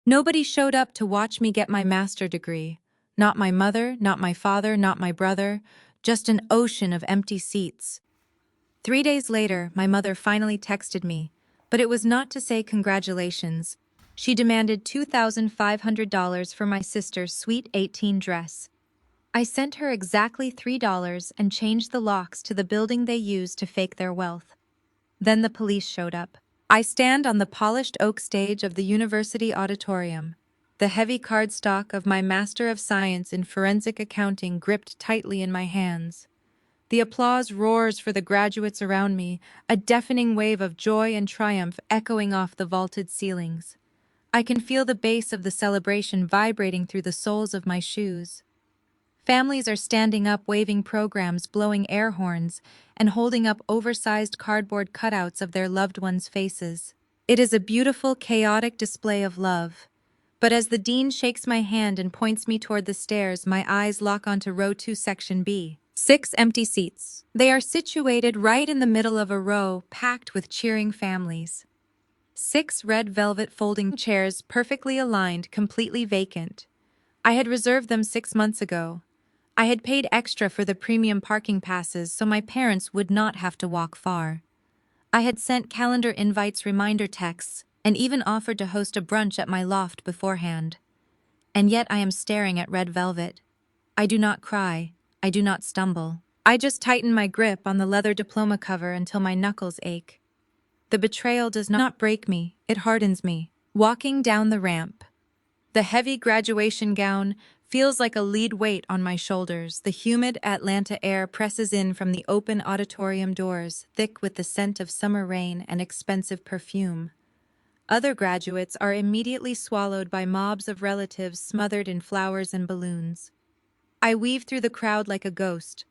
Nobody showed up to watch me get my master's degree. Not my mother, not my father, not my brother, just an ocean of empty seats. 3 days later, my mother finally texted me, but it was not to say congratulations. She demanded $2,500 for my sister's sweet 18 dress. I sent her exactly $3 and changed the locks to the building they used to fake their wealth. Then the police showed up. I stand on the polished oak stage of the university auditorium, the heavy cardstock of my Master of Science in Forensic Accounting gripped tightly in my hands. The applause roars for the graduates around me, a deafening wave of joy and triumph echoing off the vaulted ceilings. I can feel the bass of the celebration vibrating through the soles of my shoes. Families are standing up waving programs, blowing air horns, and holding up oversized cardboard cutouts of their loved ones' faces. It is a beautiful, chaotic display of love. But as the dean shakes my hand and points me toward the stairs, my eyes lock onto row 2, section B. 6 empty seats. They are situated right in the middle of a row packed with cheering families. 6 red velvet folding chairs perfectly aligned, completely vacant. I had reserved them 6 months ago. I had paid extra for the premium parking passes so my parents would not have to walk far. I had sent calendar invites, reminder texts, and even offered to host a brunch at my loft beforehand. And yet I am staring at red velvet. I do not cry. I do not stumble. I just tighten my grip on the leather diploma cover until my knuckles ache. The betrayal does not break me, it hardens me. Walking down the ramp. The heavy graduation gown feels like a lead weight on my shoulders. The humid Atlanta air presses in from the open auditorium doors, thick with the scent of summer rain and expensive perfume. Other graduates are immediately swallowed by mobs of relatives smothered in flowers and balloons. I weave through the crowd like a ghost.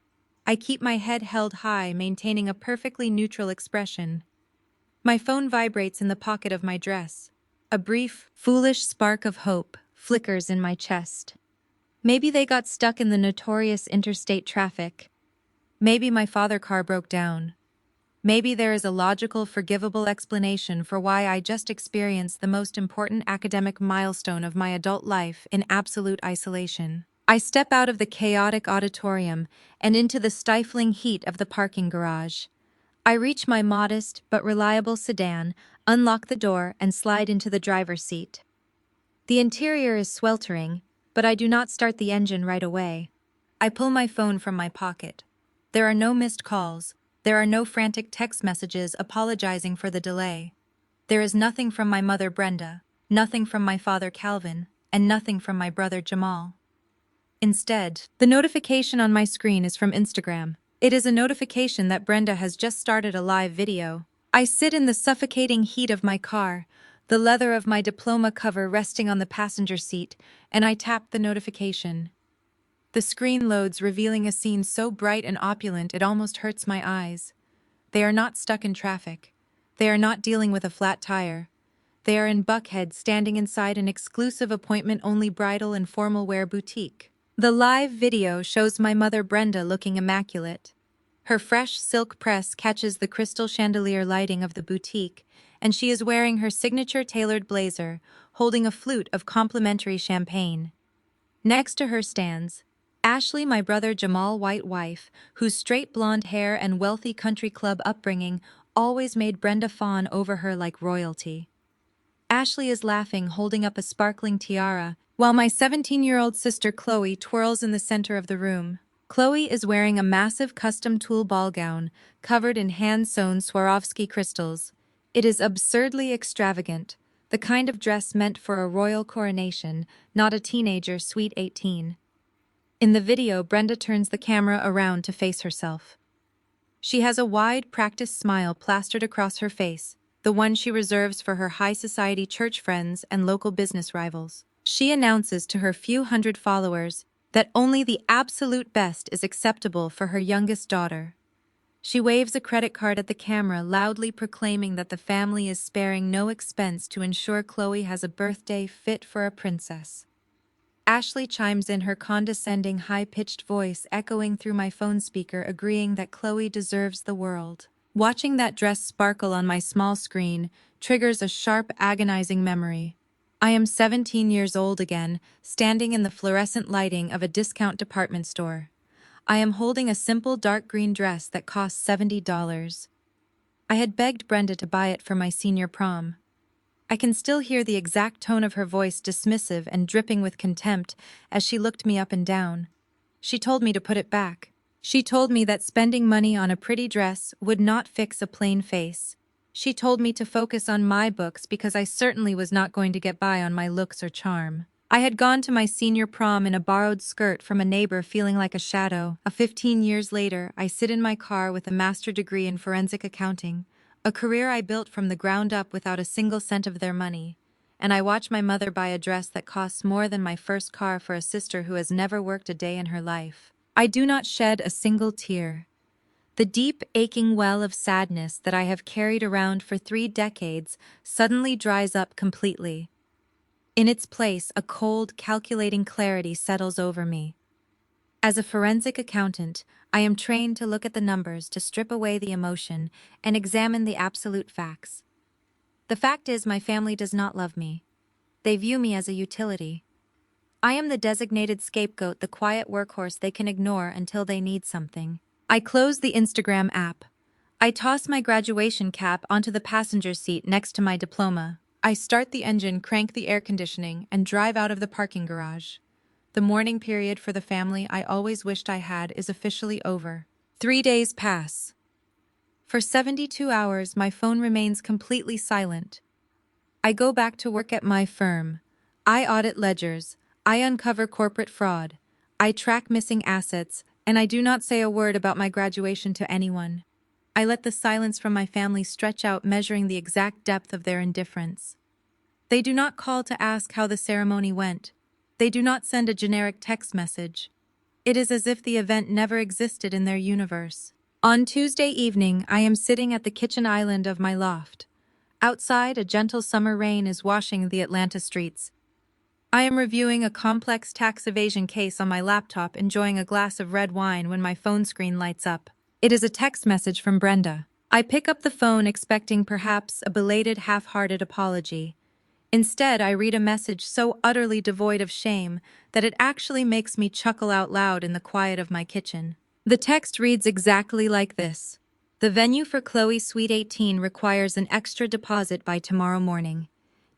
I keep my head held high, maintaining a perfectly neutral expression. My phone vibrates in the pocket of my dress. A brief, foolish spark of hope flickers in my chest. Maybe they got stuck in the notorious interstate traffic. Maybe my father's car broke down. Maybe there is a logical, forgivable explanation for why I just experienced the most important academic milestone of my adult life in absolute isolation. I step out of the chaotic auditorium and into the stifling heat of the parking garage. I reach my modest but reliable sedan, unlock the door, and slide into the driver's seat. The interior is sweltering, but I do not start the engine right away. I pull my phone from my pocket. There are no missed calls. There are no frantic text messages apologizing for the delay. There is nothing from my mother Brenda, nothing from my father Calvin, and nothing from my brother Jamal. Instead, the notification on my screen is from Instagram. It is a notification that Brenda has just started a live video. I sit in the suffocating heat of my car, the leather of my diploma cover resting on the passenger seat, and I tap the notification. The screen loads, revealing a scene so bright and opulent it almost hurts my eyes. They are not stuck in traffic. They are not dealing with a flat tire. They are in Buckhead, standing inside an exclusive appointment-only bridal and formal wear boutique. The live video shows my mother Brenda looking immaculate. Her fresh silk press catches the crystal chandelier lighting of the boutique, and she is wearing her signature tailored blazer, holding a flute of complimentary champagne. Next to her stands Ashley, my brother Jamal white wife, whose straight blonde hair and wealthy country club upbringing always made Brenda fawn over her like royalty. Ashley is laughing, holding up a sparkling tiara, while my 17-year-old sister Chloe twirls in the center of the room. Chloe is wearing a massive custom tulle ball gown, covered in hand-sewn Swarovski crystals. It is absurdly extravagant, the kind of dress meant for a royal coronation, not a teenager sweet 18. In the video, Brenda turns the camera around to face herself. She has a wide, practiced smile plastered across her face, the one she reserves for her high society church friends and local business rivals. She announces to her few hundred followers that only the absolute best is acceptable for her youngest daughter. She waves a credit card at the camera, loudly proclaiming that the family is sparing no expense to ensure Chloe has a birthday fit for a princess. Ashley chimes in, her condescending, high-pitched voice echoing through my phone speaker, agreeing that Chloe deserves the world. Watching that dress sparkle on my small screen triggers a sharp, agonizing memory. I am 17 years old again, standing in the fluorescent lighting of a discount department store. I am holding a simple dark green dress that cost $70. I had begged Brenda to buy it for my senior prom. I can still hear the exact tone of her voice, dismissive and dripping with contempt, as she looked me up and down. She told me to put it back. She told me that spending money on a pretty dress would not fix a plain face. She told me to focus on my books because I certainly was not going to get by on my looks or charm. I had gone to my senior prom in a borrowed skirt from a neighbor, feeling like a shadow. 15 years later, I sit in my car with a master's degree in forensic accounting, a career I built from the ground up without a single cent of their money, and I watch my mother buy a dress that costs more than my first car for a sister who has never worked a day in her life. I do not shed a single tear. The deep, aching well of sadness that I have carried around for 3 decades suddenly dries up completely. In its place, a cold, calculating clarity settles over me. As a forensic accountant, I am trained to look at the numbers, to strip away the emotion, and examine the absolute facts. The fact is, my family does not love me. They view me as a utility. I am the designated scapegoat, the quiet workhorse they can ignore until they need something. I close the Instagram app. I toss my graduation cap onto the passenger seat next to my diploma. I start the engine, crank the air conditioning, and drive out of the parking garage. The mourning period for the family I always wished I had is officially over. 3 days pass. For 72 hours, my phone remains completely silent. I go back to work at my firm. I audit ledgers. I uncover corporate fraud. I track missing assets, and I do not say a word about my graduation to anyone. I let the silence from my family stretch out, measuring the exact depth of their indifference. They do not call to ask how the ceremony went. They do not send a generic text message. It is as if the event never existed in their universe. On Tuesday evening, I am sitting at the kitchen island of my loft. Outside, a gentle summer rain is washing the Atlanta streets. I am reviewing a complex tax evasion case on my laptop, enjoying a glass of red wine, when my phone screen lights up. It is a text message from Brenda. I pick up the phone, expecting perhaps a belated, half-hearted apology. Instead, I read a message so utterly devoid of shame that it actually makes me chuckle out loud in the quiet of my kitchen. The text reads exactly like this. The venue for Chloe's Sweet 18 requires an extra deposit by tomorrow morning.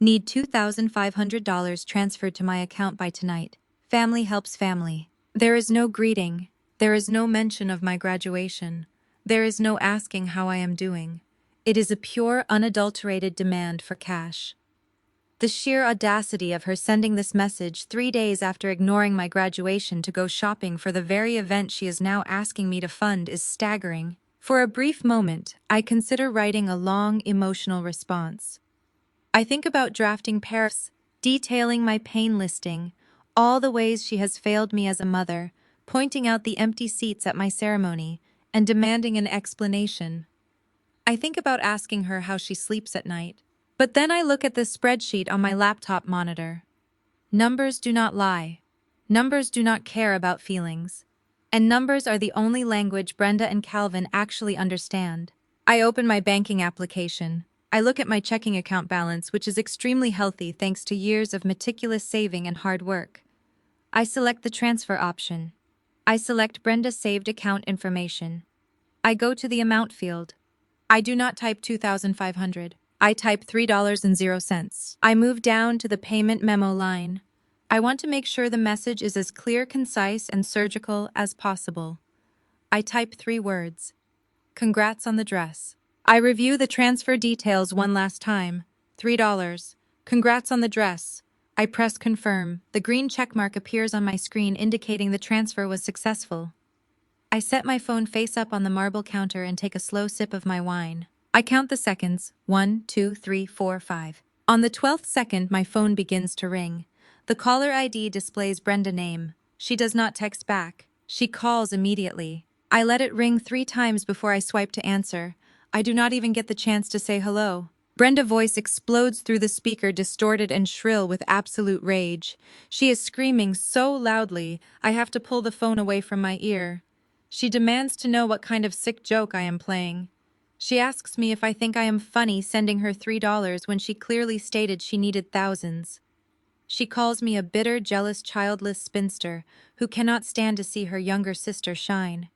Need $2,500 transferred to my account by tonight. Family helps family. There is no greeting. There is no mention of my graduation. There is no asking how I am doing. It is a pure, unadulterated demand for cash. The sheer audacity of her sending this message 3 days after ignoring my graduation to go shopping for the very event she is now asking me to fund is staggering. For a brief moment, I consider writing a long, emotional response. I think about drafting paragraphs, detailing my pain, listing all the ways she has failed me as a mother, pointing out the empty seats at my ceremony, and demanding an explanation. I think about asking her how she sleeps at night. But then I look at the spreadsheet on my laptop monitor. Numbers do not lie. Numbers do not care about feelings. And numbers are the only language Brenda and Calvin actually understand. I open my banking application. I look at my checking account balance, which is extremely healthy thanks to years of meticulous saving and hard work. I select the transfer option. I select Brenda's saved account information. I go to the amount field. I do not type $2,500. I type $3.00. I move down to the payment memo line. I want to make sure the message is as clear, concise, and surgical as possible. I type 3 words. Congrats on the dress. I review the transfer details one last time. $3. Congrats on the dress. I press confirm. The green checkmark appears on my screen, indicating the transfer was successful. I set my phone face up on the marble counter and take a slow sip of my wine. I count the seconds. 1, 2, 3, 4, 5. On the 12th second, my phone begins to ring. The caller ID displays Brenda name. She does not text back. She calls immediately. I let it ring 3 times before I swipe to answer. I do not even get the chance to say hello. Brenda's voice explodes through the speaker, distorted and shrill with absolute rage. She is screaming so loudly, I have to pull the phone away from my ear. She demands to know what kind of sick joke I am playing. She asks me if I think I am funny sending her $3 when she clearly stated she needed thousands. She calls me a bitter, jealous, childless spinster who cannot stand to see her younger sister shine.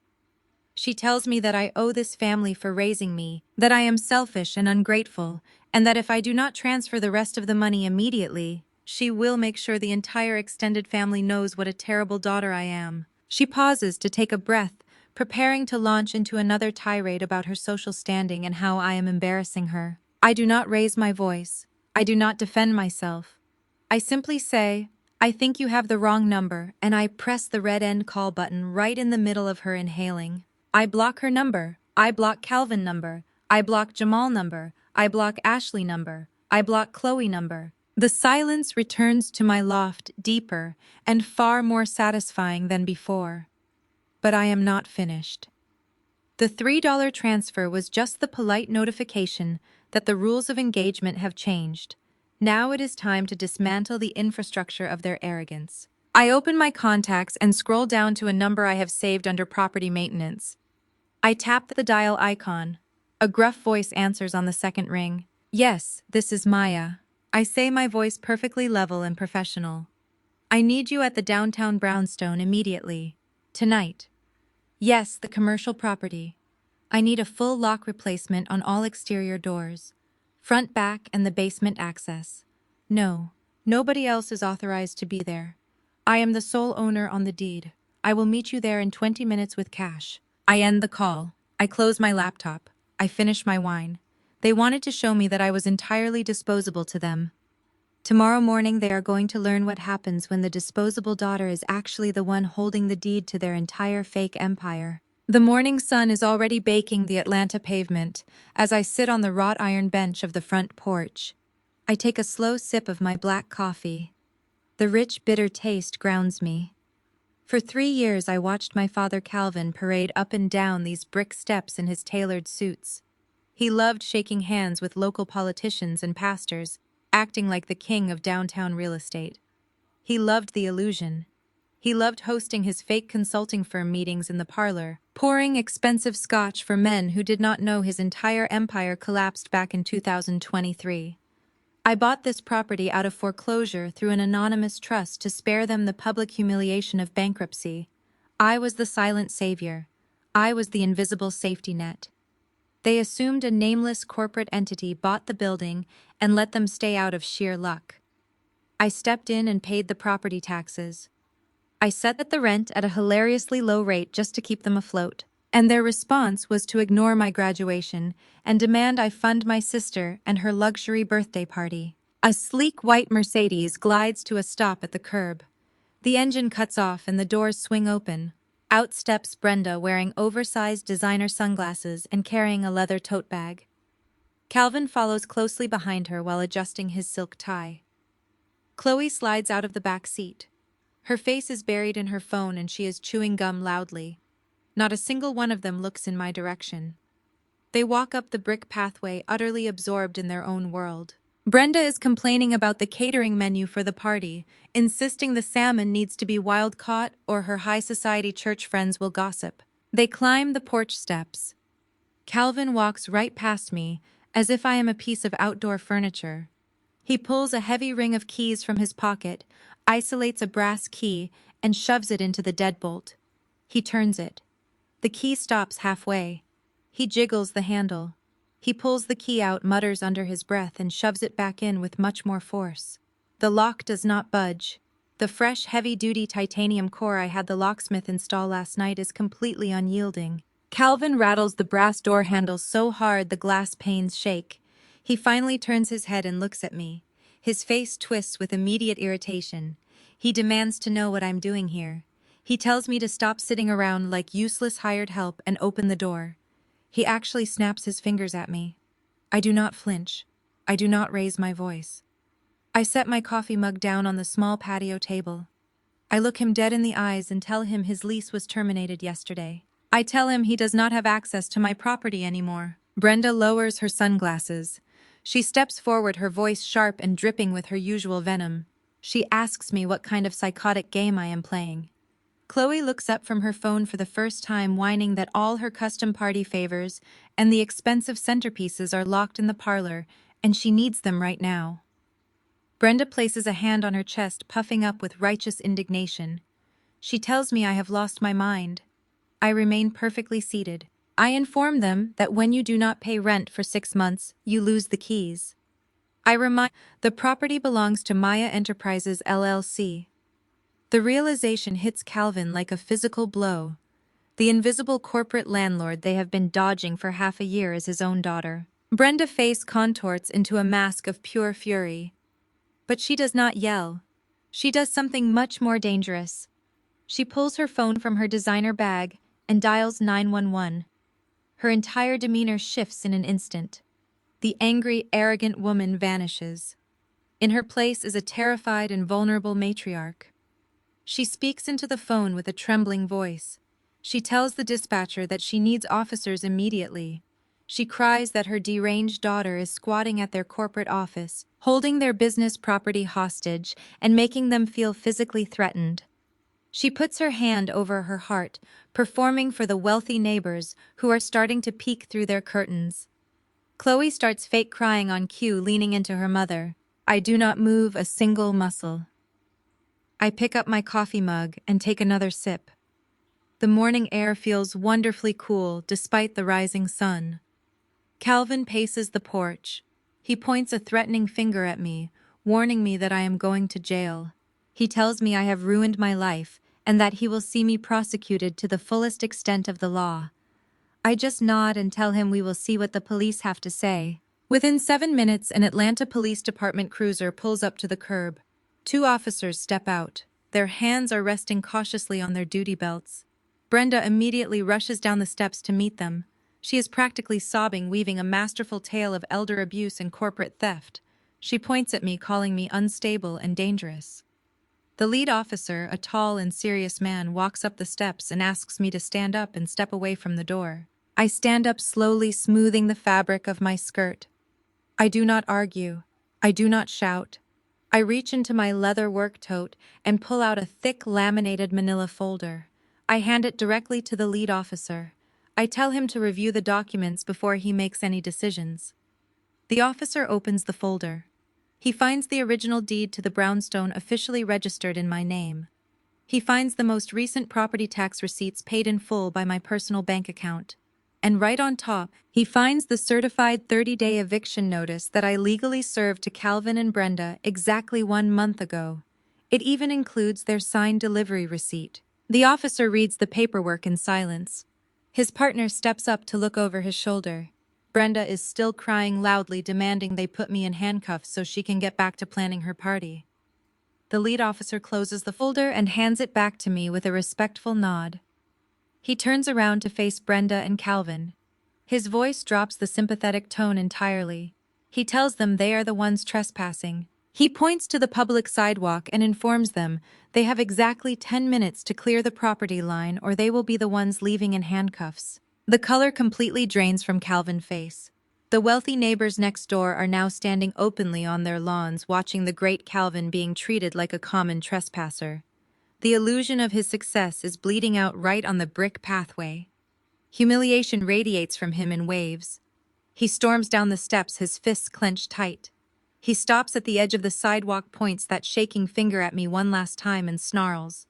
She tells me that I owe this family for raising me, that I am selfish and ungrateful, and that if I do not transfer the rest of the money immediately, she will make sure the entire extended family knows what a terrible daughter I am. She pauses to take a breath, preparing to launch into another tirade about her social standing and how I am embarrassing her. I do not raise my voice. I do not defend myself. I simply say, I think you have the wrong number, and I press the red end call button right in the middle of her inhaling. I block her number. I block Calvin number. I block Jamal number. I block Ashley number. I block Chloe number. The silence returns to my loft deeper and far more satisfying than before. But I am not finished. The $3 transfer was just the polite notification that the rules of engagement have changed. Now it is time to dismantle the infrastructure of their arrogance. I open my contacts and scroll down to a number I have saved under property maintenance. I tap the dial icon. A gruff voice answers on the second ring. Yes, this is Maya. I say, my voice perfectly level and professional. I need you at the downtown brownstone immediately. Tonight. Yes, the commercial property. I need a full lock replacement on all exterior doors. Front, back, and the basement access. No, nobody else is authorized to be there. I am the sole owner on the deed. I will meet you there in 20 minutes with cash. I end the call. I close my laptop. I finish my wine. They wanted to show me that I was entirely disposable to them. Tomorrow morning they are going to learn what happens when the disposable daughter is actually the one holding the deed to their entire fake empire. The morning sun is already baking the Atlanta pavement as I sit on the wrought iron bench of the front porch. I take a slow sip of my black coffee. The rich, bitter taste grounds me. For 3 years I watched my father Calvin parade up and down these brick steps in his tailored suits. He loved shaking hands with local politicians and pastors, acting like the king of downtown real estate. He loved the illusion. He loved hosting his fake consulting firm meetings in the parlor, pouring expensive scotch for men who did not know his entire empire collapsed back in 2023. I bought this property out of foreclosure through an anonymous trust to spare them the public humiliation of bankruptcy. I was the silent savior. I was the invisible safety net. They assumed a nameless corporate entity bought the building and let them stay out of sheer luck. I stepped in and paid the property taxes. I set the rent at a hilariously low rate just to keep them afloat, and their response was to ignore my graduation and demand I fund my sister and her luxury birthday party. A sleek white Mercedes glides to a stop at the curb. The engine cuts off and the doors swing open. Out steps Brenda wearing oversized designer sunglasses and carrying a leather tote bag. Calvin follows closely behind her while adjusting his silk tie. Chloe slides out of the back seat. Her face is buried in her phone and she is chewing gum loudly. Not a single one of them looks in my direction. They walk up the brick pathway utterly absorbed in their own world. Brenda is complaining about the catering menu for the party, insisting the salmon needs to be wild-caught or her high society church friends will gossip. They climb the porch steps. Calvin walks right past me, as if I am a piece of outdoor furniture. He pulls a heavy ring of keys from his pocket, isolates a brass key, and shoves it into the deadbolt. He turns it. The key stops halfway. He jiggles the handle. He pulls the key out, mutters under his breath, and shoves it back in with much more force. The lock does not budge. The fresh, heavy-duty titanium core I had the locksmith install last night is completely unyielding. Calvin rattles the brass door handle so hard the glass panes shake. He finally turns his head and looks at me. His face twists with immediate irritation. He demands to know what I'm doing here. He tells me to stop sitting around like useless hired help and open the door. He actually snaps his fingers at me. I do not flinch. I do not raise my voice. I set my coffee mug down on the small patio table. I look him dead in the eyes and tell him his lease was terminated yesterday. I tell him he does not have access to my property anymore. Brenda lowers her sunglasses. She steps forward, her voice sharp and dripping with her usual venom. She asks me what kind of psychotic game I am playing. Chloe looks up from her phone for the first time, whining that all her custom party favors and the expensive centerpieces are locked in the parlor, and she needs them right now. Brenda places a hand on her chest, puffing up with righteous indignation. She tells me I have lost my mind. I remain perfectly seated. I inform them that when you do not pay rent for 6 months, you lose the keys. I remind the property belongs to Maya Enterprises LLC. The realization hits Calvin like a physical blow. The invisible corporate landlord they have been dodging for half a year is his own daughter. Brenda's face contorts into a mask of pure fury. But she does not yell. She does something much more dangerous. She pulls her phone from her designer bag and dials 911. Her entire demeanor shifts in an instant. The angry, arrogant woman vanishes. In her place is a terrified and vulnerable matriarch. She speaks into the phone with a trembling voice. She tells the dispatcher that she needs officers immediately. She cries that her deranged daughter is squatting at their corporate office, holding their business property hostage and making them feel physically threatened. She puts her hand over her heart, performing for the wealthy neighbors who are starting to peek through their curtains. Chloe starts fake crying on cue, leaning into her mother. I do not move a single muscle. I pick up my coffee mug and take another sip. The morning air feels wonderfully cool despite the rising sun. Calvin paces the porch. He points a threatening finger at me, warning me that I am going to jail. He tells me I have ruined my life and that he will see me prosecuted to the fullest extent of the law. I just nod and tell him we will see what the police have to say. Within 7 minutes, an Atlanta Police Department cruiser pulls up to the curb. 2 officers step out. Their hands are resting cautiously on their duty belts. Brenda immediately rushes down the steps to meet them. She is practically sobbing, weaving a masterful tale of elder abuse and corporate theft. She points at me, calling me unstable and dangerous. The lead officer, a tall and serious man, walks up the steps and asks me to stand up and step away from the door. I stand up slowly, smoothing the fabric of my skirt. I do not argue. I do not shout. I reach into my leather work tote and pull out a thick laminated manila folder. I hand it directly to the lead officer. I tell him to review the documents before he makes any decisions. The officer opens the folder. He finds the original deed to the brownstone officially registered in my name. He finds the most recent property tax receipts paid in full by my personal bank account. And right on top, he finds the certified 30-day eviction notice that I legally served to Calvin and Brenda exactly 1 month ago. It even includes their signed delivery receipt. The officer reads the paperwork in silence. His partner steps up to look over his shoulder. Brenda is still crying loudly, demanding they put me in handcuffs so she can get back to planning her party. The lead officer closes the folder and hands it back to me with a respectful nod. He turns around to face Brenda and Calvin. His voice drops the sympathetic tone entirely. He tells them they are the ones trespassing. He points to the public sidewalk and informs them they have exactly 10 minutes to clear the property line or they will be the ones leaving in handcuffs. The color completely drains from Calvin's face. The wealthy neighbors next door are now standing openly on their lawns, watching the great Calvin being treated like a common trespasser. The illusion of his success is bleeding out right on the brick pathway. Humiliation radiates from him in waves. He storms down the steps, his fists clenched tight. He stops at the edge of the sidewalk, points that shaking finger at me one last time and snarls.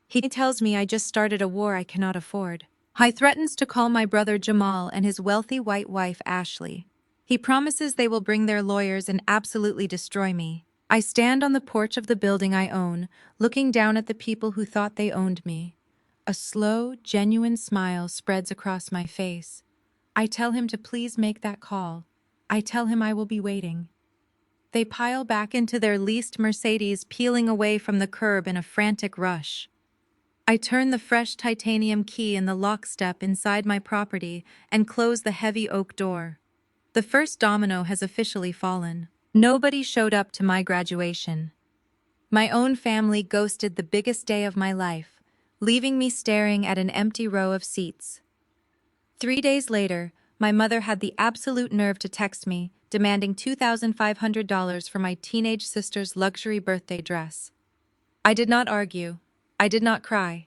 He tells me I just started a war I cannot afford. He threatens to call my brother Jamal and his wealthy white wife Ashley. He promises they will bring their lawyers and absolutely destroy me. I stand on the porch of the building I own, looking down at the people who thought they owned me. A slow, genuine smile spreads across my face. I tell him to please make that call. I tell him I will be waiting. They pile back into their leased Mercedes, peeling away from the curb in a frantic rush. I turn the fresh titanium key in the lock step inside my property and close the heavy oak door. The first domino has officially fallen. Nobody showed up to my graduation. My own family ghosted the biggest day of my life, leaving me staring at an empty row of seats. 3 days later, my mother had the absolute nerve to text me, demanding $2,500 for my teenage sister's luxury birthday dress. I did not argue. I did not cry.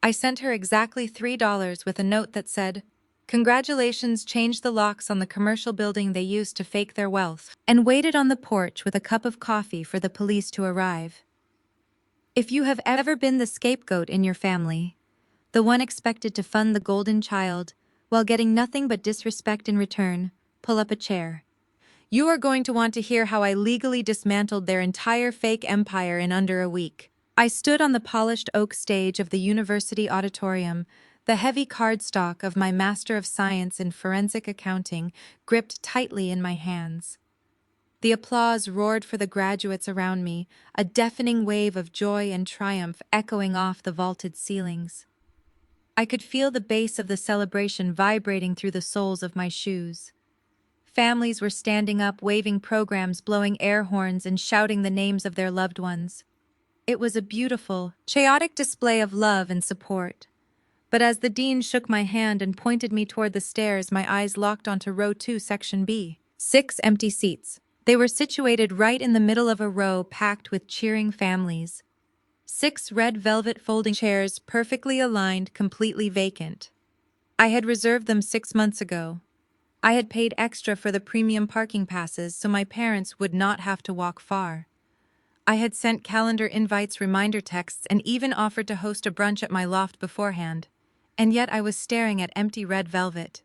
I sent her exactly $3 with a note that said, Congratulations changed the locks on the commercial building they used to fake their wealth, and waited on the porch with a cup of coffee for the police to arrive. If you have ever been the scapegoat in your family, the one expected to fund the golden child, while getting nothing but disrespect in return, pull up a chair. You are going to want to hear how I legally dismantled their entire fake empire in under a week. I stood on the polished oak stage of the university auditorium, the heavy cardstock of my Master of Science in Forensic Accounting gripped tightly in my hands. The applause roared for the graduates around me, a deafening wave of joy and triumph echoing off the vaulted ceilings. I could feel the bass of the celebration vibrating through the soles of my shoes. Families were standing up, waving programs, blowing air horns, and shouting the names of their loved ones. It was a beautiful, chaotic display of love and support. But as the dean shook my hand and pointed me toward the stairs, my eyes locked onto row 2, section B. 6 empty seats. They were situated right in the middle of a row packed with cheering families. 6 red velvet folding chairs, perfectly aligned, completely vacant. I had reserved them 6 months ago. I had paid extra for the premium parking passes so my parents would not have to walk far. I had sent calendar invites, reminder texts, and even offered to host a brunch at my loft beforehand. And yet I was staring at empty red velvet.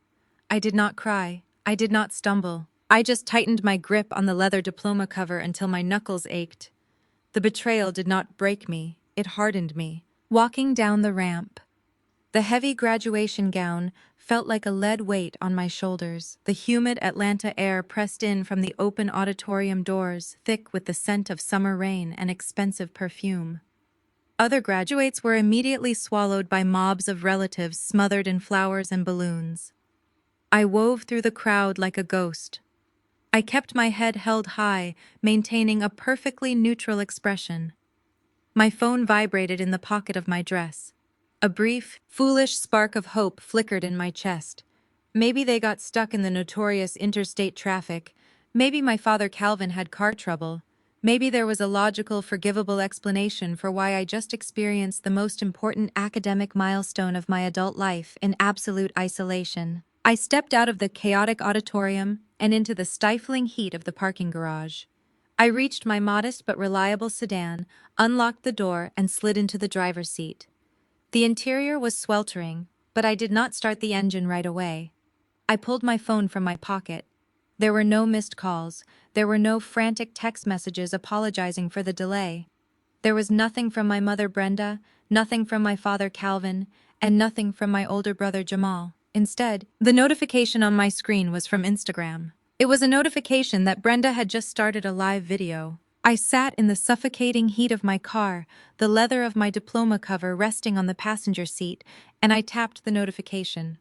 I did not cry. I did not stumble. I just tightened my grip on the leather diploma cover until my knuckles ached. The betrayal did not break me. It hardened me. Walking down the ramp, the heavy graduation gown felt like a lead weight on my shoulders. The humid Atlanta air pressed in from the open auditorium doors, thick with the scent of summer rain and expensive perfume. Other graduates were immediately swallowed by mobs of relatives smothered in flowers and balloons. I wove through the crowd like a ghost. I kept my head held high, maintaining a perfectly neutral expression. My phone vibrated in the pocket of my dress. A brief, foolish spark of hope flickered in my chest. Maybe they got stuck in the notorious interstate traffic. Maybe my father Calvin had car trouble. Maybe there was a logical, forgivable explanation for why I just experienced the most important academic milestone of my adult life in absolute isolation. I stepped out of the chaotic auditorium and into the stifling heat of the parking garage. I reached my modest but reliable sedan, unlocked the door, and slid into the driver's seat. The interior was sweltering, but I did not start the engine right away. I pulled my phone from my pocket. There were no missed calls. There were no frantic text messages apologizing for the delay. There was nothing from my mother Brenda, nothing from my father Calvin, and nothing from my older brother Jamal. Instead, the notification on my screen was from Instagram. It was a notification that Brenda had just started a live video. I sat in the suffocating heat of my car, the leather of my diploma cover resting on the passenger seat, and I tapped the notification.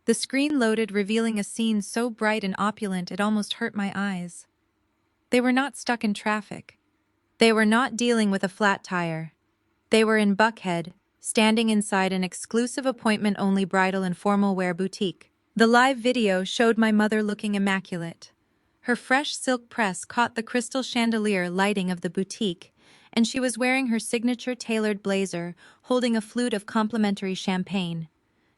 The screen loaded, revealing a scene so bright and opulent it almost hurt my eyes. They were not stuck in traffic. They were not dealing with a flat tire. They were in Buckhead, standing inside an exclusive appointment-only bridal and formal wear boutique. The live video showed my mother looking immaculate. Her fresh silk press caught the crystal chandelier lighting of the boutique, and she was wearing her signature tailored blazer, holding a flute of complimentary champagne.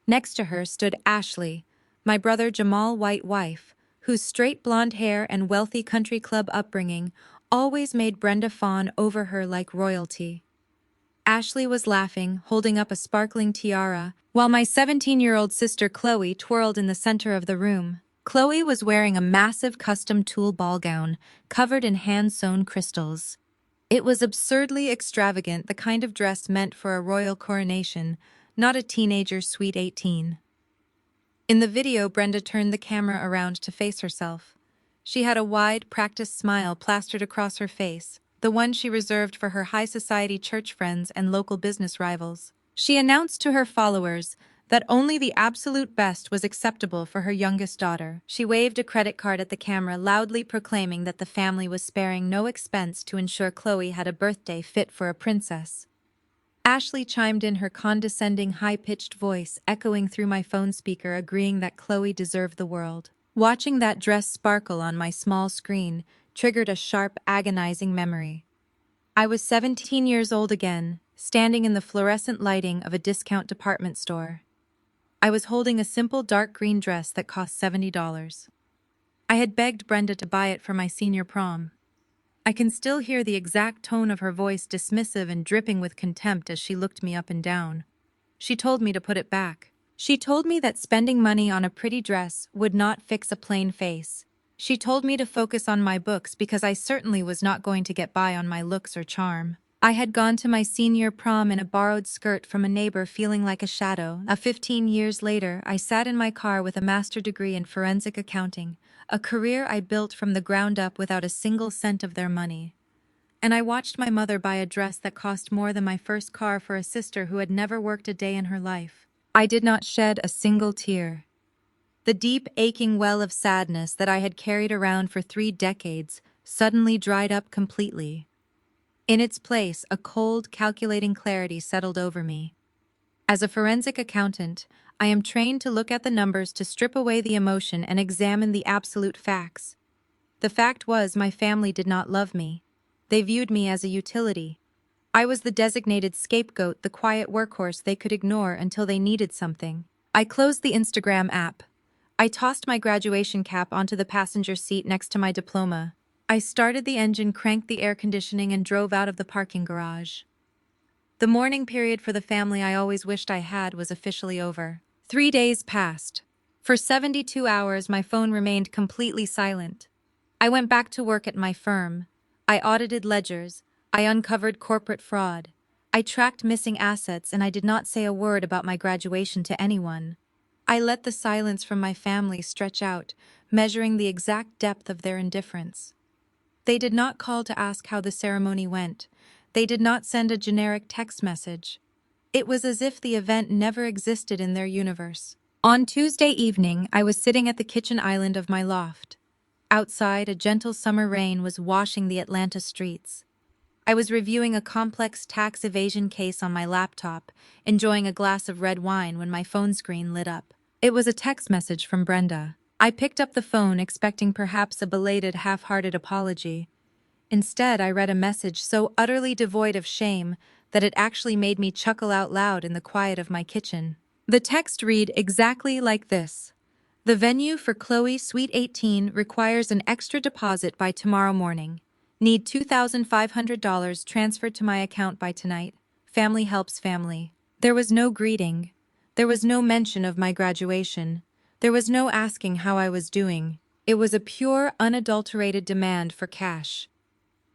Next to her stood Ashley, my brother Jamal's white wife, whose straight blonde hair and wealthy country club upbringing always made Brenda fawn over her like royalty. Ashley was laughing, holding up a sparkling tiara, while my 17-year-old sister Chloe twirled in the center of the room. Chloe was wearing a massive custom tulle ball gown, covered in hand-sewn crystals. It was absurdly extravagant, the kind of dress meant for a royal coronation, not a teenager's sweet 18. In the video, Brenda turned the camera around to face herself. She had a wide, practiced smile plastered across her face, the one she reserved for her high society church friends and local business rivals. She announced to her followers that only the absolute best was acceptable for her youngest daughter. She waved a credit card at the camera, loudly proclaiming that the family was sparing no expense to ensure Chloe had a birthday fit for a princess. Ashley chimed in, her condescending, high-pitched voice echoing through my phone speaker, agreeing that Chloe deserved the world. Watching that dress sparkle on my small screen triggered a sharp, agonizing memory. I was 17 years old again, standing in the fluorescent lighting of a discount department store. I was holding a simple dark green dress that cost $70. I had begged Brenda to buy it for my senior prom. I can still hear the exact tone of her voice, dismissive and dripping with contempt as she looked me up and down. She told me to put it back. She told me that spending money on a pretty dress would not fix a plain face. She told me to focus on my books because I certainly was not going to get by on my looks or charm. I had gone to my senior prom in a borrowed skirt from a neighbor, feeling like a shadow. 15 years later, I sat in my car with a master's degree in forensic accounting, a career I built from the ground up without a single cent of their money. And I watched my mother buy a dress that cost more than my first car for a sister who had never worked a day in her life. I did not shed a single tear. The deep, aching well of sadness that I had carried around for 3 decades suddenly dried up completely. In its place, a cold, calculating clarity settled over me. As a forensic accountant, I am trained to look at the numbers, to strip away the emotion and examine the absolute facts. The fact was, my family did not love me. They viewed me as a utility. I was the designated scapegoat, the quiet workhorse they could ignore until they needed something. I closed the Instagram app. I tossed my graduation cap onto the passenger seat next to my diploma. I started the engine, cranked the air conditioning, and drove out of the parking garage. The mourning period for the family I always wished I had was officially over. 3 days passed. For 72 hours, my phone remained completely silent. I went back to work at my firm. I audited ledgers. I uncovered corporate fraud. I tracked missing assets, and I did not say a word about my graduation to anyone. I let the silence from my family stretch out, measuring the exact depth of their indifference. They did not call to ask how the ceremony went. They did not send a generic text message. It was as if the event never existed in their universe. On Tuesday evening, I was sitting at the kitchen island of my loft. Outside, a gentle summer rain was washing the Atlanta streets. I was reviewing a complex tax evasion case on my laptop, enjoying a glass of red wine when my phone screen lit up. It was a text message from Brenda. I picked up the phone, expecting perhaps a belated, half-hearted apology. Instead, I read a message so utterly devoid of shame that it actually made me chuckle out loud in the quiet of my kitchen. The text read exactly like this: "The venue for Chloe Suite 18 requires an extra deposit by tomorrow morning. Need $2,500 transferred to my account by tonight. Family helps family." There was no greeting. There was no mention of my graduation. There was no asking how I was doing. It was a pure, unadulterated demand for cash.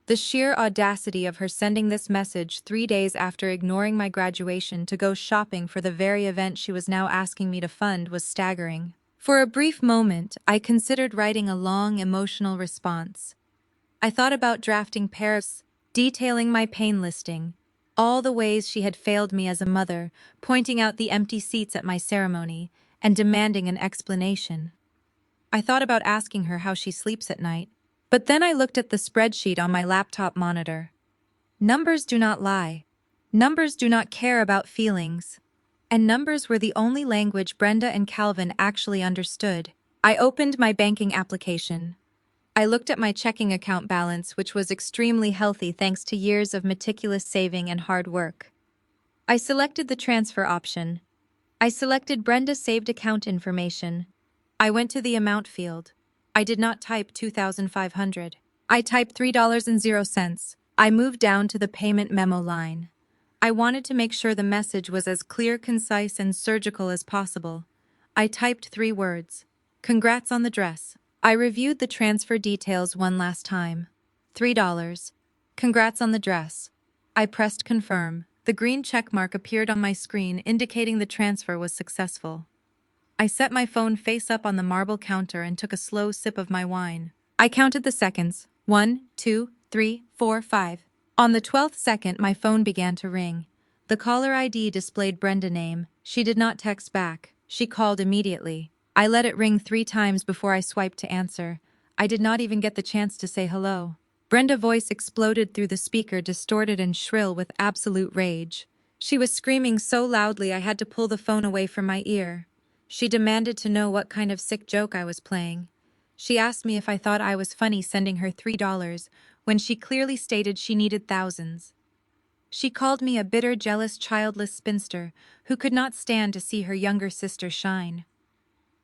The sheer audacity of her sending this message 3 days after ignoring my graduation to go shopping for the very event she was now asking me to fund was staggering. For a brief moment, I considered writing a long, emotional response. I thought about drafting paragraphs, detailing my pain, listing all the ways she had failed me as a mother, pointing out the empty seats at my ceremony, and demanding an explanation. I thought about asking her how she sleeps at night. But then I looked at the spreadsheet on my laptop monitor. Numbers do not lie. Numbers do not care about feelings. And numbers were the only language Brenda and Calvin actually understood. I opened my banking application. I looked at my checking account balance, which was extremely healthy thanks to years of meticulous saving and hard work. I selected the transfer option. I selected Brenda's saved account information. I went to the amount field. I did not type $2,500. I typed $3.00. I moved down to the payment memo line. I wanted to make sure the message was as clear, concise, and surgical as possible. I typed 3 words: "Congrats on the dress." I reviewed the transfer details one last time. $3. Congrats on the dress. I pressed confirm. The green checkmark appeared on my screen, indicating the transfer was successful. I set my phone face up on the marble counter and took a slow sip of my wine. I counted the seconds. 1, 2, 3, 4, 5. On the 12th second, my phone began to ring. The caller ID displayed Brenda name. She did not text back. She called immediately. I let it ring 3 times before I swiped to answer. I did not even get the chance to say hello. Brenda's voice exploded through the speaker, distorted and shrill with absolute rage. She was screaming so loudly I had to pull the phone away from my ear. She demanded to know what kind of sick joke I was playing. She asked me if I thought I was funny sending her $3 when she clearly stated she needed thousands. She called me a bitter, jealous, childless spinster who could not stand to see her younger sister shine.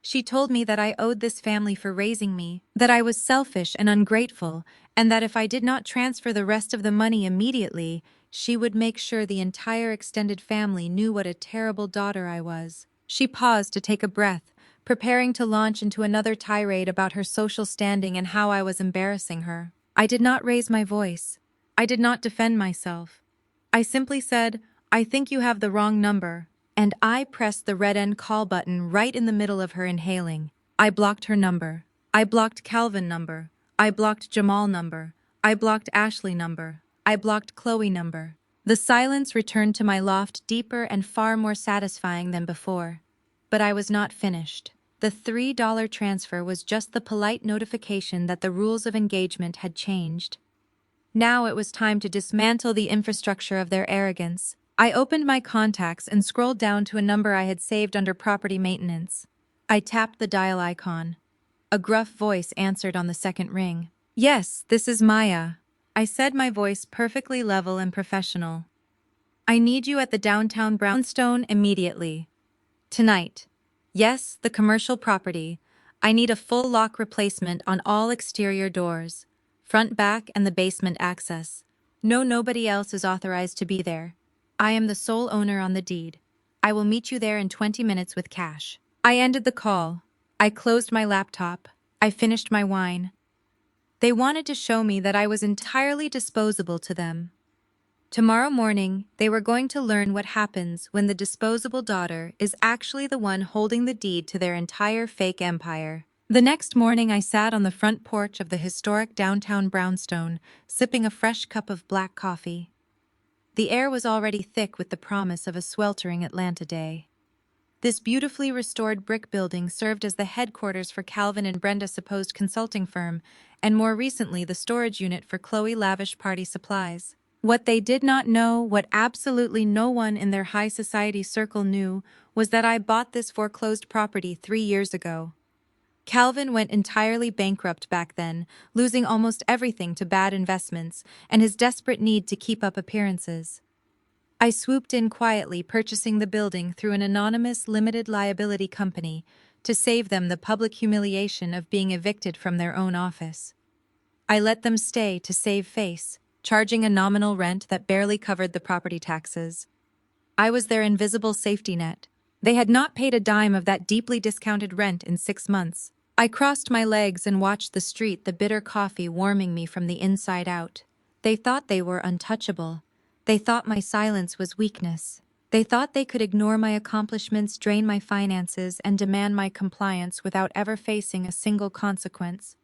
She told me that I owed this family for raising me, that I was selfish and ungrateful, and that if I did not transfer the rest of the money immediately, she would make sure the entire extended family knew what a terrible daughter I was. She paused to take a breath, preparing to launch into another tirade about her social standing and how I was embarrassing her. I did not raise my voice. I did not defend myself. I simply said, "I think you have the wrong number." And I pressed the red end call button right in the middle of her inhaling. I blocked her number. I blocked Calvin number. I blocked Jamal number. I blocked Ashley number. I blocked Chloe number. The silence returned to my loft deeper and far more satisfying than before. But I was not finished. The $3 transfer was just the polite notification that the rules of engagement had changed. Now it was time to dismantle the infrastructure of their arrogance. I opened my contacts and scrolled down to a number I had saved under property maintenance. I tapped the dial icon. A gruff voice answered on the second ring. "Yes, this is Maya," I said, my voice perfectly level and professional. "I need you at the downtown brownstone immediately. Tonight. Yes, the commercial property. I need a full lock replacement on all exterior doors. Front, back, and the basement access. No, nobody else is authorized to be there. I am the sole owner on the deed. I will meet you there in 20 minutes with cash." I ended the call. I closed my laptop. I finished my wine. They wanted to show me that I was entirely disposable to them. Tomorrow morning, they were going to learn what happens when the disposable daughter is actually the one holding the deed to their entire fake empire. The next morning, I sat on the front porch of the historic downtown brownstone, sipping a fresh cup of black coffee. The air was already thick with the promise of a sweltering Atlanta day. This beautifully restored brick building served as the headquarters for Calvin and Brenda's supposed consulting firm, and more recently the storage unit for Chloe lavish party supplies. What they did not know, what absolutely no one in their high society circle knew, was that I bought this foreclosed property 3 years ago. Calvin went entirely bankrupt back then, losing almost everything to bad investments and his desperate need to keep up appearances. I swooped in quietly, purchasing the building through an anonymous limited liability company to save them the public humiliation of being evicted from their own office. I let them stay to save face, charging a nominal rent that barely covered the property taxes. I was their invisible safety net. They had not paid a dime of that deeply discounted rent in 6 months. I crossed my legs and watched the street, the bitter coffee warming me from the inside out. They thought they were untouchable. They thought my silence was weakness. They thought they could ignore my accomplishments, drain my finances, and demand my compliance without ever facing a single consequence.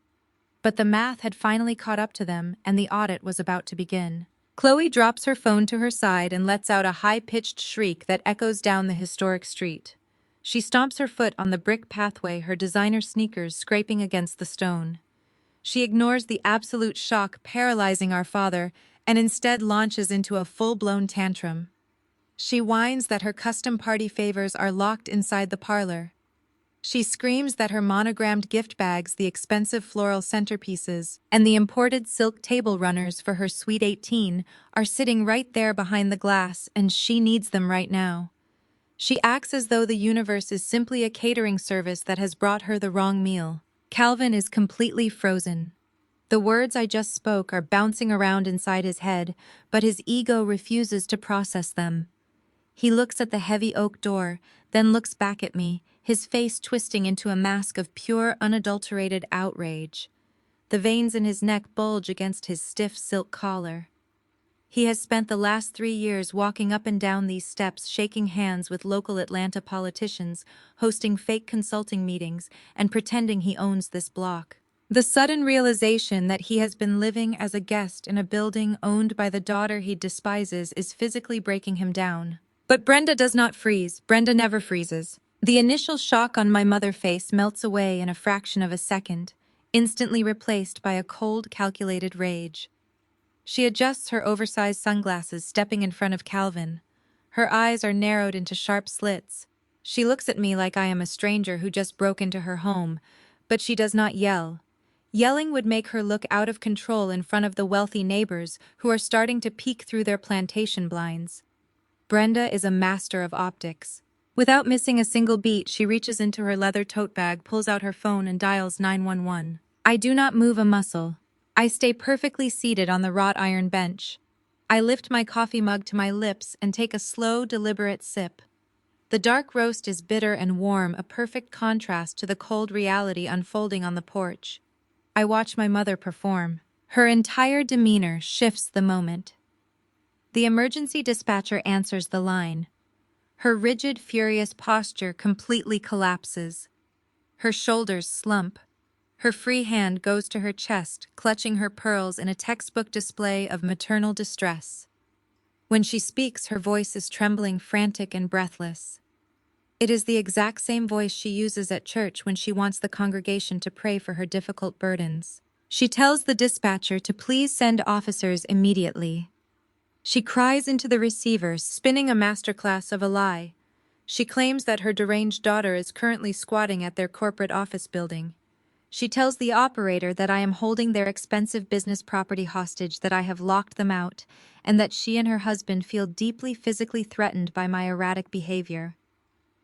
But the math had finally caught up to them, and the audit was about to begin. Chloe drops her phone to her side and lets out a high-pitched shriek that echoes down the historic street. She stomps her foot on the brick pathway, her designer sneakers scraping against the stone. She ignores the absolute shock paralyzing our father and instead launches into a full-blown tantrum. She whines that her custom party favors are locked inside the parlor. She screams that her monogrammed gift bags, the expensive floral centerpieces, and the imported silk table runners for her sweet 18 are sitting right there behind the glass, and she needs them right now. She acts as though the universe is simply a catering service that has brought her the wrong meal. Calvin is completely frozen. The words I just spoke are bouncing around inside his head, but his ego refuses to process them. He looks at the heavy oak door, then looks back at me, his face twisting into a mask of pure, unadulterated outrage. The veins in his neck bulge against his stiff silk collar. He has spent the last 3 years walking up and down these steps, shaking hands with local Atlanta politicians, hosting fake consulting meetings, and pretending he owns this block. The sudden realization that he has been living as a guest in a building owned by the daughter he despises is physically breaking him down. But Brenda does not freeze. Brenda never freezes. The initial shock on my mother's face melts away in a fraction of a second, instantly replaced by a cold, calculated rage. She adjusts her oversized sunglasses, stepping in front of Calvin. Her eyes are narrowed into sharp slits. She looks at me like I am a stranger who just broke into her home, but she does not yell. Yelling would make her look out of control in front of the wealthy neighbors who are starting to peek through their plantation blinds. Brenda is a master of optics. Without missing a single beat, she reaches into her leather tote bag, pulls out her phone, and dials 911. I do not move a muscle. I stay perfectly seated on the wrought iron bench. I lift my coffee mug to my lips and take a slow, deliberate sip. The dark roast is bitter and warm, a perfect contrast to the cold reality unfolding on the porch. I watch my mother perform. Her entire demeanor shifts the moment. The emergency dispatcher answers the line. Her rigid, furious posture completely collapses. Her shoulders slump. Her free hand goes to her chest, clutching her pearls in a textbook display of maternal distress. When she speaks, her voice is trembling, frantic, and breathless. It is the exact same voice she uses at church when she wants the congregation to pray for her difficult burdens. She tells the dispatcher to please send officers immediately. She cries into the receiver, spinning a masterclass of a lie. She claims that her deranged daughter is currently squatting at their corporate office building. She tells the operator that I am holding their expensive business property hostage, that I have locked them out, and that she and her husband feel deeply physically threatened by my erratic behavior.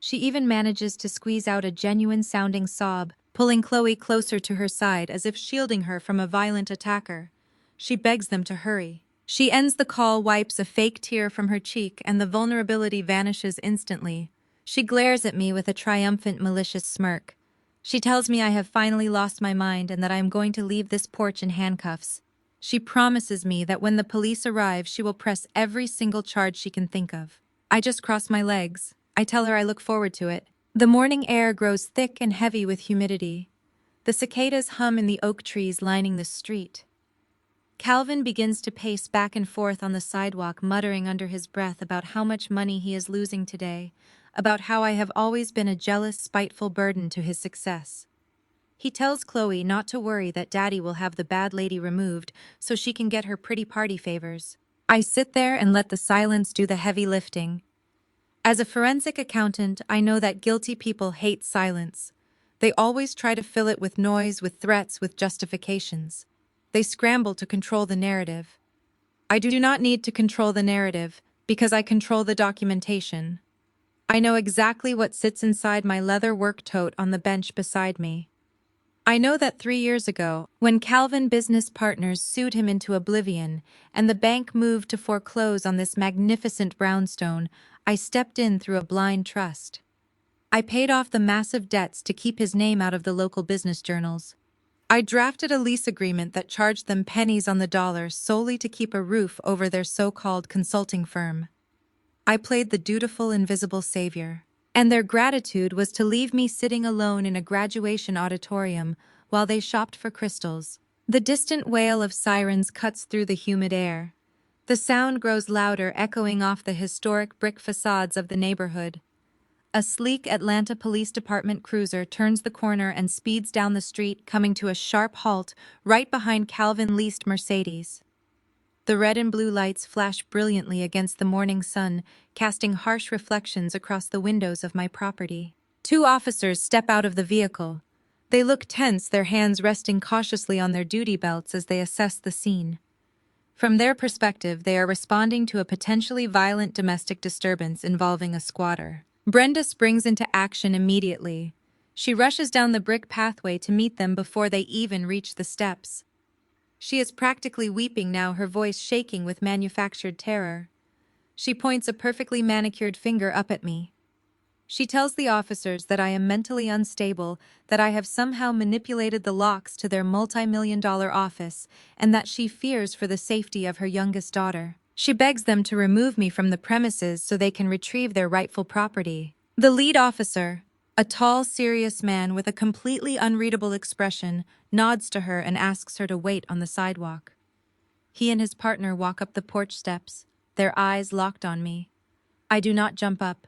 She even manages to squeeze out a genuine-sounding sob, pulling Chloe closer to her side as if shielding her from a violent attacker. She begs them to hurry. She ends the call, wipes a fake tear from her cheek, and the vulnerability vanishes instantly. She glares at me with a triumphant, malicious smirk. She tells me I have finally lost my mind and that I am going to leave this porch in handcuffs. She promises me that when the police arrive, she will press every single charge she can think of. I just cross my legs. I tell her I look forward to it. The morning air grows thick and heavy with humidity. The cicadas hum in the oak trees lining the street. Calvin begins to pace back and forth on the sidewalk, muttering under his breath about how much money he is losing today, about how I have always been a jealous, spiteful burden to his success. He tells Chloe not to worry, that Daddy will have the bad lady removed so she can get her pretty party favors. I sit there and let the silence do the heavy lifting. As a forensic accountant, I know that guilty people hate silence. They always try to fill it with noise, with threats, with justifications. They scramble to control the narrative. I do not need to control the narrative, because I control the documentation. I know exactly what sits inside my leather work tote on the bench beside me. I know that 3 years ago, when Calvin business partners sued him into oblivion and the bank moved to foreclose on this magnificent brownstone, I stepped in through a blind trust. I paid off the massive debts to keep his name out of the local business journals. I drafted a lease agreement that charged them pennies on the dollar solely to keep a roof over their so-called consulting firm. I played the dutiful, invisible savior. And their gratitude was to leave me sitting alone in a graduation auditorium while they shopped for crystals. The distant wail of sirens cuts through the humid air. The sound grows louder, echoing off the historic brick facades of the neighborhood. A sleek Atlanta Police Department cruiser turns the corner and speeds down the street, coming to a sharp halt right behind Calvin leased Mercedes. The red and blue lights flash brilliantly against the morning sun, casting harsh reflections across the windows of my property. 2 officers step out of the vehicle. They look tense, their hands resting cautiously on their duty belts as they assess the scene. From their perspective, they are responding to a potentially violent domestic disturbance involving a squatter. Brenda springs into action immediately. She rushes down the brick pathway to meet them before they even reach the steps. She is practically weeping now, her voice shaking with manufactured terror. She points a perfectly manicured finger up at me. She tells the officers that I am mentally unstable, that I have somehow manipulated the locks to their multi-million-dollar office, and that she fears for the safety of her youngest daughter. She begs them to remove me from the premises so they can retrieve their rightful property. The lead officer, a tall, serious man with a completely unreadable expression, nods to her and asks her to wait on the sidewalk. He and his partner walk up the porch steps, their eyes locked on me. I do not jump up.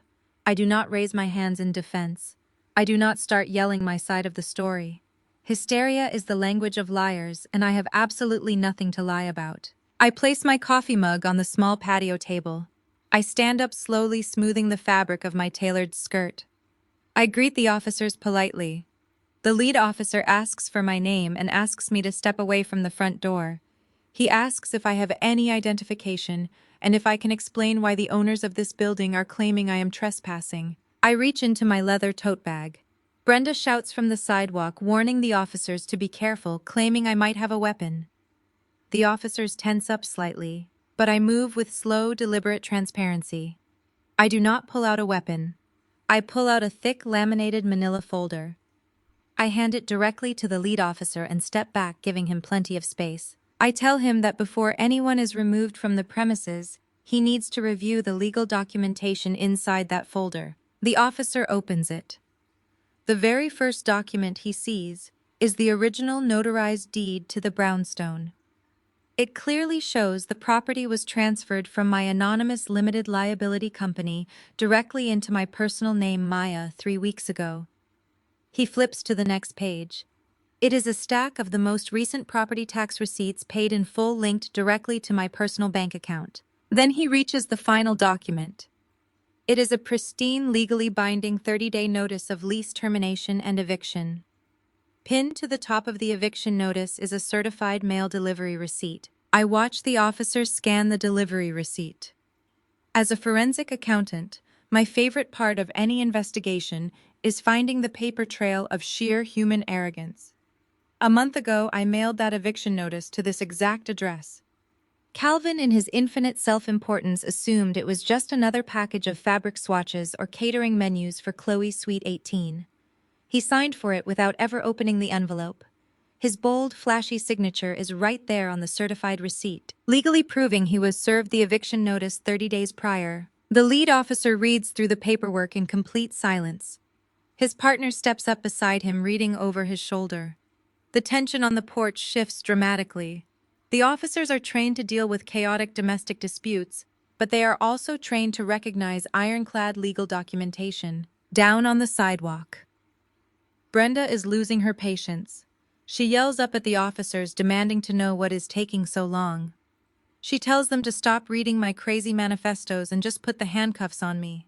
I do not raise my hands in defense. I do not start yelling my side of the story. Hysteria is the language of liars, and I have absolutely nothing to lie about. I place my coffee mug on the small patio table. I stand up slowly, smoothing the fabric of my tailored skirt. I greet the officers politely. The lead officer asks for my name and asks me to step away from the front door. He asks if I have any identification and if I can explain why the owners of this building are claiming I am trespassing. I reach into my leather tote bag. Brenda shouts from the sidewalk, warning the officers to be careful, claiming I might have a weapon. The officers tense up slightly, but I move with slow, deliberate transparency. I do not pull out a weapon. I pull out a thick, laminated manila folder. I hand it directly to the lead officer and step back, giving him plenty of space. I tell him that before anyone is removed from the premises, he needs to review the legal documentation inside that folder. The officer opens it. The very first document he sees is the original notarized deed to the brownstone. It clearly shows the property was transferred from my anonymous limited liability company directly into my personal name, Maya, 3 weeks ago. He flips to the next page. It is a stack of the most recent property tax receipts paid in full linked directly to my personal bank account. Then he reaches the final document. It is a pristine, legally binding 30-day notice of lease termination and eviction. Pinned to the top of the eviction notice is a certified mail delivery receipt. I watch the officers scan the delivery receipt. As a forensic accountant, my favorite part of any investigation is finding the paper trail of sheer human arrogance. A month ago, I mailed that eviction notice to this exact address. Calvin, in his infinite self-importance, assumed it was just another package of fabric swatches or catering menus for Chloe's Suite 18. He signed for it without ever opening the envelope. His bold, flashy signature is right there on the certified receipt, legally proving he was served the eviction notice 30 days prior. The lead officer reads through the paperwork in complete silence. His partner steps up beside him, reading over his shoulder. The tension on the porch shifts dramatically. The officers are trained to deal with chaotic domestic disputes, but they are also trained to recognize ironclad legal documentation. Down on the sidewalk, Brenda is losing her patience. She yells up at the officers, demanding to know what is taking so long. She tells them to stop reading my crazy manifestos and just put the handcuffs on me.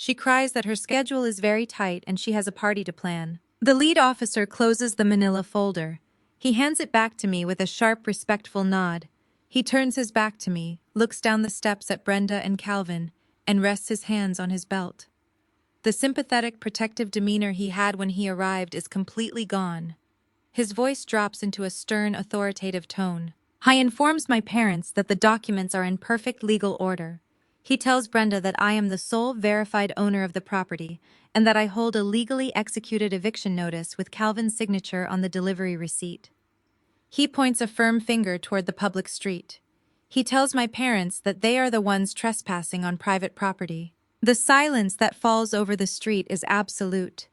She cries that her schedule is very tight and she has a party to plan. The lead officer closes the manila folder. He hands it back to me with a sharp, respectful nod. He turns his back to me, looks down the steps at Brenda and Calvin, and rests his hands on his belt. The sympathetic, protective demeanor he had when he arrived is completely gone. His voice drops into a stern, authoritative tone. He informs my parents that the documents are in perfect legal order. He tells Brenda that I am the sole verified owner of the property and that I hold a legally executed eviction notice with Calvin's signature on the delivery receipt. He points a firm finger toward the public street. He tells my parents that they are the ones trespassing on private property. The silence that falls over the street is absolute.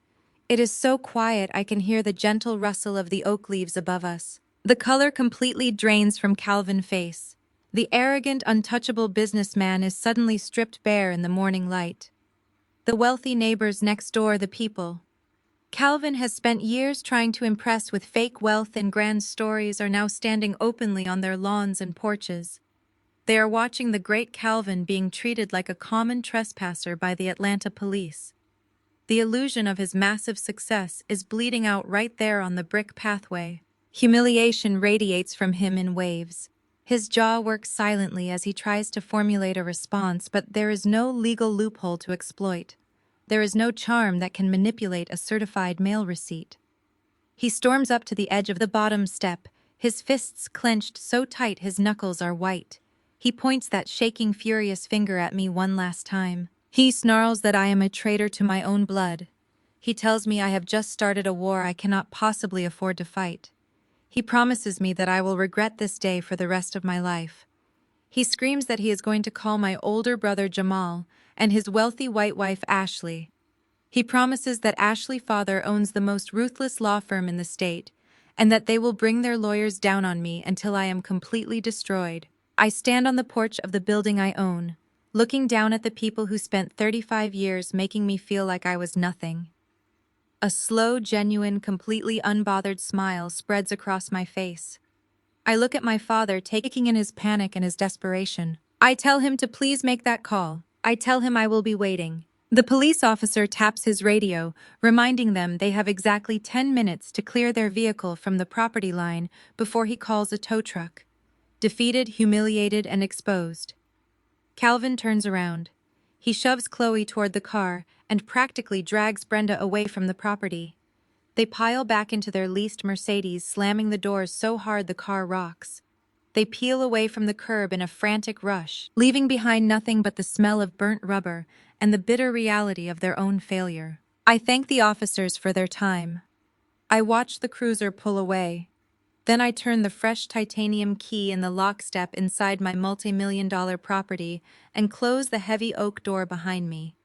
It is so quiet I can hear the gentle rustle of the oak leaves above us. The color completely drains from Calvin's face. The arrogant, untouchable businessman is suddenly stripped bare in the morning light. The wealthy neighbors next door, the people Calvin has spent years trying to impress with fake wealth and grand stories, are now standing openly on their lawns and porches. They are watching the great Calvin being treated like a common trespasser by the Atlanta police. The illusion of his massive success is bleeding out right there on the brick pathway. Humiliation radiates from him in waves. His jaw works silently as he tries to formulate a response, but there is no legal loophole to exploit. There is no charm that can manipulate a certified mail receipt. He storms up to the edge of the bottom step, his fists clenched so tight his knuckles are white. He points that shaking, furious finger at me one last time. He snarls that I am a traitor to my own blood. He tells me I have just started a war I cannot possibly afford to fight. He promises me that I will regret this day for the rest of my life. He screams that he is going to call my older brother Jamal and his wealthy white wife Ashley. He promises that Ashley's father owns the most ruthless law firm in the state, and that they will bring their lawyers down on me until I am completely destroyed. I stand on the porch of the building I own, looking down at the people who spent 35 years making me feel like I was nothing. A slow, genuine, completely unbothered smile spreads across my face. I look at my father, taking in his panic and his desperation. I tell him to please make that call. I tell him I will be waiting. The police officer taps his radio, reminding them they have exactly 10 minutes to clear their vehicle from the property line before he calls a tow truck. Defeated, humiliated, and exposed, Calvin turns around. He shoves Chloe toward the car and practically drags Brenda away from the property. They pile back into their leased Mercedes, slamming the doors so hard the car rocks. They peel away from the curb in a frantic rush, leaving behind nothing but the smell of burnt rubber and the bitter reality of their own failure. I thank the officers for their time. I watch the cruiser pull away. Then I turn the fresh titanium key in the lock step inside my multi-million-dollar property and close the heavy oak door behind me.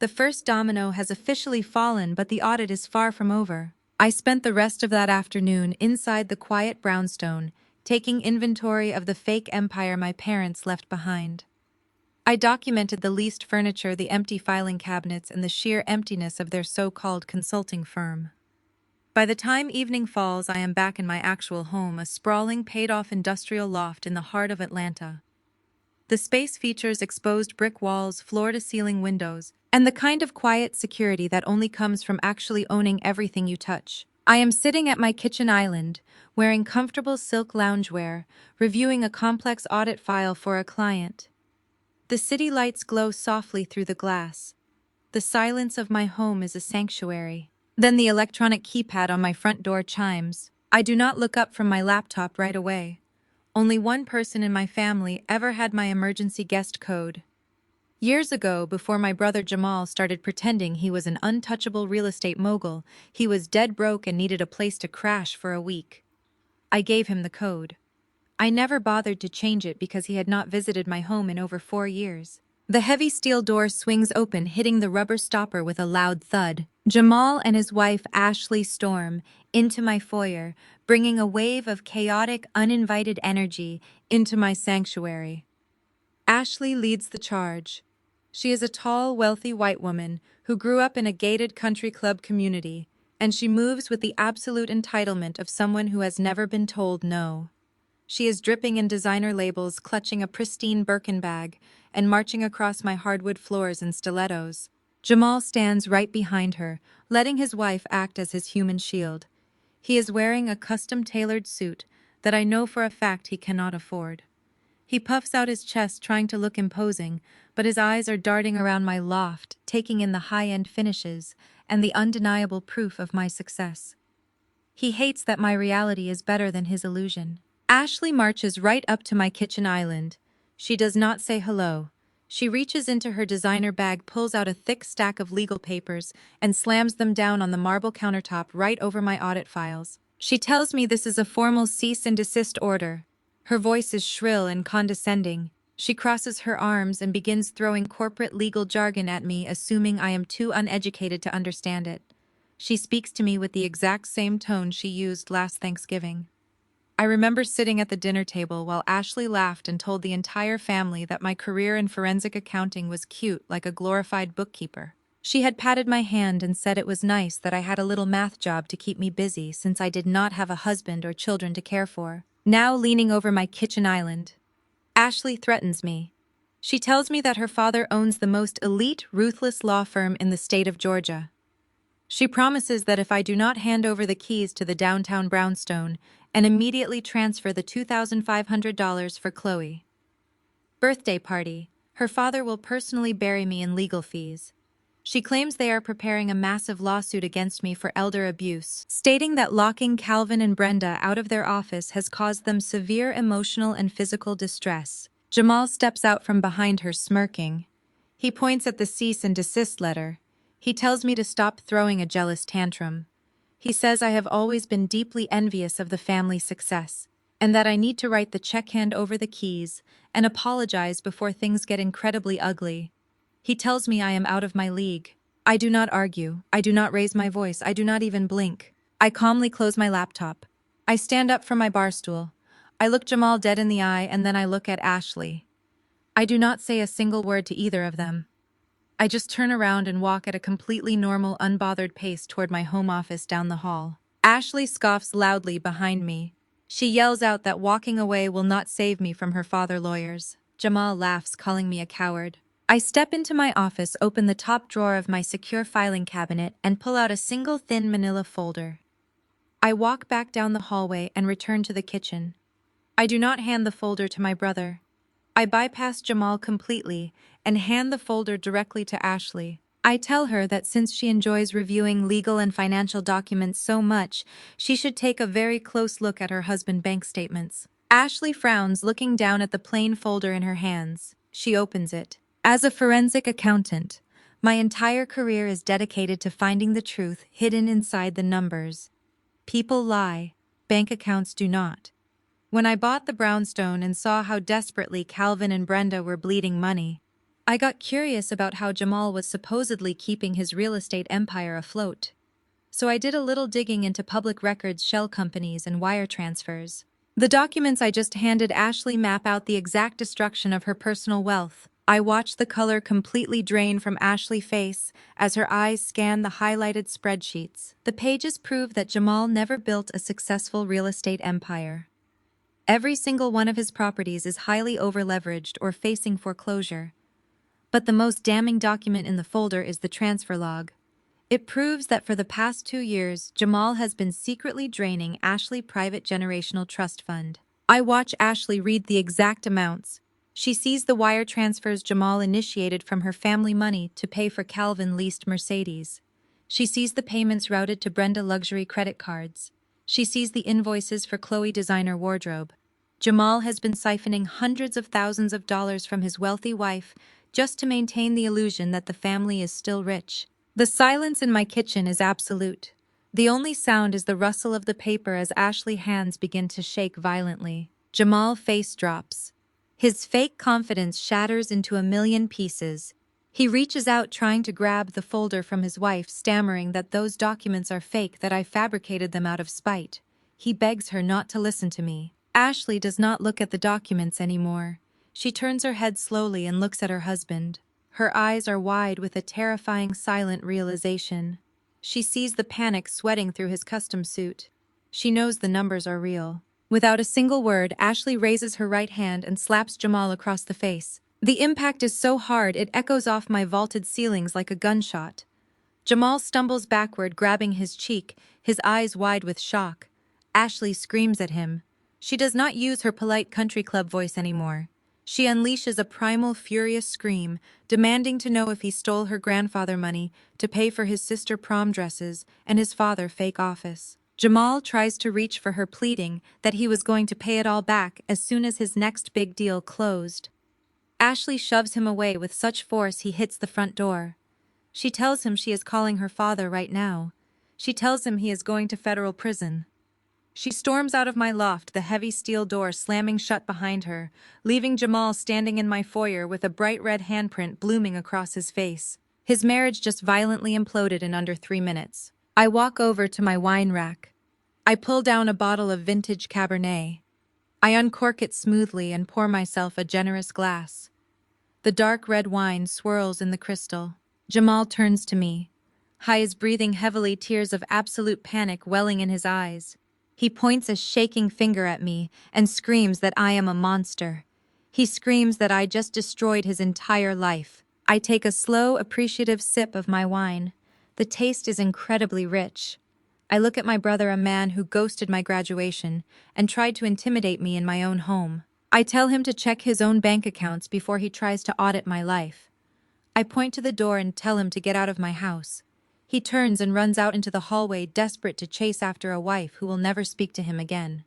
The first domino has officially fallen, but the audit is far from over. I spent the rest of that afternoon inside the quiet brownstone, taking inventory of the fake empire my parents left behind. I documented the leased furniture, the empty filing cabinets, and the sheer emptiness of their so-called consulting firm. By the time evening falls, I am back in my actual home, a sprawling, paid-off industrial loft in the heart of Atlanta. The space features exposed brick walls, floor-to-ceiling windows, and the kind of quiet security that only comes from actually owning everything you touch. I am sitting at my kitchen island, wearing comfortable silk loungewear, reviewing a complex audit file for a client. The city lights glow softly through the glass. The silence of my home is a sanctuary. Then the electronic keypad on my front door chimes. I do not look up from my laptop right away. Only one person in my family ever had my emergency guest code. Years ago, before my brother Jamal started pretending he was an untouchable real estate mogul, he was dead broke and needed a place to crash for a week. I gave him the code. I never bothered to change it because he had not visited my home in over 4 years. The heavy steel door swings open, hitting the rubber stopper with a loud thud. Jamal and his wife Ashley storm into my foyer, bringing a wave of chaotic, uninvited energy into my sanctuary. Ashley leads the charge. She is a tall, wealthy white woman who grew up in a gated country club community, and she moves with the absolute entitlement of someone who has never been told no. She is dripping in designer labels, clutching a pristine Birkin bag, and marching across my hardwood floors in stilettos. Jamal stands right behind her, letting his wife act as his human shield. He is wearing a custom-tailored suit that I know for a fact he cannot afford. He puffs out his chest, trying to look imposing, but his eyes are darting around my loft, taking in the high-end finishes and the undeniable proof of my success. He hates that my reality is better than his illusion. Ashley marches right up to my kitchen island. She does not say hello. She reaches into her designer bag, pulls out a thick stack of legal papers, and slams them down on the marble countertop right over my audit files. She tells me this is a formal cease and desist order. Her voice is shrill and condescending. She crosses her arms and begins throwing corporate legal jargon at me, assuming I am too uneducated to understand it. She speaks to me with the exact same tone she used last Thanksgiving. I remember sitting at the dinner table while Ashley laughed and told the entire family that my career in forensic accounting was cute, like a glorified bookkeeper. She had patted my hand and said it was nice that I had a little math job to keep me busy since I did not have a husband or children to care for. Now leaning over my kitchen island, Ashley threatens me. She tells me that her father owns the most elite, ruthless law firm in the state of Georgia. She promises that if I do not hand over the keys to the downtown brownstone and immediately transfer the $2,500 for Chloe. Birthday party, her father will personally bury me in legal fees. She claims they are preparing a massive lawsuit against me for elder abuse, stating that locking Calvin and Brenda out of their office has caused them severe emotional and physical distress. Jamal steps out from behind her, smirking. He points at the cease and desist letter. He tells me to stop throwing a jealous tantrum. He says I have always been deeply envious of the family's success, and that I need to write the check, hand over the keys, and apologize before things get incredibly ugly. He tells me I am out of my league. I do not argue. I do not raise my voice. I do not even blink. I calmly close my laptop. I stand up from my bar stool. I look Jamal dead in the eye, and then I look at Ashley. I do not say a single word to either of them. I just turn around and walk at a completely normal, unbothered pace toward my home office down the hall. Ashley scoffs loudly behind me. She yells out that walking away will not save me from her father lawyers. Jamal laughs, calling me a coward. I step into my office, open the top drawer of my secure filing cabinet, and pull out a single thin manila folder. I walk back down the hallway and return to the kitchen. I do not hand the folder to my brother. I bypass Jamal completely and hand the folder directly to Ashley. I tell her that since she enjoys reviewing legal and financial documents so much, she should take a very close look at her husband's bank statements. Ashley frowns, looking down at the plain folder in her hands. She opens it. As a forensic accountant, my entire career is dedicated to finding the truth hidden inside the numbers. People lie, bank accounts do not. When I bought the brownstone and saw how desperately Calvin and Brenda were bleeding money, I got curious about how Jamal was supposedly keeping his real estate empire afloat. So I did a little digging into public records, shell companies, and wire transfers. The documents I just handed Ashley map out the exact destruction of her personal wealth. I watched the color completely drain from Ashley's face as her eyes scanned the highlighted spreadsheets. The pages prove that Jamal never built a successful real estate empire. Every single one of his properties is highly over-leveraged or facing foreclosure. But the most damning document in the folder is the transfer log. It proves that for the past 2 years, Jamal has been secretly draining Ashley Private Generational Trust Fund. I watch Ashley read the exact amounts. She sees the wire transfers Jamal initiated from her family money to pay for Calvin leased Mercedes. She sees the payments routed to Brenda luxury credit cards. She sees the invoices for Chloe designer wardrobe. Jamal has been siphoning hundreds of thousands of dollars from his wealthy wife just to maintain the illusion that the family is still rich. The silence in my kitchen is absolute. The only sound is the rustle of the paper as Ashley's hands begin to shake violently. Jamal's face drops. His fake confidence shatters into a million pieces. He reaches out trying to grab the folder from his wife, stammering that those documents are fake, that I fabricated them out of spite. He begs her not to listen to me. Ashley does not look at the documents anymore. She turns her head slowly and looks at her husband. Her eyes are wide with a terrifying silent realization. She sees the panic sweating through his custom suit. She knows the numbers are real. Without a single word, Ashley raises her right hand and slaps Jamal across the face. The impact is so hard it echoes off my vaulted ceilings like a gunshot. Jamal stumbles backward, grabbing his cheek, his eyes wide with shock. Ashley screams at him. She does not use her polite country club voice anymore. She unleashes a primal, furious scream, demanding to know if he stole her grandfather money to pay for his sister prom dresses and his father fake office. Jamal tries to reach for her, pleading that he was going to pay it all back as soon as his next big deal closed. Ashley shoves him away with such force he hits the front door. She tells him she is calling her father right now. She tells him he is going to federal prison. She storms out of my loft, the heavy steel door slamming shut behind her, leaving Jamal standing in my foyer with a bright red handprint blooming across his face. His marriage just violently imploded in under 3 minutes. I walk over to my wine rack. I pull down a bottle of vintage Cabernet. I uncork it smoothly and pour myself a generous glass. The dark red wine swirls in the crystal. Jamal turns to me. He is breathing heavily, tears of absolute panic welling in his eyes. He points a shaking finger at me and screams that I am a monster. He screams that I just destroyed his entire life. I take a slow, appreciative sip of my wine. The taste is incredibly rich. I look at my brother, a man who ghosted my graduation and tried to intimidate me in my own home. I tell him to check his own bank accounts before he tries to audit my life. I point to the door and tell him to get out of my house. He turns and runs out into the hallway, desperate to chase after a wife who will never speak to him again.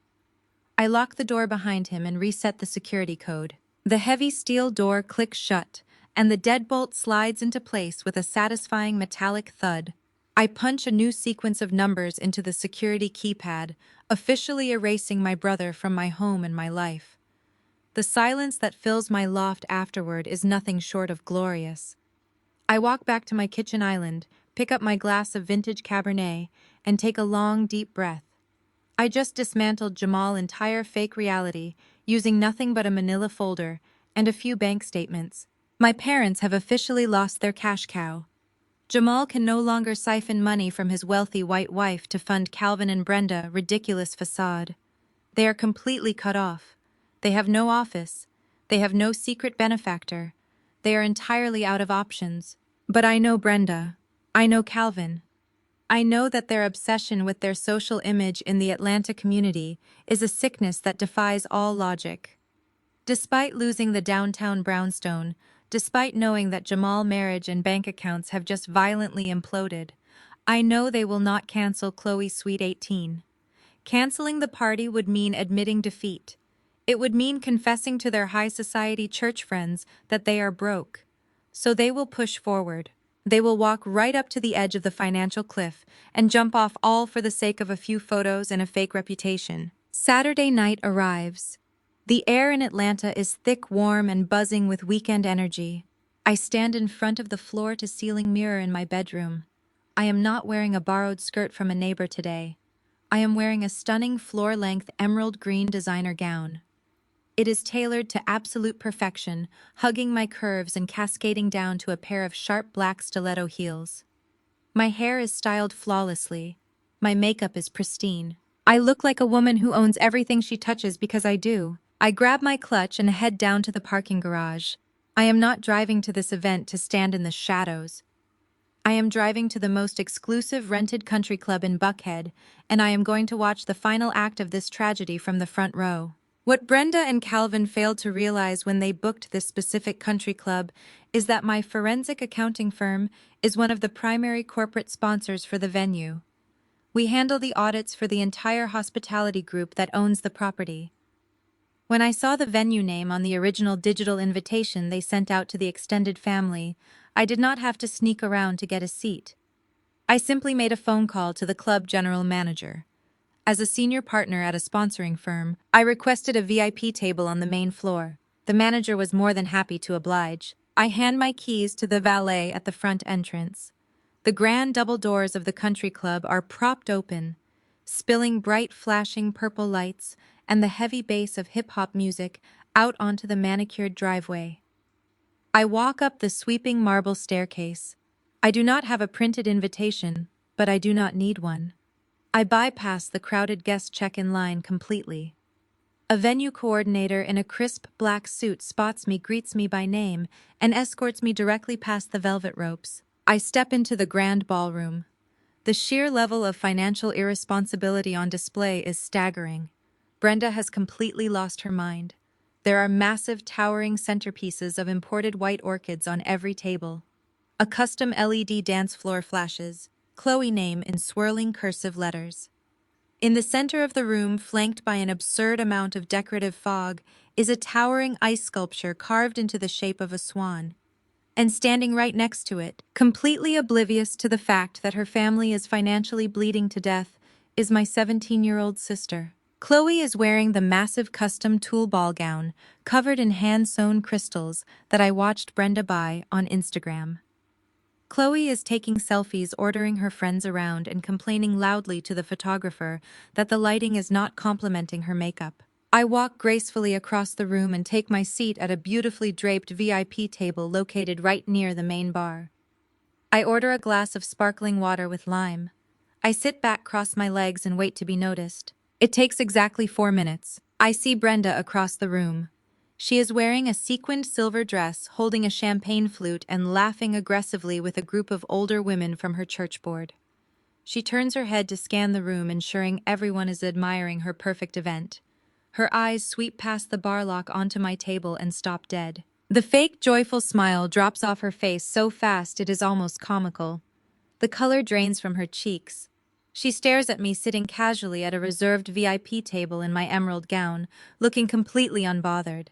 I lock the door behind him and reset the security code. The heavy steel door clicks shut, and the deadbolt slides into place with a satisfying metallic thud. I punch a new sequence of numbers into the security keypad, officially erasing my brother from my home and my life. The silence that fills my loft afterward is nothing short of glorious. I walk back to my kitchen island, pick up my glass of vintage Cabernet, and take a long, deep breath. I just dismantled Jamal's entire fake reality, using nothing but a manila folder and a few bank statements. My parents have officially lost their cash cow. Jamal can no longer siphon money from his wealthy white wife to fund Calvin and Brenda's ridiculous facade. They are completely cut off. They have no office. They have no secret benefactor. They are entirely out of options. But I know Brenda. I know Calvin. I know that their obsession with their social image in the Atlanta community is a sickness that defies all logic. Despite losing the downtown brownstone, despite knowing that Jamal marriage and bank accounts have just violently imploded, I know they will not cancel Chloe's Sweet 18. Canceling the party would mean admitting defeat. It would mean confessing to their high society church friends that they are broke. So they will push forward. They will walk right up to the edge of the financial cliff and jump off all for the sake of a few photos and a fake reputation. Saturday night arrives. The air in Atlanta is thick, warm, and buzzing with weekend energy. I stand in front of the floor-to-ceiling mirror in my bedroom. I am not wearing a borrowed skirt from a neighbor today. I am wearing a stunning floor-length emerald green designer gown. It is tailored to absolute perfection, hugging my curves and cascading down to a pair of sharp black stiletto heels. My hair is styled flawlessly. My makeup is pristine. I look like a woman who owns everything she touches because I do. I grab my clutch and head down to the parking garage. I am not driving to this event to stand in the shadows. I am driving to the most exclusive rented country club in Buckhead, and I am going to watch the final act of this tragedy from the front row. What Brenda and Calvin failed to realize when they booked this specific country club is that my forensic accounting firm is one of the primary corporate sponsors for the venue. We handle the audits for the entire hospitality group that owns the property. When I saw the venue name on the original digital invitation they sent out to the extended family, I did not have to sneak around to get a seat. I simply made a phone call to the club general manager. As a senior partner at a sponsoring firm, I requested a VIP table on the main floor. The manager was more than happy to oblige. I hand my keys to the valet at the front entrance. The grand double doors of the country club are propped open, spilling bright flashing purple lights and the heavy bass of hip-hop music out onto the manicured driveway. I walk up the sweeping marble staircase. I do not have a printed invitation, but I do not need one. I bypass the crowded guest check-in line completely. A venue coordinator in a crisp black suit spots me, greets me by name, and escorts me directly past the velvet ropes. I step into the grand ballroom. The sheer level of financial irresponsibility on display is staggering. Brenda has completely lost her mind. There are massive, towering centerpieces of imported white orchids on every table. A custom LED dance floor flashes, Chloe name in swirling cursive letters. In the center of the room, flanked by an absurd amount of decorative fog, is a towering ice sculpture carved into the shape of a swan. And standing right next to it, completely oblivious to the fact that her family is financially bleeding to death, is my 17-year-old sister. Chloe is wearing the massive custom tulle ball gown, covered in hand-sewn crystals that I watched Brenda buy on Instagram. Chloe is taking selfies, ordering her friends around, and complaining loudly to the photographer that the lighting is not complementing her makeup. I walk gracefully across the room and take my seat at a beautifully draped VIP table located right near the main bar. I order a glass of sparkling water with lime. I sit back, cross my legs, and wait to be noticed. It takes exactly 4 minutes. I see Brenda across the room. She is wearing a sequined silver dress, holding a champagne flute, and laughing aggressively with a group of older women from her church board. She turns her head to scan the room, ensuring everyone is admiring her perfect event. Her eyes sweep past the bar lock onto my table and stop dead. The fake, joyful smile drops off her face so fast it is almost comical. The color drains from her cheeks. She stares at me sitting casually at a reserved VIP table in my emerald gown, looking completely unbothered.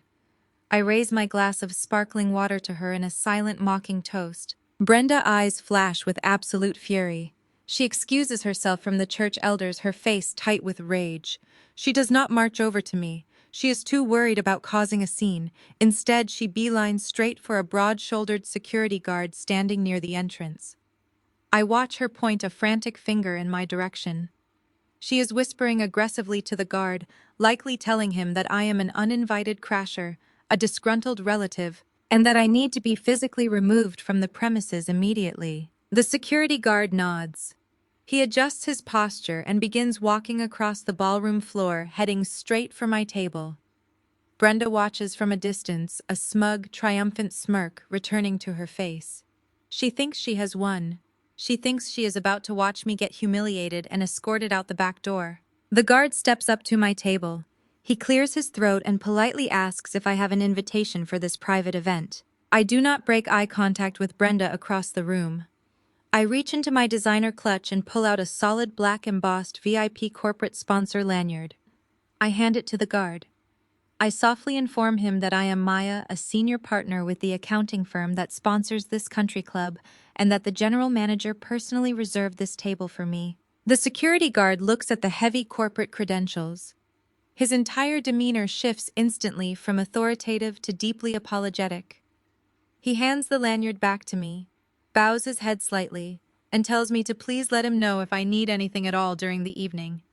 I raise my glass of sparkling water to her in a silent, mocking toast. Brenda's eyes flash with absolute fury. She excuses herself from the church elders, her face tight with rage. She does not march over to me. She is too worried about causing a scene. Instead, she beelines straight for a broad-shouldered security guard standing near the entrance. I watch her point a frantic finger in my direction. She is whispering aggressively to the guard, likely telling him that I am an uninvited crasher, a disgruntled relative, and that I need to be physically removed from the premises immediately. The security guard nods. He adjusts his posture and begins walking across the ballroom floor, heading straight for my table. Brenda watches from a distance, a smug, triumphant smirk returning to her face. She thinks she has won. She thinks she is about to watch me get humiliated and escorted out the back door. The guard steps up to my table. He clears his throat and politely asks if I have an invitation for this private event. I do not break eye contact with Brenda across the room. I reach into my designer clutch and pull out a solid black embossed VIP corporate sponsor lanyard. I hand it to the guard. I softly inform him that I am Maya, a senior partner with the accounting firm that sponsors this country club, and that the general manager personally reserved this table for me. The security guard looks at the heavy corporate credentials. His entire demeanor shifts instantly from authoritative to deeply apologetic. He hands the lanyard back to me, bows his head slightly, and tells me to please let him know if I need anything at all during the evening.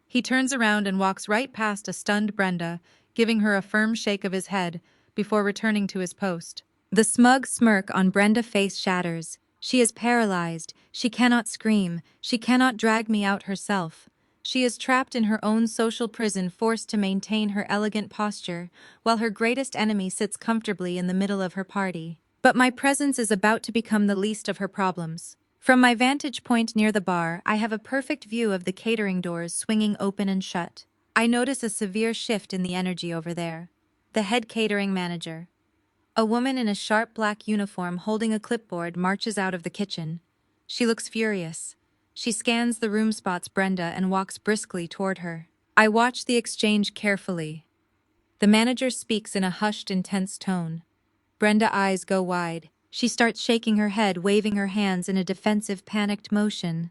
He turns around and walks right past a stunned Brenda, giving her a firm shake of his head before returning to his post. The smug smirk on Brenda's face shatters. She is paralyzed. She cannot scream. She cannot drag me out herself. She is trapped in her own social prison, forced to maintain her elegant posture, while her greatest enemy sits comfortably in the middle of her party. But my presence is about to become the least of her problems. From my vantage point near the bar, I have a perfect view of the catering doors swinging open and shut. I notice a severe shift in the energy over there. The head catering manager, a woman in a sharp black uniform holding a clipboard, marches out of the kitchen. She looks furious. She scans the room, spots Brenda, and walks briskly toward her. I watch the exchange carefully. The manager speaks in a hushed, intense tone. Brenda's eyes go wide. She starts shaking her head, waving her hands in a defensive, panicked motion.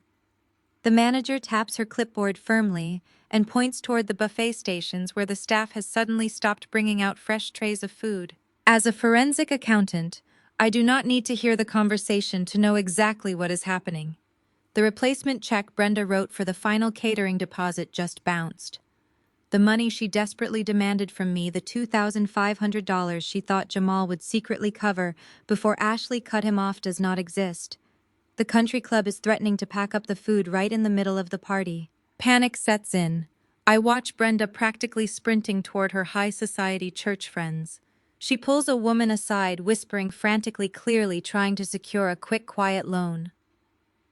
The manager taps her clipboard firmly and points toward the buffet stations where the staff has suddenly stopped bringing out fresh trays of food. As a forensic accountant, I do not need to hear the conversation to know exactly what is happening. The replacement check Brenda wrote for the final catering deposit just bounced. The money she desperately demanded from me, the $2,500 she thought Jamal would secretly cover before Ashley cut him off, does not exist. The country club is threatening to pack up the food right in the middle of the party. Panic sets in. I watch Brenda practically sprinting toward her high society church friends. She pulls a woman aside, whispering frantically, clearly trying to secure a quick, quiet loan.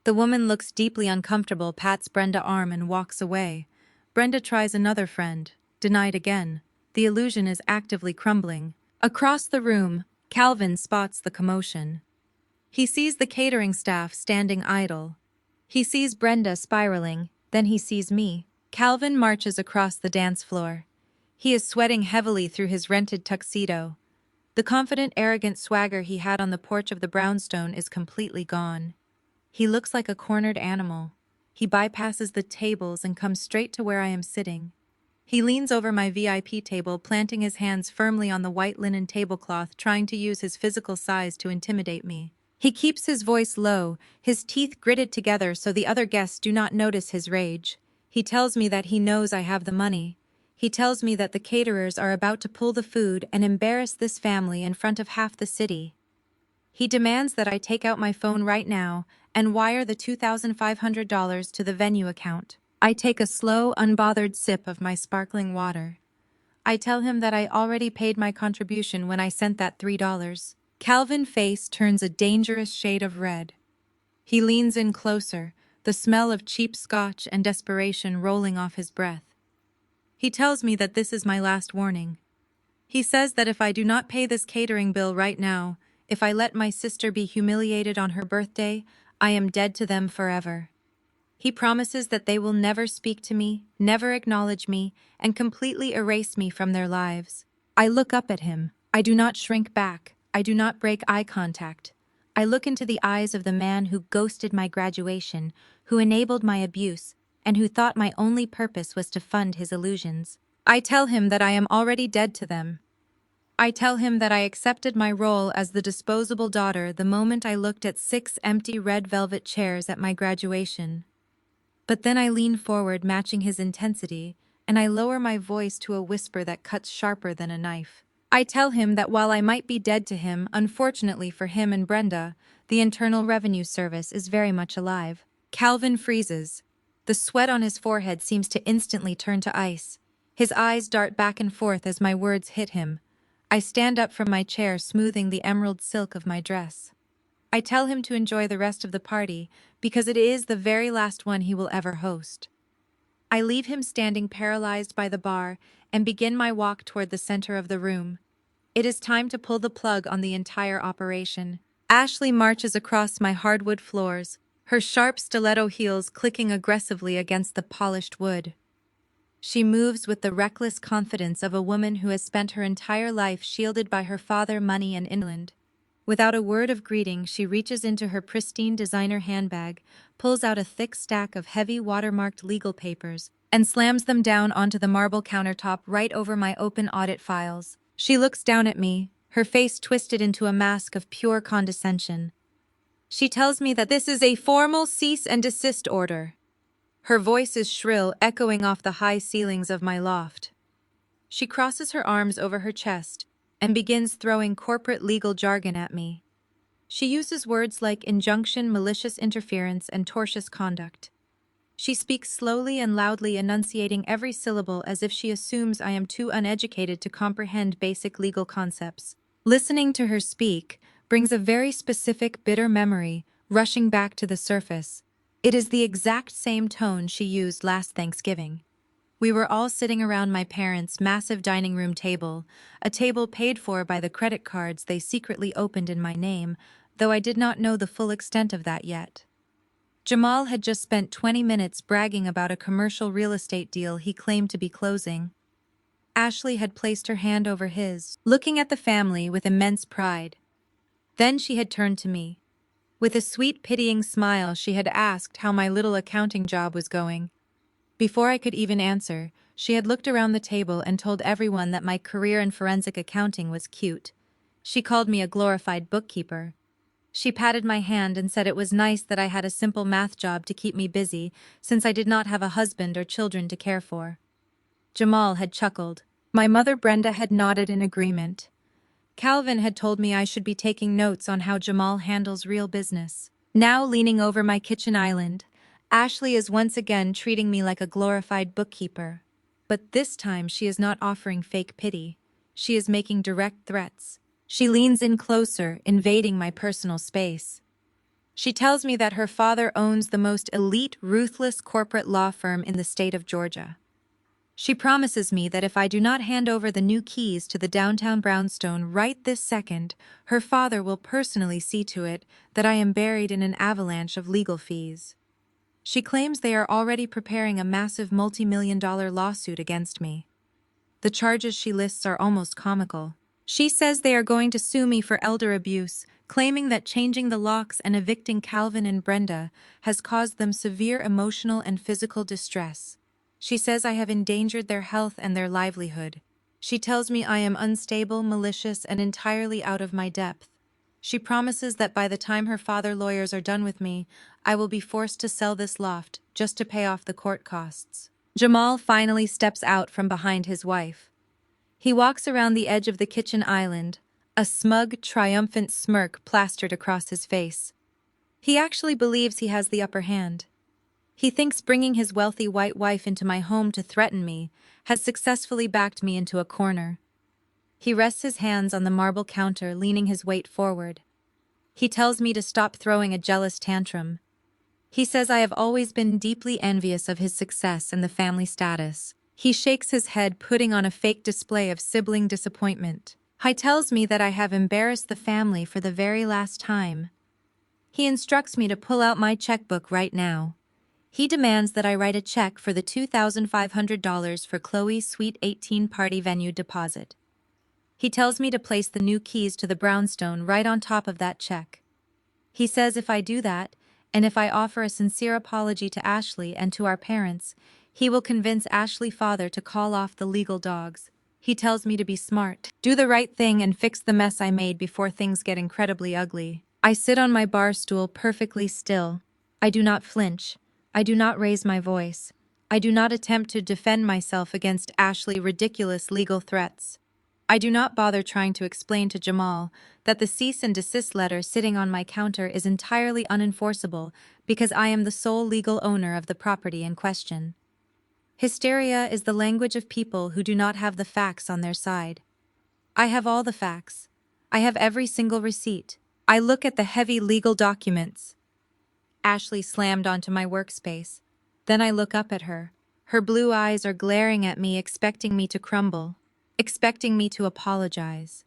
The woman looks deeply uncomfortable, pats Brenda's arm, and walks away. Brenda tries another friend, denied again. The illusion is actively crumbling. Across the room, Calvin spots the commotion. He sees the catering staff standing idle. He sees Brenda spiraling, then he sees me. Calvin marches across the dance floor. He is sweating heavily through his rented tuxedo. The confident, arrogant swagger he had on the porch of the brownstone is completely gone. He looks like a cornered animal. He bypasses the tables and comes straight to where I am sitting. He leans over my VIP table, planting his hands firmly on the white linen tablecloth, trying to use his physical size to intimidate me. He keeps his voice low, his teeth gritted together so the other guests do not notice his rage. He tells me that he knows I have the money. He tells me that the caterers are about to pull the food and embarrass this family in front of half the city. He demands that I take out my phone right now and wire the $2,500 to the venue account. I take a slow, unbothered sip of my sparkling water. I tell him that I already paid my contribution when I sent that $3. Calvin's face turns a dangerous shade of red. He leans in closer, the smell of cheap scotch and desperation rolling off his breath. He tells me that this is my last warning. He says that if I do not pay this catering bill right now, if I let my sister be humiliated on her birthday, I am dead to them forever. He promises that they will never speak to me, never acknowledge me, and completely erase me from their lives. I look up at him. I do not shrink back. I do not break eye contact. I look into the eyes of the man who ghosted my graduation, who enabled my abuse, and who thought my only purpose was to fund his illusions. I tell him that I am already dead to them. I tell him that I accepted my role as the disposable daughter the moment I looked at 6 empty red velvet chairs at my graduation. But then I lean forward, matching his intensity, and I lower my voice to a whisper that cuts sharper than a knife. I tell him that while I might be dead to him, unfortunately for him and Brenda, the Internal Revenue Service is very much alive. Calvin freezes. The sweat on his forehead seems to instantly turn to ice. His eyes dart back and forth as my words hit him. I stand up from my chair, smoothing the emerald silk of my dress. I tell him to enjoy the rest of the party, because it is the very last one he will ever host. I leave him standing paralyzed by the bar and begin my walk toward the center of the room. It is time to pull the plug on the entire operation. Ashley marches across my hardwood floors, her sharp stiletto heels clicking aggressively against the polished wood. She moves with the reckless confidence of a woman who has spent her entire life shielded by her father, money, and inland. Without a word of greeting, she reaches into her pristine designer handbag, pulls out a thick stack of heavy watermarked legal papers, and slams them down onto the marble countertop right over my open audit files. She looks down at me, her face twisted into a mask of pure condescension. She tells me that this is a formal cease and desist order. Her voice is shrill, echoing off the high ceilings of my loft. She crosses her arms over her chest and begins throwing corporate legal jargon at me. She uses words like injunction, malicious interference, and tortious conduct. She speaks slowly and loudly, enunciating every syllable as if she assumes I am too uneducated to comprehend basic legal concepts. Listening to her speak brings a very specific, bitter memory rushing back to the surface. It is the exact same tone she used last Thanksgiving. We were all sitting around my parents' massive dining room table, a table paid for by the credit cards they secretly opened in my name, though I did not know the full extent of that yet. Jamal had just spent 20 minutes bragging about a commercial real estate deal he claimed to be closing. Ashley had placed her hand over his, looking at the family with immense pride. Then she had turned to me. With a sweet, pitying smile, she had asked how my little accounting job was going. Before I could even answer, she had looked around the table and told everyone that my career in forensic accounting was cute. She called me a glorified bookkeeper. She patted my hand and said it was nice that I had a simple math job to keep me busy, since I did not have a husband or children to care for. Jamal had chuckled. My mother Brenda had nodded in agreement. Calvin had told me I should be taking notes on how Jamal handles real business. Now leaning over my kitchen island, Ashley is once again treating me like a glorified bookkeeper. But this time she is not offering fake pity. She is making direct threats. She leans in closer, invading my personal space. She tells me that her father owns the most elite, ruthless corporate law firm in the state of Georgia. She promises me that if I do not hand over the new keys to the downtown brownstone right this second, her father will personally see to it that I am buried in an avalanche of legal fees. She claims they are already preparing a massive multi-million-dollar lawsuit against me. The charges she lists are almost comical. She says they are going to sue me for elder abuse, claiming that changing the locks and evicting Calvin and Brenda has caused them severe emotional and physical distress. She says I have endangered their health and their livelihood. She tells me I am unstable, malicious, and entirely out of my depth. She promises that by the time her father lawyers are done with me, I will be forced to sell this loft just to pay off the court costs. Jamal finally steps out from behind his wife. He walks around the edge of the kitchen island, a smug, triumphant smirk plastered across his face. He actually believes he has the upper hand. He thinks bringing his wealthy white wife into my home to threaten me has successfully backed me into a corner. He rests his hands on the marble counter, leaning his weight forward. He tells me to stop throwing a jealous tantrum. He says I have always been deeply envious of his success and the family status. He shakes his head, putting on a fake display of sibling disappointment. He tells me that I have embarrassed the family for the very last time. He instructs me to pull out my checkbook right now. He demands that I write a check for the $2,500 for Chloe's Sweet 18 party venue deposit. He tells me to place the new keys to the brownstone right on top of that check. He says if I do that, and if I offer a sincere apology to Ashley and to our parents, he will convince Ashley's father to call off the legal dogs. He tells me to be smart, do the right thing, and fix the mess I made before things get incredibly ugly. I sit on my bar stool perfectly still. I do not flinch. I do not raise my voice. I do not attempt to defend myself against Ashley's ridiculous legal threats. I do not bother trying to explain to Jamal that the cease and desist letter sitting on my counter is entirely unenforceable because I am the sole legal owner of the property in question. Hysteria is the language of people who do not have the facts on their side. I have all the facts. I have every single receipt. I look at the heavy legal documents. Ashley slammed onto my workspace. Then I look up at her. Her blue eyes are glaring at me, expecting me to crumble, expecting me to apologize,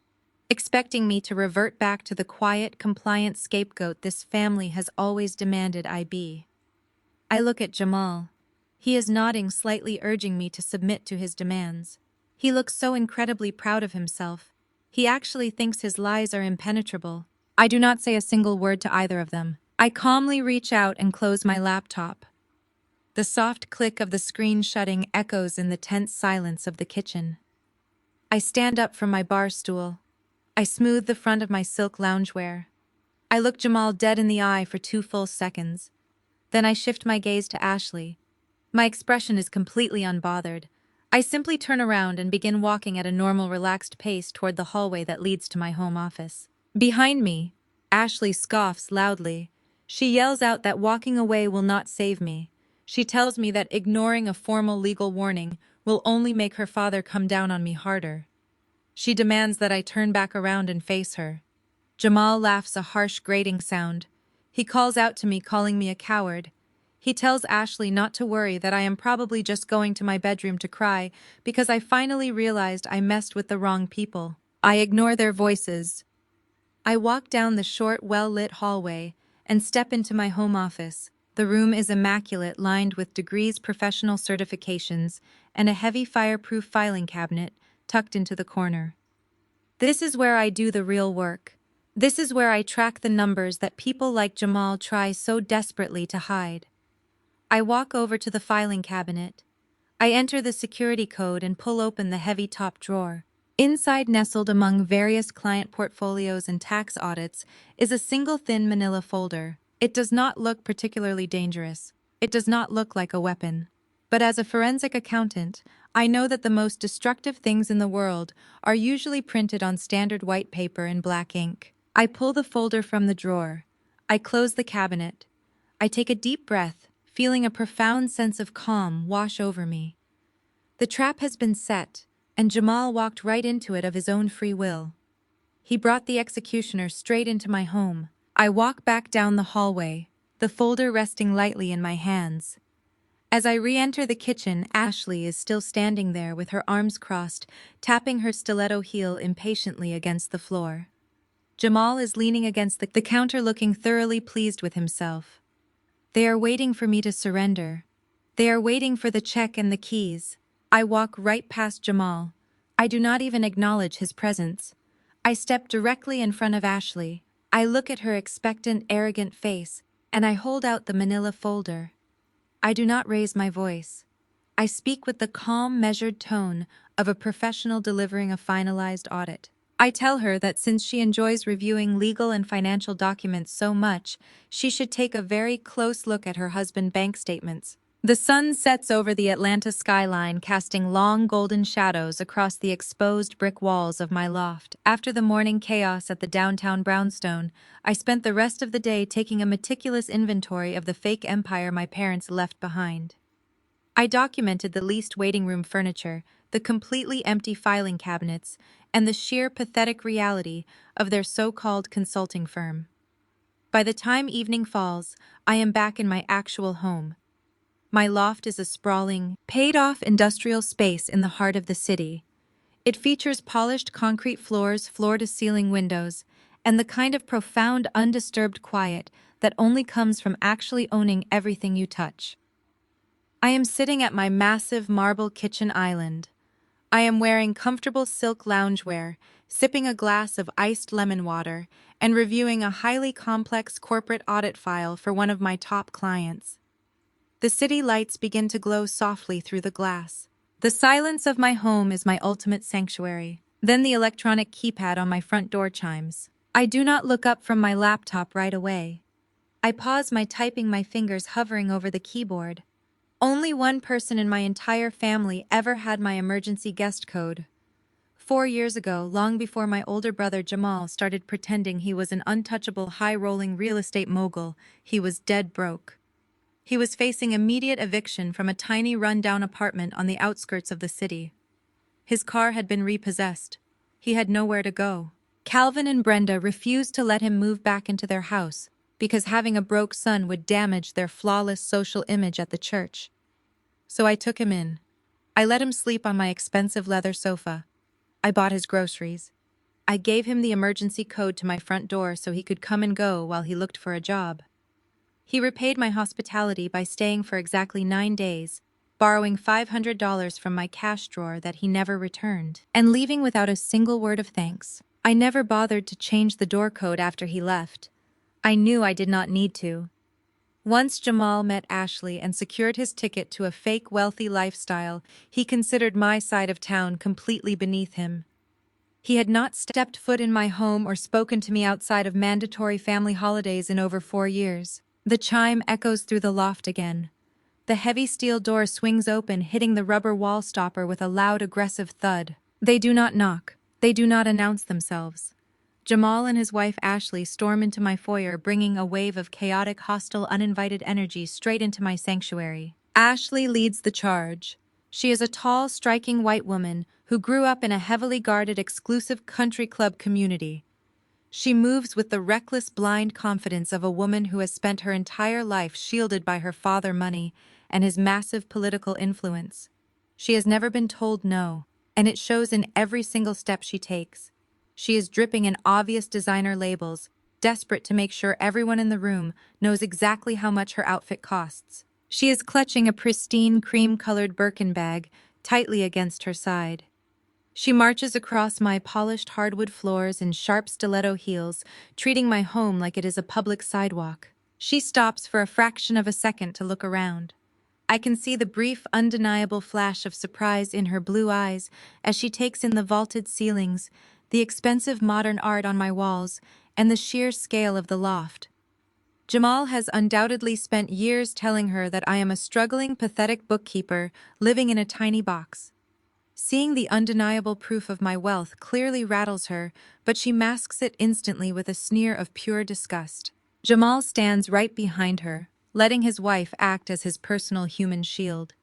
expecting me to revert back to the quiet, compliant scapegoat this family has always demanded I be. I look at Jamal. He is nodding, slightly urging me to submit to his demands. He looks so incredibly proud of himself. He actually thinks his lies are impenetrable. I do not say a single word to either of them. I calmly reach out and close my laptop. The soft click of the screen shutting echoes in the tense silence of the kitchen. I stand up from my bar stool. I smooth the front of my silk loungewear. I look Jamal dead in the eye for 2 full seconds. Then I shift my gaze to Ashley. My expression is completely unbothered. I simply turn around and begin walking at a normal, relaxed pace toward the hallway that leads to my home office. Behind me, Ashley scoffs loudly. She yells out that walking away will not save me. She tells me that ignoring a formal legal warning will only make her father come down on me harder. She demands that I turn back around and face her. Jamal laughs a harsh, grating sound. He calls out to me, calling me a coward. He tells Ashley not to worry, that I am probably just going to my bedroom to cry because I finally realized I messed with the wrong people. I ignore their voices. I walk down the short, well-lit hallway and step into my home office. The room is immaculate, lined with degrees, professional certifications, and a heavy fireproof filing cabinet tucked into the corner. This is where I do the real work. This is where I track the numbers that people like Jamal try so desperately to hide. I walk over to the filing cabinet. I enter the security code and pull open the heavy top drawer. Inside, nestled among various client portfolios and tax audits, is a single thin manila folder. It does not look particularly dangerous. It does not look like a weapon. But as a forensic accountant, I know that the most destructive things in the world are usually printed on standard white paper in black ink. I pull the folder from the drawer. I close the cabinet. I take a deep breath, feeling a profound sense of calm wash over me. The trap has been set, and Jamal walked right into it of his own free will. He brought the executioner straight into my home. I walk back down the hallway, the folder resting lightly in my hands. As I re-enter the kitchen, Ashley is still standing there with her arms crossed, tapping her stiletto heel impatiently against the floor. Jamal is leaning against the counter, looking thoroughly pleased with himself. They are waiting for me to surrender. They are waiting for the check and the keys. I walk right past Jamal. I do not even acknowledge his presence. I step directly in front of Ashley. I look at her expectant, arrogant face, and I hold out the manila folder. I do not raise my voice. I speak with the calm, measured tone of a professional delivering a finalized audit. I tell her that since she enjoys reviewing legal and financial documents so much, she should take a very close look at her husband's bank statements. The sun sets over the Atlanta skyline, casting long golden shadows across the exposed brick walls of my loft. After the morning chaos at the downtown brownstone, I spent the rest of the day taking a meticulous inventory of the fake empire my parents left behind. I documented the leased waiting room furniture, the completely empty filing cabinets, and the sheer pathetic reality of their so-called consulting firm. By the time evening falls, I am back in my actual home. My loft is a sprawling, paid-off industrial space in the heart of the city. It features polished concrete floors, floor-to-ceiling windows, and the kind of profound, undisturbed quiet that only comes from actually owning everything you touch. I am sitting at my massive marble kitchen island. I am wearing comfortable silk loungewear, sipping a glass of iced lemon water, and reviewing a highly complex corporate audit file for one of my top clients. The city lights begin to glow softly through the glass. The silence of my home is my ultimate sanctuary. Then the electronic keypad on my front door chimes. I do not look up from my laptop right away. I pause my typing, my fingers hovering over the keyboard. Only one person in my entire family ever had my emergency guest code. 4 years ago, long before my older brother Jamal started pretending he was an untouchable, high-rolling real estate mogul, he was dead broke. He was facing immediate eviction from a tiny run-down apartment on the outskirts of the city. His car had been repossessed. He had nowhere to go. Calvin and Brenda refused to let him move back into their house because having a broke son would damage their flawless social image at the church. So I took him in. I let him sleep on my expensive leather sofa. I bought his groceries. I gave him the emergency code to my front door so he could come and go while he looked for a job. He repaid my hospitality by staying for exactly 9 days, borrowing $500 from my cash drawer that he never returned, and leaving without a single word of thanks. I never bothered to change the door code after he left. I knew I did not need to. Once Jamal met Ashley and secured his ticket to a fake wealthy lifestyle, he considered my side of town completely beneath him. He had not stepped foot in my home or spoken to me outside of mandatory family holidays in over 4 years. The chime echoes through the loft again. The heavy steel door swings open, hitting the rubber wall stopper with a loud, aggressive thud. They do not knock. They do not announce themselves. Jamal and his wife Ashley storm into my foyer, bringing a wave of chaotic, hostile, uninvited energy straight into my sanctuary. Ashley leads the charge. She is a tall, striking white woman who grew up in a heavily guarded, exclusive country club community. She moves with the reckless, blind confidence of a woman who has spent her entire life shielded by her father money and his massive political influence. She has never been told no, and it shows in every single step she takes. She is dripping in obvious designer labels, desperate to make sure everyone in the room knows exactly how much her outfit costs. She is clutching a pristine cream-colored Birkin bag tightly against her side. She marches across my polished hardwood floors in sharp stiletto heels, treating my home like it is a public sidewalk. She stops for a fraction of a second to look around. I can see the brief, undeniable flash of surprise in her blue eyes as she takes in the vaulted ceilings, the expensive modern art on my walls, and the sheer scale of the loft. Jamal has undoubtedly spent years telling her that I am a struggling, pathetic bookkeeper living in a tiny box. Seeing the undeniable proof of my wealth clearly rattles her, but she masks it instantly with a sneer of pure disgust. Jamal stands right behind her, letting his wife act as his personal human shield.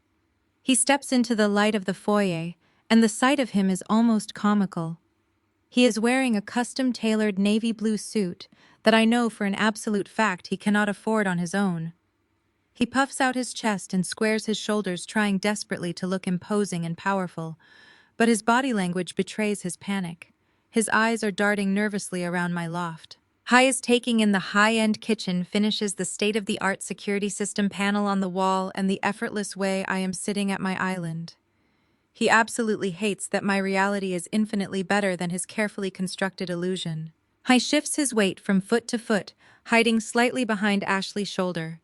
He steps into the light of the foyer, and the sight of him is almost comical. He is wearing a custom-tailored navy blue suit that I know for an absolute fact he cannot afford on his own. He puffs out his chest and squares his shoulders, trying desperately to look imposing and powerful, but his body language betrays his panic. His eyes are darting nervously around my loft. He is taking in the high-end kitchen, finishes the state-of-the-art security system panel on the wall, and the effortless way I am sitting at my island. He absolutely hates that my reality is infinitely better than his carefully constructed illusion. He shifts his weight from foot to foot, hiding slightly behind Ashley's shoulder.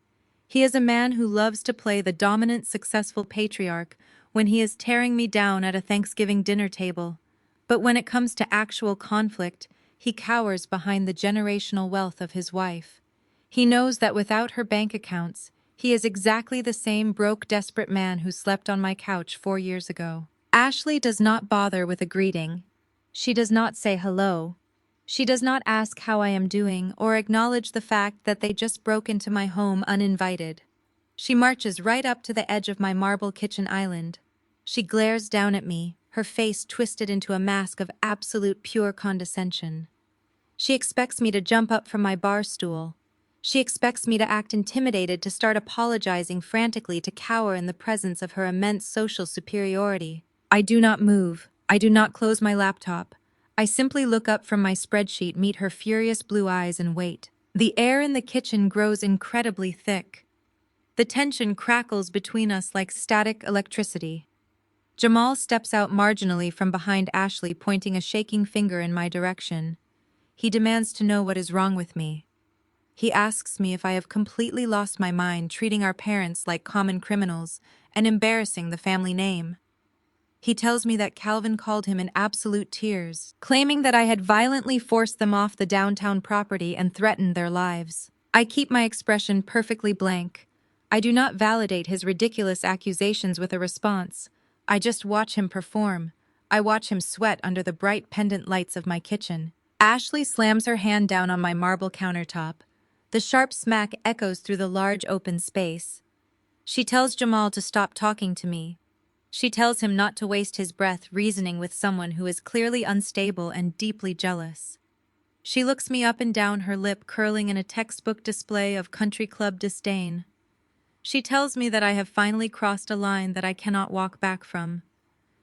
He is a man who loves to play the dominant, successful patriarch when he is tearing me down at a Thanksgiving dinner table. But when it comes to actual conflict, he cowers behind the generational wealth of his wife. He knows that without her bank accounts, he is exactly the same broke, desperate man who slept on my couch 4 years ago. Ashley does not bother with a greeting. She does not say hello. She does not ask how I am doing or acknowledge the fact that they just broke into my home uninvited. She marches right up to the edge of my marble kitchen island. She glares down at me, her face twisted into a mask of absolute pure condescension. She expects me to jump up from my bar stool. She expects me to act intimidated, to start apologizing frantically, to cower in the presence of her immense social superiority. I do not move. I do not close my laptop. I simply look up from my spreadsheet, meet her furious blue eyes, and wait. The air in the kitchen grows incredibly thick. The tension crackles between us like static electricity. Jamal steps out marginally from behind Ashley, pointing a shaking finger in my direction. He demands to know what is wrong with me. He asks me if I have completely lost my mind, treating our parents like common criminals and embarrassing the family name. He tells me that Calvin called him in absolute tears, claiming that I had violently forced them off the downtown property and threatened their lives. I keep my expression perfectly blank. I do not validate his ridiculous accusations with a response. I just watch him perform. I watch him sweat under the bright pendant lights of my kitchen. Ashley slams her hand down on my marble countertop. The sharp smack echoes through the large open space. She tells Jamal to stop talking to me. She tells him not to waste his breath reasoning with someone who is clearly unstable and deeply jealous. She looks me up and down, her lip curling in a textbook display of country club disdain. She tells me that I have finally crossed a line that I cannot walk back from.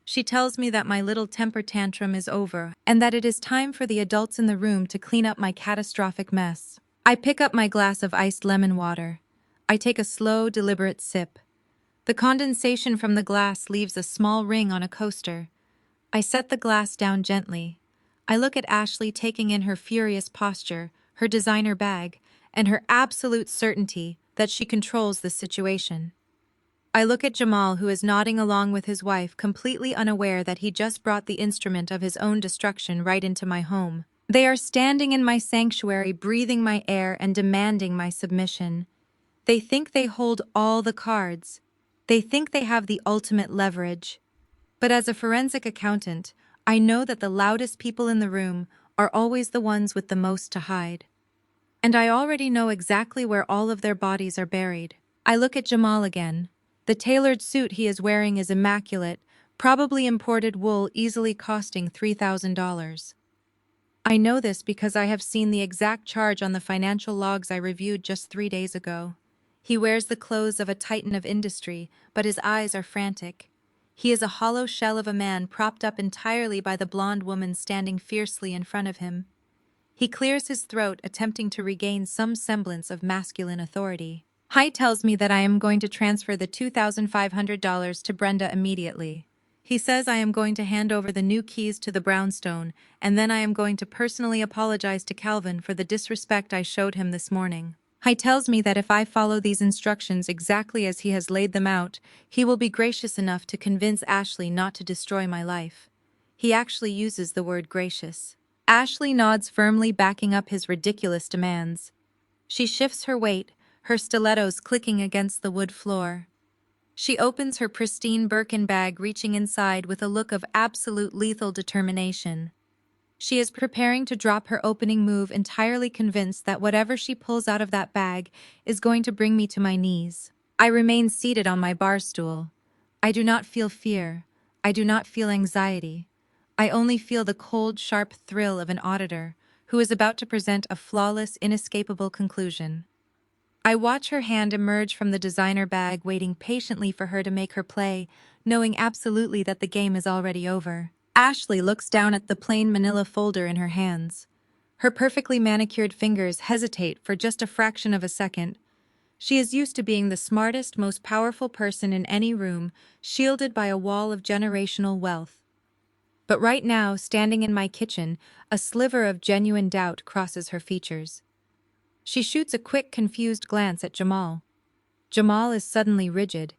She tells me that my little temper tantrum is over and that it is time for the adults in the room to clean up my catastrophic mess. I pick up my glass of iced lemon water. I take a slow, deliberate sip. The condensation from the glass leaves a small ring on a coaster. I set the glass down gently. I look at Ashley taking in her furious posture, her designer bag, and her absolute certainty that she controls the situation. I look at Jamal, who is nodding along with his wife, completely unaware that he just brought the instrument of his own destruction right into my home. They are standing in my sanctuary, breathing my air and demanding my submission. They think they hold all the cards. They think they have the ultimate leverage. But as a forensic accountant, I know that the loudest people in the room are always the ones with the most to hide. And I already know exactly where all of their bodies are buried. I look at Jamal again. The tailored suit he is wearing is immaculate, probably imported wool easily costing $3,000. I know this because I have seen the exact charge on the financial logs I reviewed just 3 days ago. He wears the clothes of a titan of industry, but his eyes are frantic. He is a hollow shell of a man propped up entirely by the blonde woman standing fiercely in front of him. He clears his throat, attempting to regain some semblance of masculine authority. Hy tells me that I am going to transfer the $2,500 to Brenda immediately. He says I am going to hand over the new keys to the brownstone, and then I am going to personally apologize to Calvin for the disrespect I showed him this morning. Hy tells me that if I follow these instructions exactly as he has laid them out, he will be gracious enough to convince Ashley not to destroy my life. He actually uses the word gracious. Ashley nods firmly, backing up his ridiculous demands. She shifts her weight, her stilettos clicking against the wood floor. She opens her pristine Birkin bag, reaching inside with a look of absolute lethal determination. She is preparing to drop her opening move, entirely convinced that whatever she pulls out of that bag is going to bring me to my knees. I remain seated on my bar stool. I do not feel fear. I do not feel anxiety. I only feel the cold, sharp thrill of an auditor who is about to present a flawless, inescapable conclusion. I watch her hand emerge from the designer bag, waiting patiently for her to make her play, knowing absolutely that the game is already over. Ashley looks down at the plain manila folder in her hands. Her perfectly manicured fingers hesitate for just a fraction of a second. She is used to being the smartest, most powerful person in any room, shielded by a wall of generational wealth. But right now, standing in my kitchen, a sliver of genuine doubt crosses her features. She shoots a quick, confused glance at Jamal. Jamal is suddenly rigid.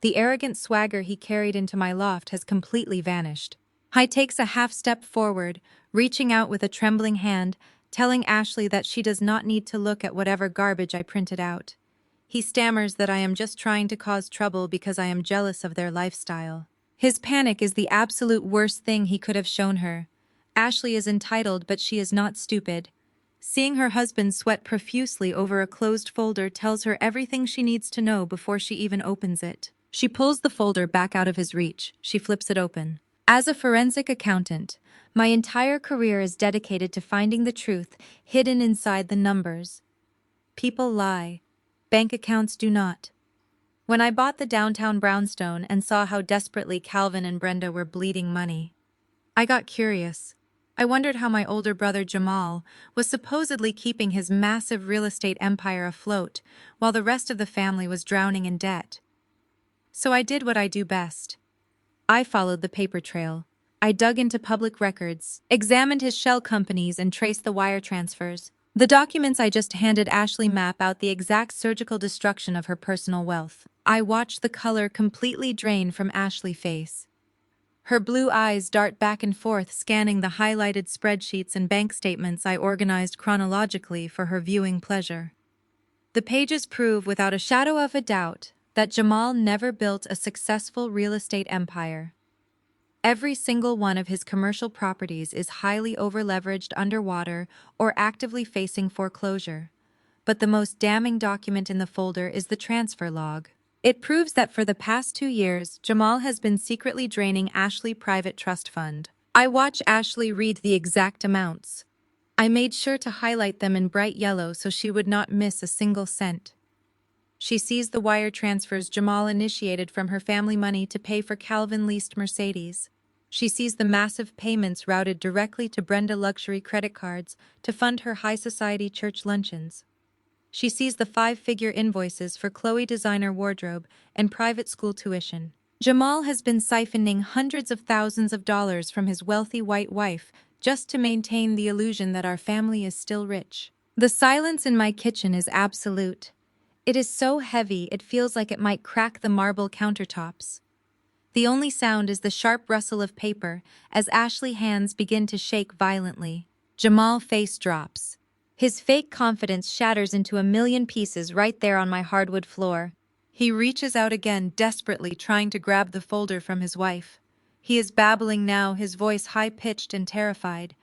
The arrogant swagger he carried into my loft has completely vanished. Hy takes a half step forward, reaching out with a trembling hand, telling Ashley that she does not need to look at whatever garbage I printed out. He stammers that I am just trying to cause trouble because I am jealous of their lifestyle. His panic is the absolute worst thing he could have shown her. Ashley is entitled, but she is not stupid. Seeing her husband sweat profusely over a closed folder tells her everything she needs to know before she even opens it. She pulls the folder back out of his reach. She flips it open. As a forensic accountant, my entire career is dedicated to finding the truth hidden inside the numbers. People lie. Bank accounts do not. When I bought the downtown brownstone and saw how desperately Calvin and Brenda were bleeding money, I got curious. I wondered how my older brother Jamal was supposedly keeping his massive real estate empire afloat while the rest of the family was drowning in debt. So I did what I do best. I followed the paper trail. I dug into public records, examined his shell companies, and traced the wire transfers. The documents I just handed Ashley map out the exact surgical destruction of her personal wealth. I watched the color completely drain from Ashley's face. Her blue eyes dart back and forth, scanning the highlighted spreadsheets and bank statements I organized chronologically for her viewing pleasure. The pages prove without a shadow of a doubt that Jamal never built a successful real estate empire. Every single one of his commercial properties is highly overleveraged, underwater, or actively facing foreclosure. But the most damning document in the folder is the transfer log. It proves that for the past 2 years, Jamal has been secretly draining Ashley Private Trust Fund. I watch Ashley read the exact amounts. I made sure to highlight them in bright yellow so she would not miss a single cent. She sees the wire transfers Jamal initiated from her family money to pay for Calvin-leased Mercedes. She sees the massive payments routed directly to Brenda luxury credit cards to fund her high society church luncheons. She sees the 5-figure invoices for Chloe designer wardrobe and private school tuition. Jamal has been siphoning hundreds of thousands of dollars from his wealthy white wife just to maintain the illusion that our family is still rich. The silence in my kitchen is absolute. It is so heavy it feels like it might crack the marble countertops. The only sound is the sharp rustle of paper as Ashley's hands begin to shake violently. Jamal's face drops. His fake confidence shatters into a million pieces right there on my hardwood floor. He reaches out again, desperately trying to grab the folder from his wife. He is babbling now, his voice high-pitched and terrified.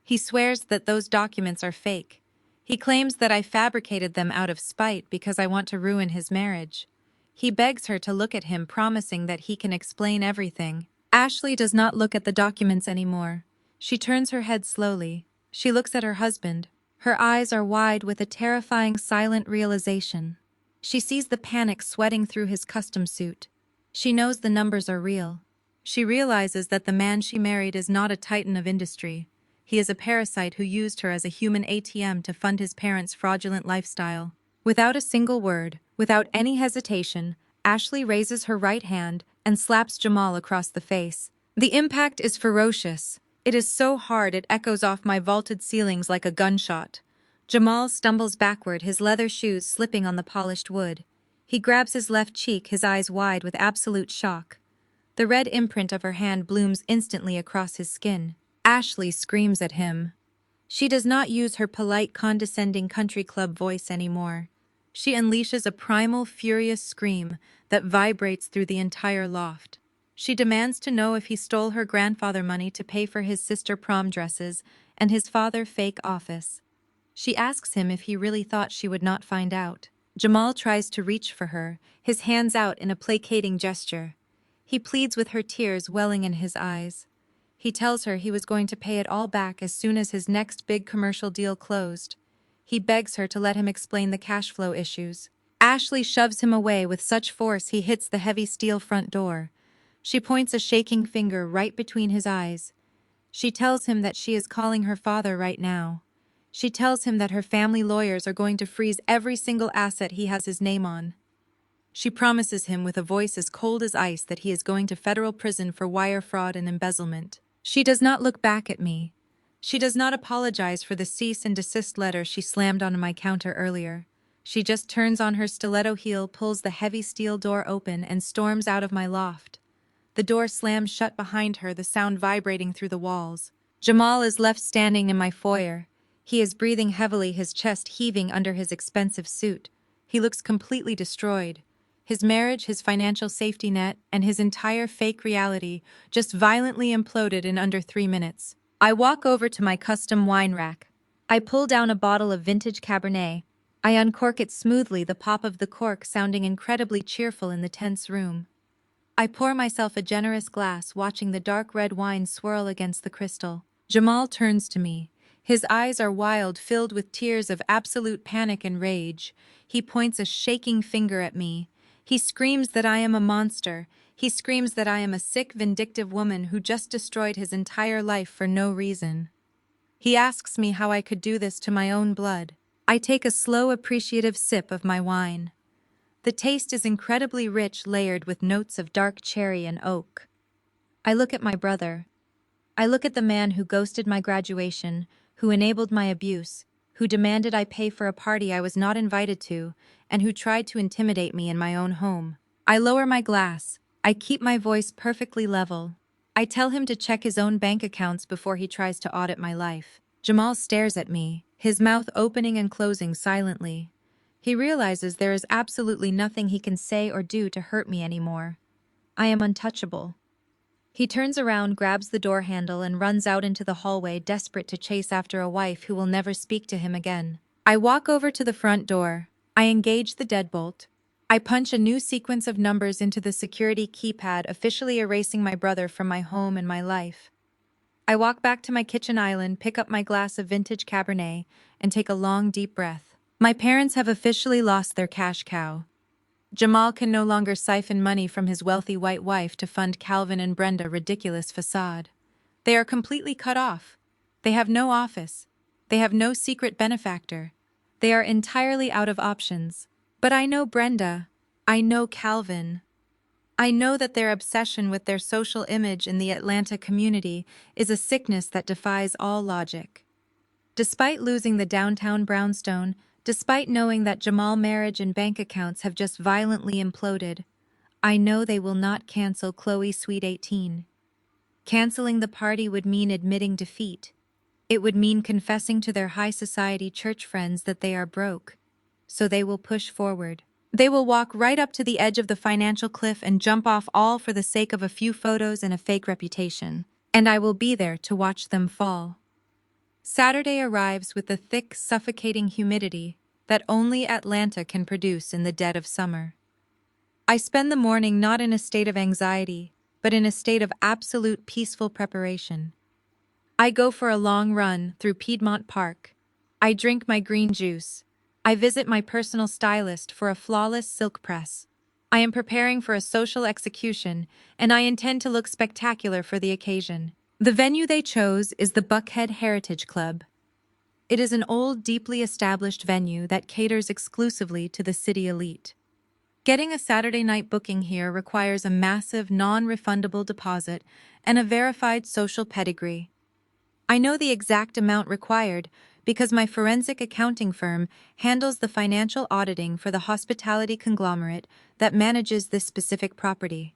He swears that those documents are fake. He claims that I fabricated them out of spite because I want to ruin his marriage. He begs her to look at him, promising that he can explain everything. Ashley does not look at the documents anymore. She turns her head slowly. She looks at her husband. Her eyes are wide with a terrifying silent realization. She sees the panic sweating through his custom suit. She knows the numbers are real. She realizes that the man she married is not a titan of industry. He is a parasite who used her as a human ATM to fund his parents' fraudulent lifestyle. Without a single word, without any hesitation, Ashley raises her right hand and slaps Jamal across the face. The impact is ferocious. It is so hard it echoes off my vaulted ceilings like a gunshot. Jamal stumbles backward, his leather shoes slipping on the polished wood. He grabs his left cheek, his eyes wide with absolute shock. The red imprint of her hand blooms instantly across his skin. Ashley screams at him. She does not use her polite, condescending country club voice anymore. She unleashes a primal, furious scream that vibrates through the entire loft. She demands to know if he stole her grandfather money to pay for his sister prom dresses and his father fake office. She asks him if he really thought she would not find out. Jamal tries to reach for her, his hands out in a placating gesture. He pleads with her, tears welling in his eyes. He tells her he was going to pay it all back as soon as his next big commercial deal closed. He begs her to let him explain the cash flow issues. Ashley shoves him away with such force he hits the heavy steel front door. She points a shaking finger right between his eyes. She tells him that she is calling her father right now. She tells him that her family lawyers are going to freeze every single asset he has his name on. She promises him with a voice as cold as ice that he is going to federal prison for wire fraud and embezzlement. She does not look back at me. She does not apologize for the cease and desist letter she slammed on my counter earlier. She just turns on her stiletto heel, pulls the heavy steel door open, and storms out of my loft. The door slams shut behind her, the sound vibrating through the walls. Jamal is left standing in my foyer. He is breathing heavily, his chest heaving under his expensive suit. He looks completely destroyed. His marriage, his financial safety net, and his entire fake reality just violently imploded in under 3 minutes. I walk over to my custom wine rack. I pull down a bottle of vintage Cabernet. I uncork it smoothly, the pop of the cork sounding incredibly cheerful in the tense room. I pour myself a generous glass, watching the dark red wine swirl against the crystal. Jamal turns to me. His eyes are wild, filled with tears of absolute panic and rage. He points a shaking finger at me. He screams that I am a monster. He screams that I am a sick, vindictive woman who just destroyed his entire life for no reason. He asks me how I could do this to my own blood. I take a slow, appreciative sip of my wine. The taste is incredibly rich, layered with notes of dark cherry and oak. I look at my brother. I look at the man who ghosted my graduation, who enabled my abuse, who demanded I pay for a party I was not invited to, and who tried to intimidate me in my own home. I lower my glass. I keep my voice perfectly level. I tell him to check his own bank accounts before he tries to audit my life. Jamal stares at me, his mouth opening and closing silently. He realizes there is absolutely nothing he can say or do to hurt me anymore. I am untouchable. He turns around, grabs the door handle, and runs out into the hallway, desperate to chase after a wife who will never speak to him again. I walk over to the front door. I engage the deadbolt. I punch a new sequence of numbers into the security keypad, officially erasing my brother from my home and my life. I walk back to my kitchen island, pick up my glass of vintage Cabernet, and take a long, deep breath. My parents have officially lost their cash cow. Jamal can no longer siphon money from his wealthy white wife to fund Calvin and Brenda's ridiculous facade. They are completely cut off. They have no office. They have no secret benefactor. They are entirely out of options. But I know Brenda. I know Calvin. I know that their obsession with their social image in the Atlanta community is a sickness that defies all logic. Despite losing the downtown brownstone, despite knowing that Jamal marriage and bank accounts have just violently imploded, I know they will not cancel Chloe Sweet 18. Canceling the party would mean admitting defeat. It would mean confessing to their high society church friends that they are broke. So they will push forward. They will walk right up to the edge of the financial cliff and jump off, all for the sake of a few photos and a fake reputation. And I will be there to watch them fall. Saturday arrives with the thick, suffocating humidity that only Atlanta can produce in the dead of summer. I spend the morning not in a state of anxiety, but in a state of absolute peaceful preparation. I go for a long run through Piedmont Park. I drink my green juice. I visit my personal stylist for a flawless silk press. I am preparing for a social execution, and I intend to look spectacular for the occasion. The venue they chose is the Buckhead Heritage Club. It is an old, deeply established venue that caters exclusively to the city elite. Getting a Saturday night booking here requires a massive, non-refundable deposit and a verified social pedigree. I know the exact amount required because my forensic accounting firm handles the financial auditing for the hospitality conglomerate that manages this specific property.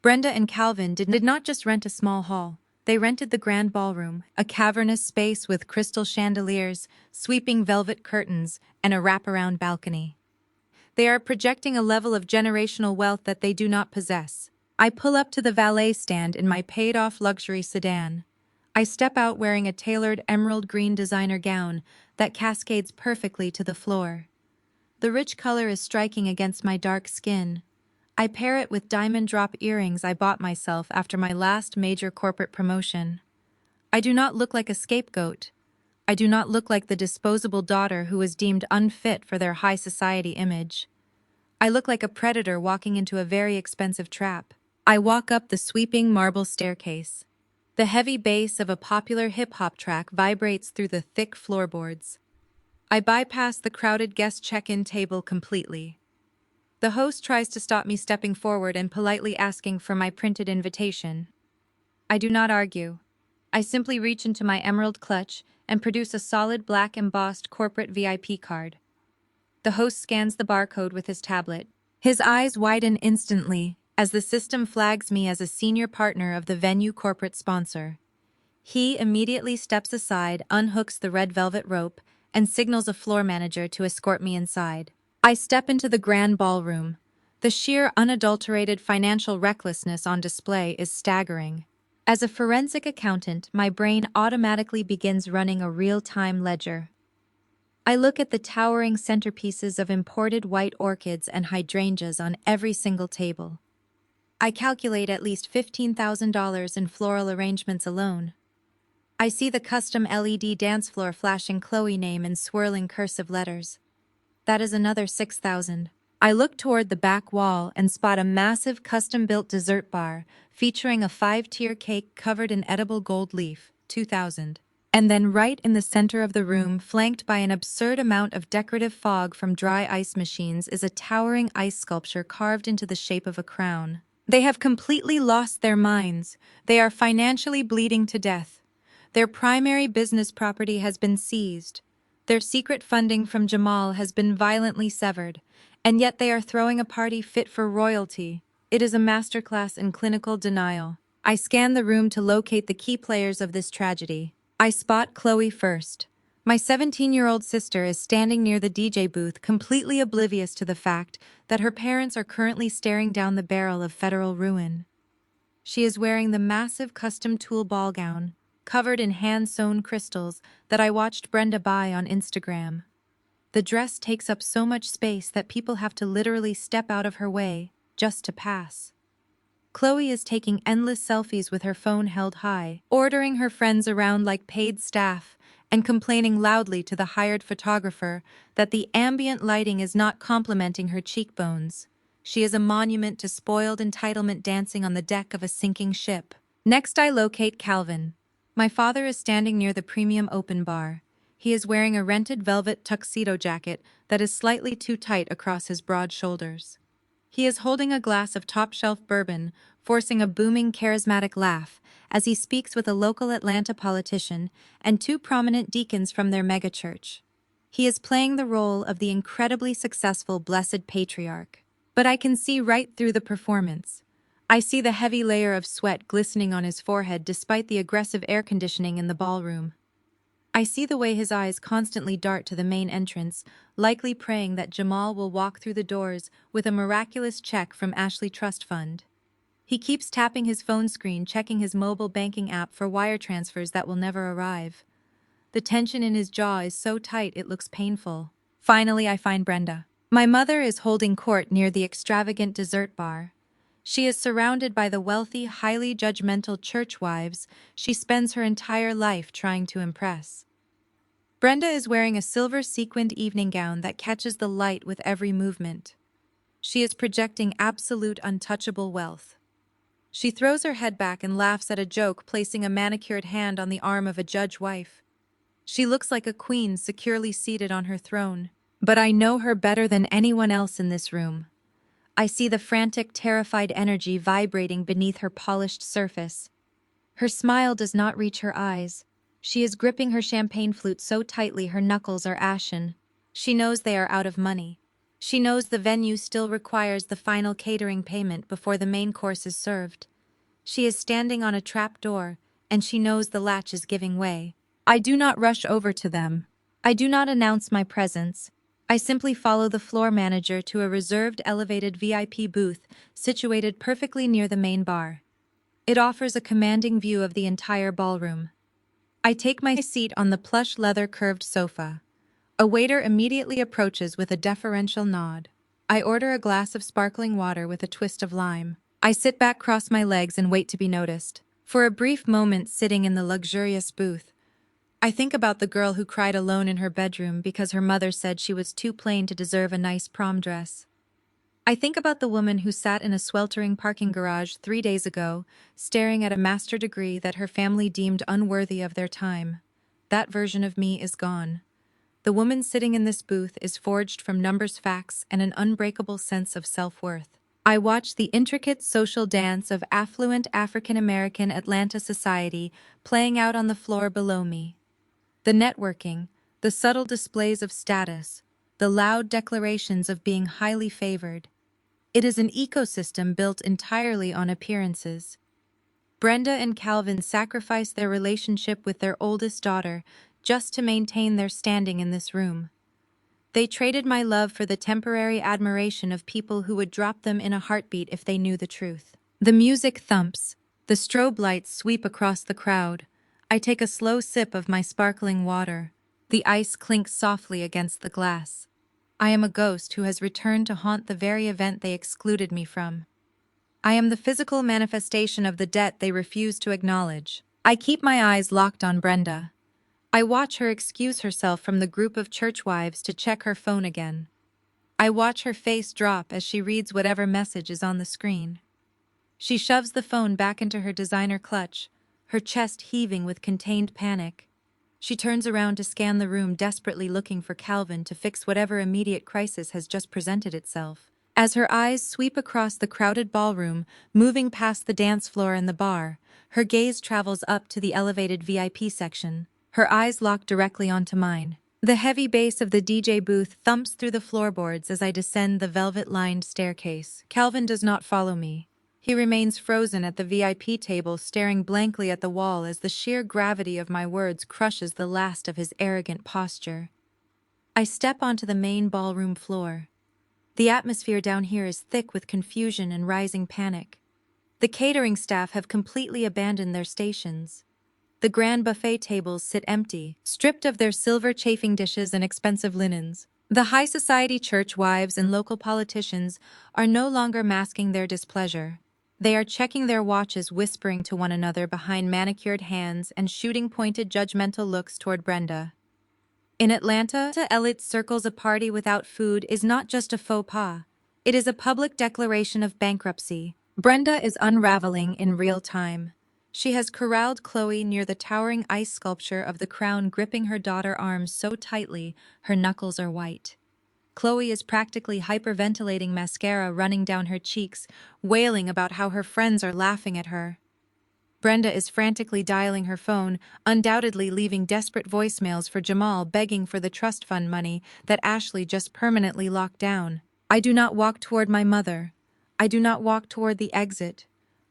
Brenda and Calvin did not just rent a small hall. They rented the grand ballroom, a cavernous space with crystal chandeliers, sweeping velvet curtains, and a wraparound balcony. They are projecting a level of generational wealth that they do not possess. I pull up to the valet stand in my paid-off luxury sedan. I step out wearing a tailored emerald green designer gown that cascades perfectly to the floor. The rich color is striking against my dark skin. I pair it with diamond drop earrings I bought myself after my last major corporate promotion. I do not look like a scapegoat. I do not look like the disposable daughter who was deemed unfit for their high society image. I look like a predator walking into a very expensive trap. I walk up the sweeping marble staircase. The heavy bass of a popular hip-hop track vibrates through the thick floorboards. I bypass the crowded guest check-in table completely. The host tries to stop me stepping forward and politely asking for my printed invitation. I do not argue. I simply reach into my emerald clutch and produce a solid black embossed corporate VIP card. The host scans the barcode with his tablet. His eyes widen instantly as the system flags me as a senior partner of the venue corporate sponsor. He immediately steps aside, unhooks the red velvet rope, and signals a floor manager to escort me inside. I step into the grand ballroom. The sheer, unadulterated financial recklessness on display is staggering. As a forensic accountant, my brain automatically begins running a real-time ledger. I look at the towering centerpieces of imported white orchids and hydrangeas on every single table. I calculate at least $15,000 in floral arrangements alone. I see the custom LED dance floor flashing Chloe name in swirling cursive letters. That is another $6,000. I look toward the back wall and spot a massive custom-built dessert bar featuring a 5-tier cake covered in edible gold leaf, $2,000. And then right in the center of the room, flanked by an absurd amount of decorative fog from dry ice machines, is a towering ice sculpture carved into the shape of a crown. They have completely lost their minds. They are financially bleeding to death. Their primary business property has been seized. Their secret funding from Jamal has been violently severed, and yet they are throwing a party fit for royalty. It is a masterclass in clinical denial. I scan the room to locate the key players of this tragedy. I spot Chloe first. My 17-year-old sister is standing near the DJ booth, completely oblivious to the fact that her parents are currently staring down the barrel of federal ruin. She is wearing the massive custom tulle ball gown, covered in hand-sewn crystals that I watched Brenda buy on Instagram. The dress takes up so much space that people have to literally step out of her way just to pass. Chloe is taking endless selfies with her phone held high, ordering her friends around like paid staff, and complaining loudly to the hired photographer that the ambient lighting is not complementing her cheekbones. She is a monument to spoiled entitlement dancing on the deck of a sinking ship. Next, I locate Calvin. My father is standing near the premium open bar. He is wearing a rented velvet tuxedo jacket that is slightly too tight across his broad shoulders. He is holding a glass of top-shelf bourbon, forcing a booming, charismatic laugh as he speaks with a local Atlanta politician and two prominent deacons from their megachurch. He is playing the role of the incredibly successful Blessed Patriarch. But I can see right through the performance. I see the heavy layer of sweat glistening on his forehead despite the aggressive air conditioning in the ballroom. I see the way his eyes constantly dart to the main entrance, likely praying that Jamal will walk through the doors with a miraculous check from Ashley Trust Fund. He keeps tapping his phone screen, checking his mobile banking app for wire transfers that will never arrive. The tension in his jaw is so tight it looks painful. Finally, I find Brenda. My mother is holding court near the extravagant dessert bar. She is surrounded by the wealthy, highly judgmental church wives she spends her entire life trying to impress. Brenda is wearing a silver sequined evening gown that catches the light with every movement. She is projecting absolute untouchable wealth. She throws her head back and laughs at a joke, placing a manicured hand on the arm of a judge wife. She looks like a queen securely seated on her throne. But I know her better than anyone else in this room. I see the frantic, terrified energy vibrating beneath her polished surface. Her smile does not reach her eyes. She is gripping her champagne flute so tightly her knuckles are ashen. She knows they are out of money. She knows the venue still requires the final catering payment before the main course is served. She is standing on a trap door, and she knows the latch is giving way. I do not rush over to them. I do not announce my presence. I simply follow the floor manager to a reserved elevated VIP booth situated perfectly near the main bar. It offers a commanding view of the entire ballroom. I take my seat on the plush leather curved sofa. A waiter immediately approaches with a deferential nod. I order a glass of sparkling water with a twist of lime. I sit back, cross my legs, and wait to be noticed. For a brief moment sitting in the luxurious booth, I think about the girl who cried alone in her bedroom because her mother said she was too plain to deserve a nice prom dress. I think about the woman who sat in a sweltering parking garage 3 days ago, staring at a master's degree that her family deemed unworthy of their time. That version of me is gone. The woman sitting in this booth is forged from numbers, facts, and an unbreakable sense of self-worth. I watch the intricate social dance of affluent African-American Atlanta society playing out on the floor below me. The networking, the subtle displays of status, the loud declarations of being highly favored. It is an ecosystem built entirely on appearances. Brenda and Calvin sacrifice their relationship with their oldest daughter just to maintain their standing in this room. They traded my love for the temporary admiration of people who would drop them in a heartbeat if they knew the truth. The music thumps. The strobe lights sweep across the crowd. I take a slow sip of my sparkling water. The ice clinks softly against the glass. I am a ghost who has returned to haunt the very event they excluded me from. I am the physical manifestation of the debt they refuse to acknowledge. I keep my eyes locked on Brenda. I watch her excuse herself from the group of church wives to check her phone again. I watch her face drop as she reads whatever message is on the screen. She shoves the phone back into her designer clutch, her chest heaving with contained panic. She turns around to scan the room, desperately looking for Calvin to fix whatever immediate crisis has just presented itself. As her eyes sweep across the crowded ballroom, moving past the dance floor and the bar, her gaze travels up to the elevated VIP section. Her eyes lock directly onto mine. The heavy bass of the DJ booth thumps through the floorboards as I descend the velvet-lined staircase. Calvin does not follow me. He remains frozen at the VIP table, staring blankly at the wall as the sheer gravity of my words crushes the last of his arrogant posture. I step onto the main ballroom floor. The atmosphere down here is thick with confusion and rising panic. The catering staff have completely abandoned their stations. The grand buffet tables sit empty, stripped of their silver chafing dishes and expensive linens. The high society church wives and local politicians are no longer masking their displeasure. They are checking their watches, whispering to one another behind manicured hands and shooting pointed judgmental looks toward Brenda. In Atlanta, elite circles, a party without food is not just a faux pas. It is a public declaration of bankruptcy. Brenda is unraveling in real time. She has corralled Chloe near the towering ice sculpture of the crown, gripping her daughter's arms so tightly her knuckles are white. Chloe is practically hyperventilating, mascara running down her cheeks, wailing about how her friends are laughing at her. Brenda is frantically dialing her phone, undoubtedly leaving desperate voicemails for Jamal, begging for the trust fund money that Ashley just permanently locked down. I do not walk toward my mother. I do not walk toward the exit.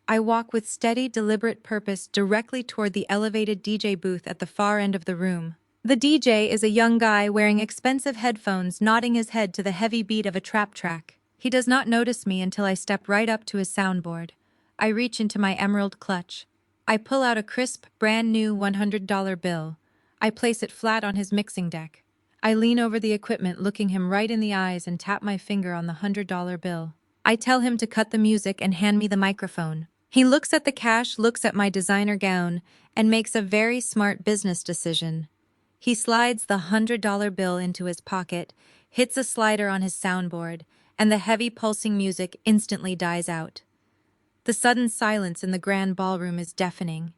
I walk with steady, deliberate purpose directly toward the elevated DJ booth at the far end of the room. The DJ is a young guy wearing expensive headphones, nodding his head to the heavy beat of a trap track. He does not notice me until I step right up to his soundboard. I reach into my emerald clutch. I pull out a crisp, brand new $100 bill. I place it flat on his mixing deck. I lean over the equipment, looking him right in the eyes, and tap my finger on the $100 bill. I tell him to cut the music and hand me the microphone. He looks at the cash, looks at my designer gown, and makes a very smart business decision. He slides the $100 bill into his pocket, hits a slider on his soundboard, and the heavy pulsing music instantly dies out. The sudden silence in the grand ballroom is deafening.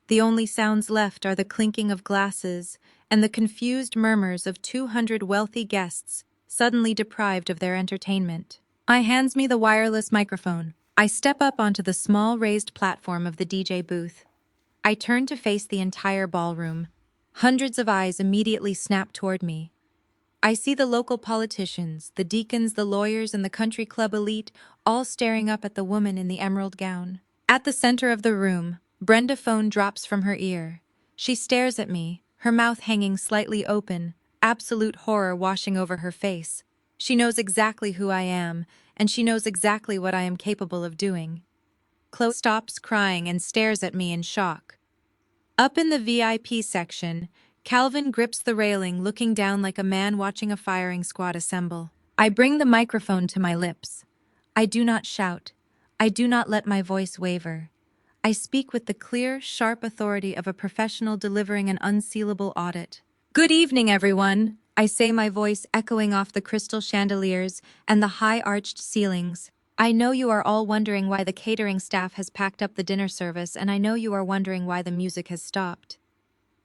The only sounds left are the clinking of glasses and the confused murmurs of 200 wealthy guests suddenly deprived of their entertainment. I hands me the wireless microphone. I step up onto the small raised platform of the DJ booth. I turn to face the entire ballroom. Hundreds of eyes immediately snap toward me. I see the local politicians, the deacons, the lawyers, and the country club elite, all staring up at the woman in the emerald gown. At the center of the room, Brenda's phone drops from her ear. She stares at me, her mouth hanging slightly open, absolute horror washing over her face. She knows exactly who I am, and she knows exactly what I am capable of doing. Chloe stops crying and stares at me in shock. Up in the VIP section, Calvin grips the railing, looking down like a man watching a firing squad assemble. I bring the microphone to my lips. I do not shout. I do not let my voice waver. I speak with the clear, sharp authority of a professional delivering an unsealable audit. Good evening, everyone, I say, my voice echoing off the crystal chandeliers and the high-arched ceilings. I know you are all wondering why the catering staff has packed up the dinner service, and I know you are wondering why the music has stopped.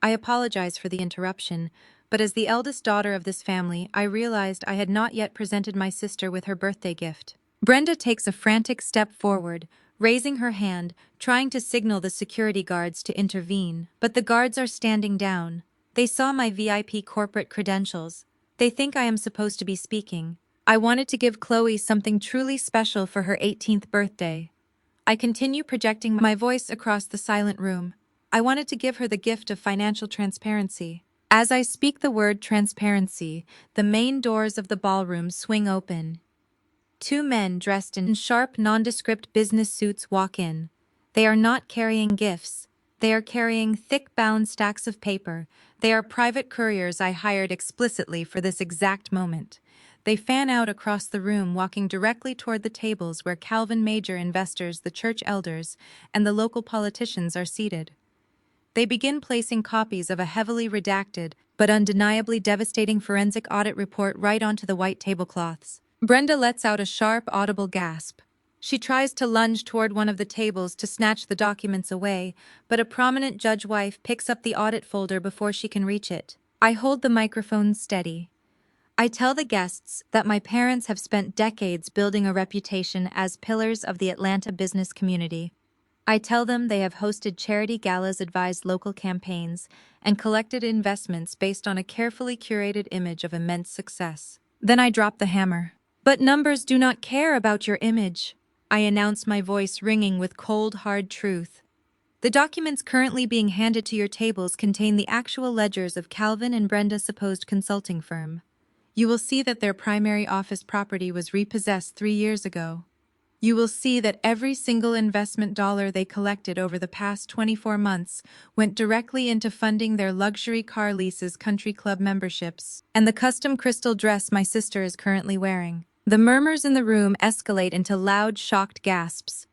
I apologize for the interruption, but as the eldest daughter of this family, I realized I had not yet presented my sister with her birthday gift. Brenda takes a frantic step forward, raising her hand, trying to signal the security guards to intervene, but the guards are standing down. They saw my VIP corporate credentials. They think I am supposed to be speaking. I wanted to give Chloe something truly special for her 18th birthday. I continue projecting my voice across the silent room. I wanted to give her the gift of financial transparency. As I speak the word transparency, the main doors of the ballroom swing open. Two men dressed in sharp, nondescript business suits walk in. They are not carrying gifts. They are carrying thick, bound stacks of paper. They are private couriers I hired explicitly for this exact moment. They fan out across the room, walking directly toward the tables where Calvin major investors, the church elders, and the local politicians are seated. They begin placing copies of a heavily redacted but undeniably devastating forensic audit report right onto the white tablecloths. Brenda lets out a sharp, audible gasp. She tries to lunge toward one of the tables to snatch the documents away, but a prominent judge wife picks up the audit folder before she can reach it. I hold the microphone steady. I tell the guests that my parents have spent decades building a reputation as pillars of the Atlanta business community. I tell them they have hosted charity galas, advised local campaigns, and collected investments based on a carefully curated image of immense success. Then I drop the hammer. But numbers do not care about your image, I announce, my voice ringing with cold, hard truth. The documents currently being handed to your tables contain the actual ledgers of Calvin and Brenda's supposed consulting firm. You will see that their primary office property was repossessed 3 years ago. you will see that every single investment dollar they collected over the past 24 months went directly into funding their luxury car leases, country club memberships, and the custom crystal dress my sister is currently wearing. The murmurs in the room escalate into loud, shocked gasps.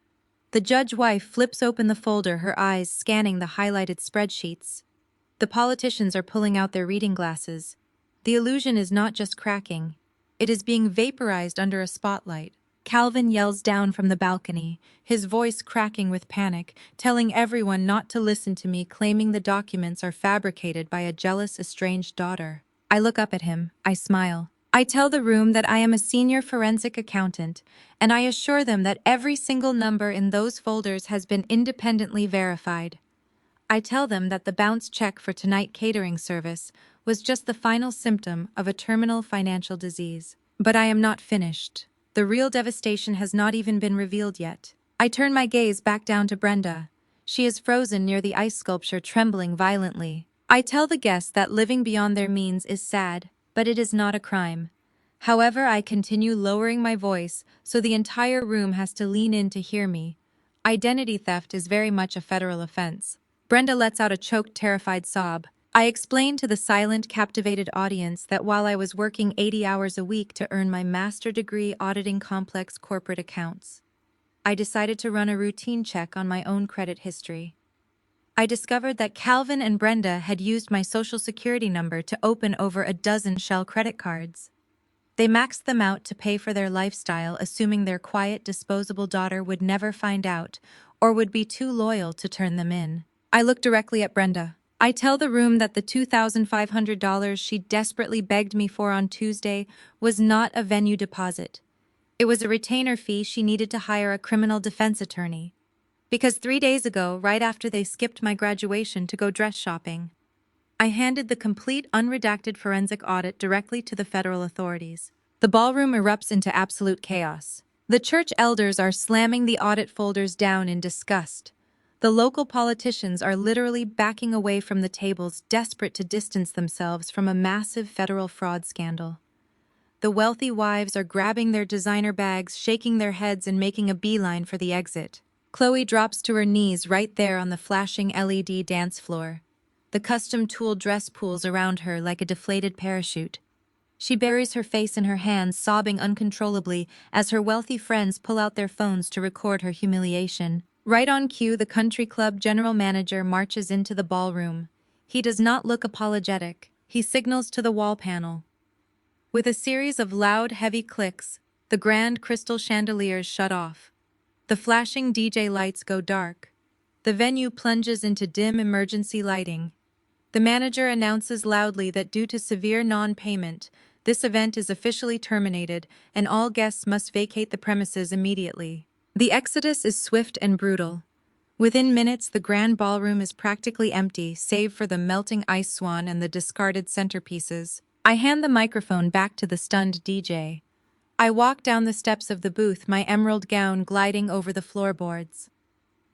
The judge's wife flips open the folder, her eyes scanning the highlighted spreadsheets. The politicians are pulling out their reading glasses. The illusion is not just cracking, it is being vaporized under a spotlight. Calvin yells down from the balcony, his voice cracking with panic, telling everyone not to listen to me, claiming the documents are fabricated by a jealous, estranged daughter. I look up at him, I smile. I tell the room that I am a senior forensic accountant, and I assure them that every single number in those folders has been independently verified. I tell them that the bounce check for tonight's catering service was just the final symptom of a terminal financial disease. But I am not finished. The real devastation has not even been revealed yet. I turn my gaze back down to Brenda. She is frozen near the ice sculpture, trembling violently. I tell the guests that living beyond their means is sad, but it is not a crime. However, I continue lowering my voice so the entire room has to lean in to hear me. Identity theft is very much a federal offense. Brenda lets out a choked, terrified sob. I explained to the silent, captivated audience that while I was working 80 hours a week to earn my master's degree auditing complex corporate accounts, I decided to run a routine check on my own credit history. I discovered that Calvin and Brenda had used my social security number to open over a dozen Shell credit cards. They maxed them out to pay for their lifestyle, assuming their quiet, disposable daughter would never find out or would be too loyal to turn them in. I look directly at Brenda. I tell the room that the $2,500 she desperately begged me for on Tuesday was not a venue deposit. It was a retainer fee she needed to hire a criminal defense attorney. Because 3 days ago, right after they skipped my graduation to go dress shopping, I handed the complete unredacted forensic audit directly to the federal authorities. The ballroom erupts into absolute chaos. The church elders are slamming the audit folders down in disgust. The local politicians are literally backing away from the tables, desperate to distance themselves from a massive federal fraud scandal. The wealthy wives are grabbing their designer bags, shaking their heads, and making a beeline for the exit. Chloe drops to her knees right there on the flashing LED dance floor. The custom-tooled dress pulls around her like a deflated parachute. She buries her face in her hands, sobbing uncontrollably as her wealthy friends pull out their phones to record her humiliation. Right on cue, the country club general manager marches into the ballroom. He does not look apologetic. He signals to the wall panel. With a series of loud, heavy clicks, the grand crystal chandeliers shut off. The flashing DJ lights go dark. The venue plunges into dim emergency lighting. The manager announces loudly that due to severe non-payment, this event is officially terminated and all guests must vacate the premises immediately. The exodus is swift and brutal. Within minutes, the grand ballroom is practically empty, save for the melting ice swan and the discarded centerpieces. I hand the microphone back to the stunned DJ. I walk down the steps of the booth, my emerald gown gliding over the floorboards.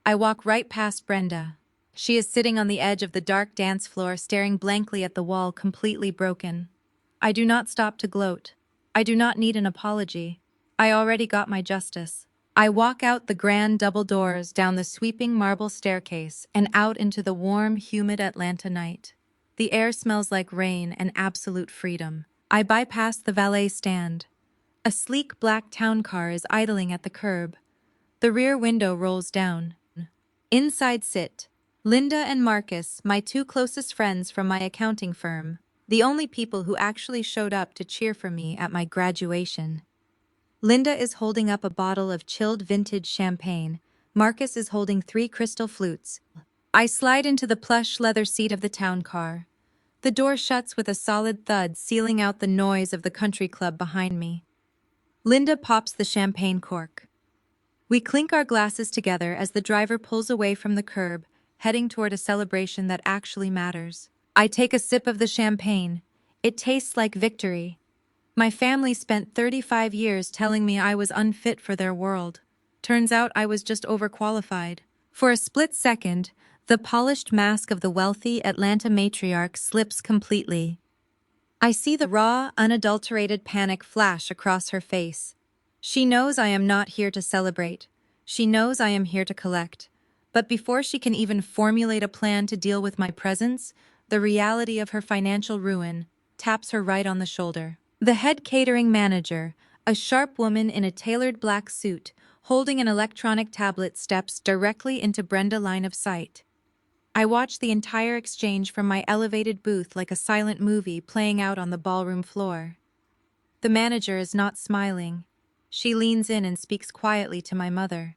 I walk right past Brenda. She is sitting on the edge of the dark dance floor, staring blankly at the wall, completely broken. I do not stop to gloat. I do not need an apology. I already got my justice. I walk out the grand double doors, down the sweeping marble staircase, and out into the warm, humid Atlanta night. The air smells like rain and absolute freedom. I bypass the valet stand. A sleek black town car is idling at the curb. The rear window rolls down. Inside sit Linda and Marcus, my two closest friends from my accounting firm, the only people who actually showed up to cheer for me at my graduation. Linda is holding up a bottle of chilled vintage champagne. Marcus is holding 3 crystal flutes. I slide into the plush leather seat of the town car. The door shuts with a solid thud, sealing out the noise of the country club behind me. Linda pops the champagne cork. We clink our glasses together as the driver pulls away from the curb, heading toward a celebration that actually matters. I take a sip of the champagne. It tastes like victory. My family spent 35 years telling me I was unfit for their world. Turns out I was just overqualified. For a split second, the polished mask of the wealthy Atlanta matriarch slips completely. I see the raw, unadulterated panic flash across her face. She knows I am not here to celebrate. She knows I am here to collect. But before she can even formulate a plan to deal with my presence, the reality of her financial ruin taps her right on the shoulder. The head catering manager, a sharp woman in a tailored black suit, holding an electronic tablet, steps directly into Brenda's line of sight. I watch the entire exchange from my elevated booth like a silent movie playing out on the ballroom floor. The manager is not smiling. She leans in and speaks quietly to my mother.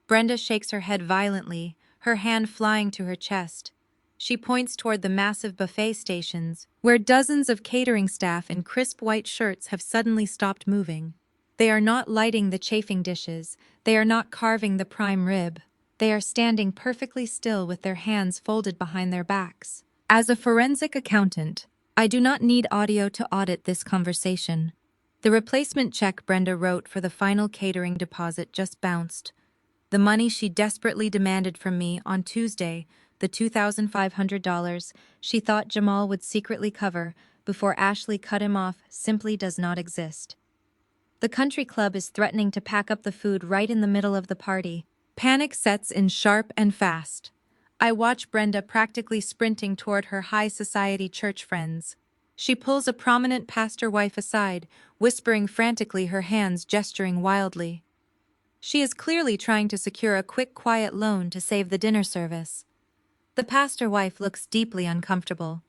Brenda shakes her head violently, her hand flying to her chest. She points toward the massive buffet stations, where dozens of catering staff in crisp white shirts have suddenly stopped moving. They are not lighting the chafing dishes, they are not carving the prime rib. They are standing perfectly still with their hands folded behind their backs. As a forensic accountant, I do not need audio to audit this conversation. The replacement check Brenda wrote for the final catering deposit just bounced. The money she desperately demanded from me on Tuesday, the $2,500 she thought Jamal would secretly cover before Ashley cut him off, simply does not exist. The country club is threatening to pack up the food right in the middle of the party. Panic sets in sharp and fast. I watch Brenda practically sprinting toward her high society church friends. She pulls a prominent pastor wife aside, whispering frantically, her hands gesturing wildly. She is clearly trying to secure a quick, quiet loan to save the dinner service. The pastor wife looks deeply uncomfortable.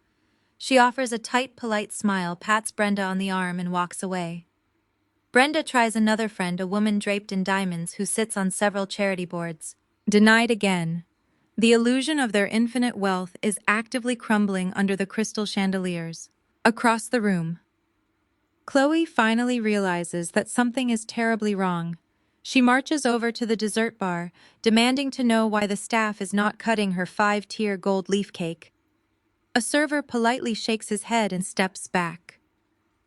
She offers a tight, polite smile, pats Brenda on the arm, and walks away. Brenda tries another friend, a woman draped in diamonds who sits on several charity boards. Denied again. The illusion of their infinite wealth is actively crumbling under the crystal chandeliers. Across the room, Chloe finally realizes that something is terribly wrong. She marches over to the dessert bar, demanding to know why the staff is not cutting her 5-tier gold leaf cake. A server politely shakes his head and steps back.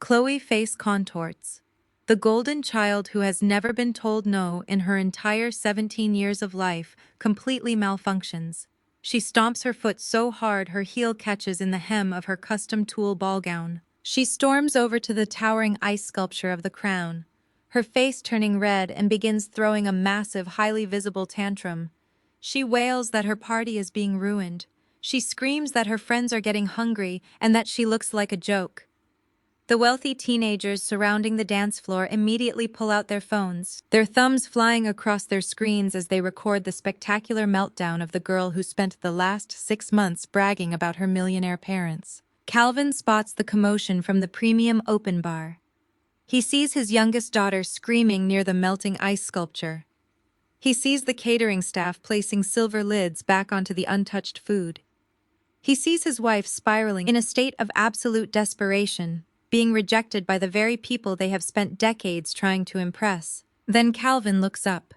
Chloe face contorts. The golden child who has never been told no in her entire 17 years of life completely malfunctions. She stomps her foot so hard her heel catches in the hem of her custom tulle ball gown. She storms over to the towering ice sculpture of the crown, her face turning red, and begins throwing a massive, highly visible tantrum. She wails that her party is being ruined. She screams that her friends are getting hungry and that she looks like a joke. The wealthy teenagers surrounding the dance floor immediately pull out their phones, their thumbs flying across their screens as they record the spectacular meltdown of the girl who spent the last 6 months bragging about her millionaire parents. Calvin spots the commotion from the premium open bar. He sees his youngest daughter screaming near the melting ice sculpture. He sees the catering staff placing silver lids back onto the untouched food. He sees his wife spiraling in a state of absolute desperation, being rejected by the very people they have spent decades trying to impress. Then Calvin looks up.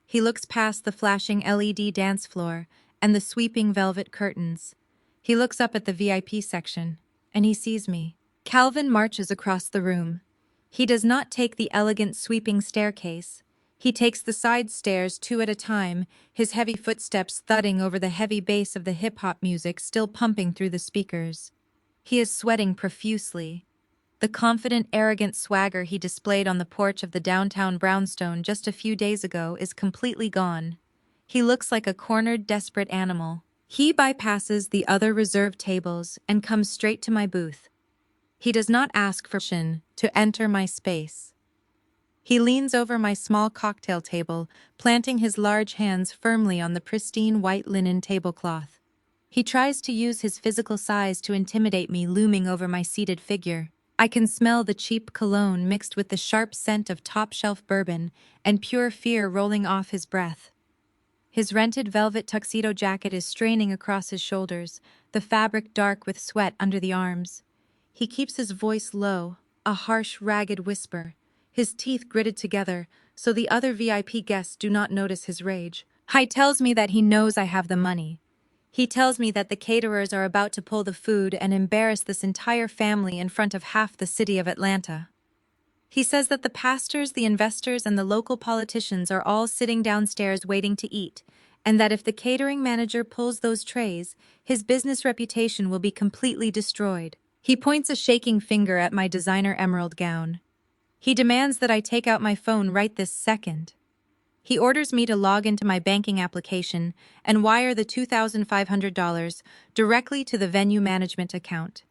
He looks past the flashing LED dance floor and the sweeping velvet curtains. He looks up at the VIP section, and he sees me. Calvin marches across the room. He does not take the elegant sweeping staircase. He takes the side stairs 2 at a time, his heavy footsteps thudding over the heavy bass of the hip-hop music still pumping through the speakers. He is sweating profusely. The confident, arrogant swagger he displayed on the porch of the downtown brownstone just a few days ago is completely gone. He looks like a cornered, desperate animal. He bypasses the other reserved tables and comes straight to my booth. He does not ask for permission to enter my space. He leans over my small cocktail table, planting his large hands firmly on the pristine white linen tablecloth. He tries to use his physical size to intimidate me, looming over my seated figure. I can smell the cheap cologne mixed with the sharp scent of top-shelf bourbon and pure fear rolling off his breath. His rented velvet tuxedo jacket is straining across his shoulders, the fabric dark with sweat under the arms. He keeps his voice low, a harsh, ragged whisper, his teeth gritted together so the other VIP guests do not notice his rage. He tells me that he knows I have the money. He tells me that the caterers are about to pull the food and embarrass this entire family in front of half the city of Atlanta. He says that the pastors, the investors, and the local politicians are all sitting downstairs waiting to eat, and that if the catering manager pulls those trays, his business reputation will be completely destroyed. He points a shaking finger at my designer emerald gown. He demands that I take out my phone right this second. He orders me to log into my banking application and wire the $2,500 directly to the venue management account.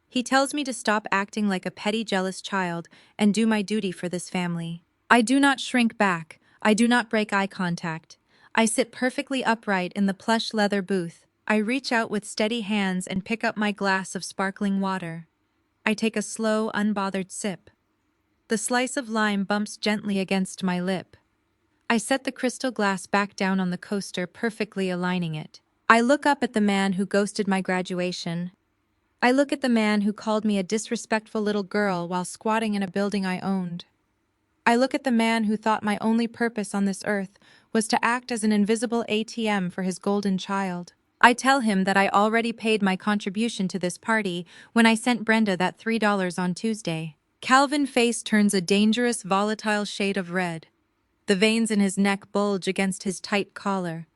He tells me to stop acting like a petty, jealous child and do my duty for this family. I do not shrink back. I do not break eye contact. I sit perfectly upright in the plush leather booth. I reach out with steady hands and pick up my glass of sparkling water. I take a slow, unbothered sip. The slice of lime bumps gently against my lip. I set the crystal glass back down on the coaster, perfectly aligning it. I look up at the man who ghosted my graduation. I look at the man who called me a disrespectful little girl while squatting in a building I owned. I look at the man who thought my only purpose on this earth was to act as an invisible ATM for his golden child. I tell him that I already paid my contribution to this party when I sent Brenda that $3 on Tuesday. Calvin's face turns a dangerous, volatile shade of red. The veins in his neck bulge against his tight collar.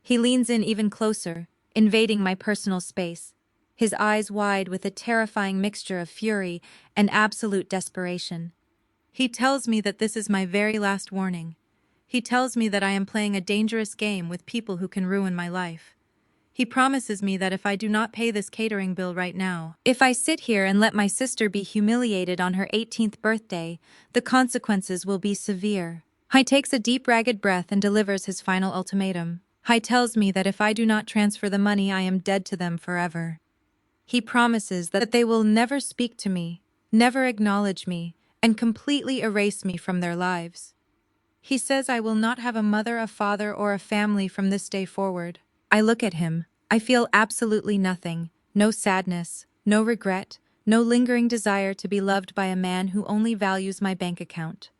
He leans in even closer, invading my personal space, his eyes wide with a terrifying mixture of fury and absolute desperation. He tells me that this is my very last warning. He tells me that I am playing a dangerous game with people who can ruin my life. He promises me that if I do not pay this catering bill right now, if I sit here and let my sister be humiliated on her 18th birthday, the consequences will be severe. He takes a deep, ragged breath and delivers his final ultimatum. He tells me that if I do not transfer the money, I am dead to them forever. He promises that they will never speak to me, never acknowledge me, and completely erase me from their lives. He says I will not have a mother, a father, or a family from this day forward. I look at him. I feel absolutely nothing. No sadness, no regret, no lingering desire to be loved by a man who only values my bank account.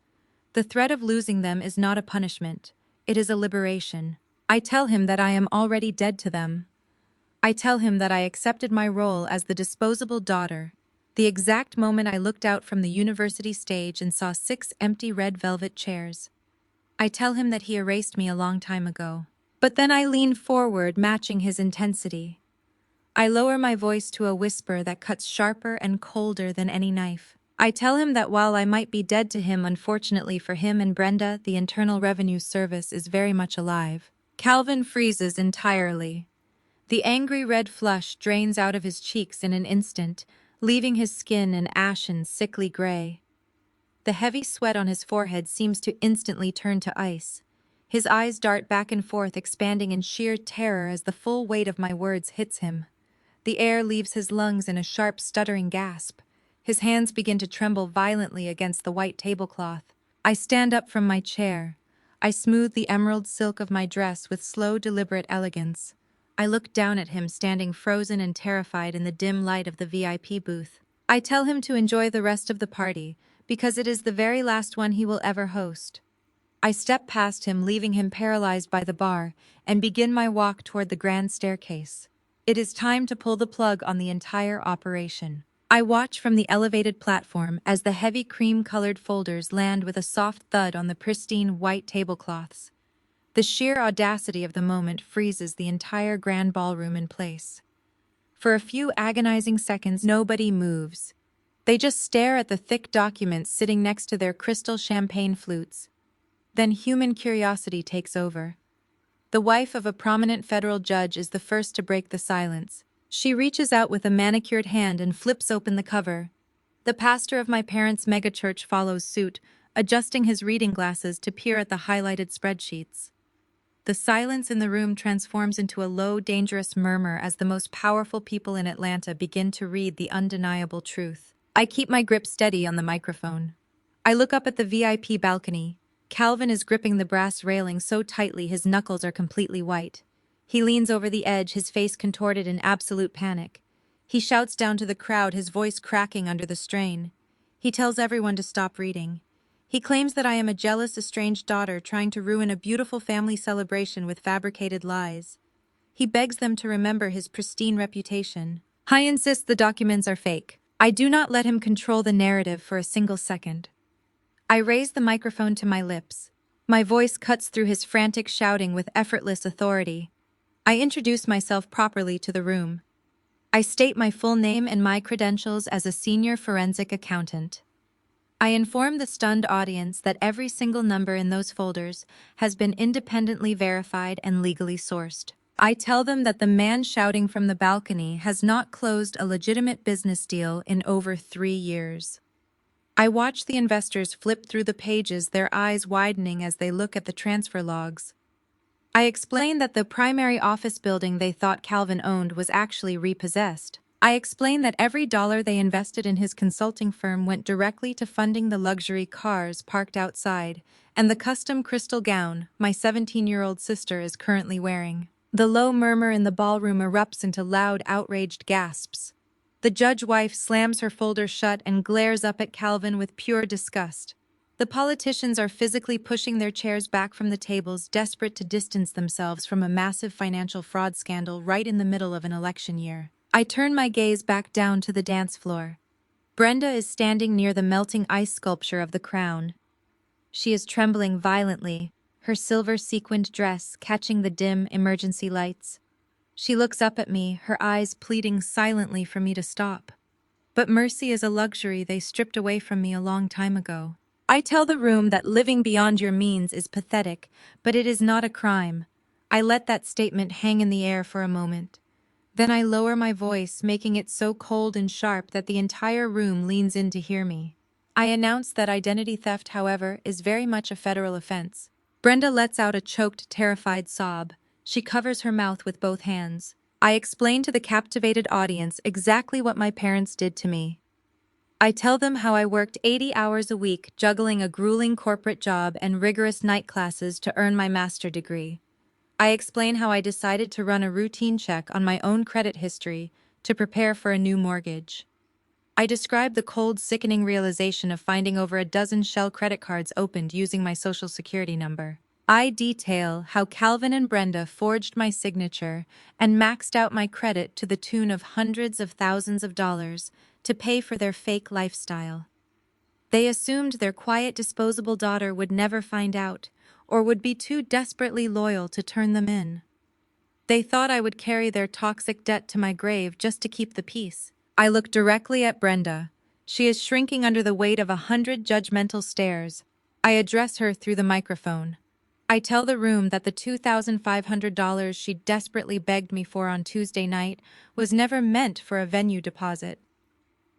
The threat of losing them is not a punishment. It is a liberation. I tell him that I am already dead to them. I tell him that I accepted my role as the disposable daughter. The exact moment I looked out from the university stage and saw 6 empty red velvet chairs. I tell him that he erased me a long time ago. But then I lean forward, matching his intensity. I lower my voice to a whisper that cuts sharper and colder than any knife. I tell him that while I might be dead to him, unfortunately for him and Brenda, the Internal Revenue Service is very much alive. Calvin freezes entirely. The angry red flush drains out of his cheeks in an instant, leaving his skin an ashen, sickly gray. The heavy sweat on his forehead seems to instantly turn to ice. His eyes dart back and forth, expanding in sheer terror as the full weight of my words hits him. The air leaves his lungs in a sharp, stuttering gasp. His hands begin to tremble violently against the white tablecloth. I stand up from my chair. I smooth the emerald silk of my dress with slow, deliberate elegance. I look down at him, standing frozen and terrified in the dim light of the VIP booth. I tell him to enjoy the rest of the party, because it is the very last one he will ever host. I step past him, leaving him paralyzed by the bar, and begin my walk toward the grand staircase. It is time to pull the plug on the entire operation. I watch from the elevated platform as the heavy cream-colored folders land with a soft thud on the pristine white tablecloths. The sheer audacity of the moment freezes the entire grand ballroom in place. For a few agonizing seconds, nobody moves. They just stare at the thick documents sitting next to their crystal champagne flutes. Then human curiosity takes over. The wife of a prominent federal judge is the first to break the silence. She reaches out with a manicured hand and flips open the cover. The pastor of my parents' megachurch follows suit, adjusting his reading glasses to peer at the highlighted spreadsheets. The silence in the room transforms into a low, dangerous murmur as the most powerful people in Atlanta begin to read the undeniable truth. I keep my grip steady on the microphone. I look up at the VIP balcony. Calvin is gripping the brass railing so tightly his knuckles are completely white. He leans over the edge, his face contorted in absolute panic. He shouts down to the crowd, his voice cracking under the strain. He tells everyone to stop reading. He claims that I am a jealous, estranged daughter trying to ruin a beautiful family celebration with fabricated lies. He begs them to remember his pristine reputation. I insist the documents are fake. I do not let him control the narrative for a single second. I raise the microphone to my lips. My voice cuts through his frantic shouting with effortless authority. I introduce myself properly to the room. I state my full name and my credentials as a senior forensic accountant. I inform the stunned audience that every single number in those folders has been independently verified and legally sourced. I tell them that the man shouting from the balcony has not closed a legitimate business deal in over 3 years. I watch the investors flip through the pages, their eyes widening as they look at the transfer logs. I explain that the primary office building they thought Calvin owned was actually repossessed. I explain that every dollar they invested in his consulting firm went directly to funding the luxury cars parked outside and the custom crystal gown my 17-year-old sister is currently wearing. The low murmur in the ballroom erupts into loud, outraged gasps. The judge wife slams her folder shut and glares up at Calvin with pure disgust. The politicians are physically pushing their chairs back from the tables, desperate to distance themselves from a massive financial fraud scandal right in the middle of an election year. I turn my gaze back down to the dance floor. Brenda is standing near the melting ice sculpture of the crown. She is trembling violently, her silver sequined dress catching the dim emergency lights. She looks up at me, her eyes pleading silently for me to stop. But mercy is a luxury they stripped away from me a long time ago. I tell the room that living beyond your means is pathetic, but it is not a crime. I let that statement hang in the air for a moment. Then I lower my voice, making it so cold and sharp that the entire room leans in to hear me. I announce that identity theft, however, is very much a federal offense. Brenda lets out a choked, terrified sob. She covers her mouth with both hands. I explain to the captivated audience exactly what my parents did to me. I tell them how I worked 80 hours a week, juggling a grueling corporate job and rigorous night classes to earn my master's degree. I explain how I decided to run a routine check on my own credit history to prepare for a new mortgage. I describe the cold, sickening realization of finding over a dozen shell credit cards opened using my social security number. I detail how Calvin and Brenda forged my signature and maxed out my credit to the tune of hundreds of thousands of dollars to pay for their fake lifestyle. They assumed their quiet, disposable daughter would never find out, or would be too desperately loyal to turn them in. They thought I would carry their toxic debt to my grave just to keep the peace. I look directly at Brenda. She is shrinking under the weight of 100 judgmental stares. I address her through the microphone. I tell the room that the $2,500 she desperately begged me for on Tuesday night was never meant for a venue deposit.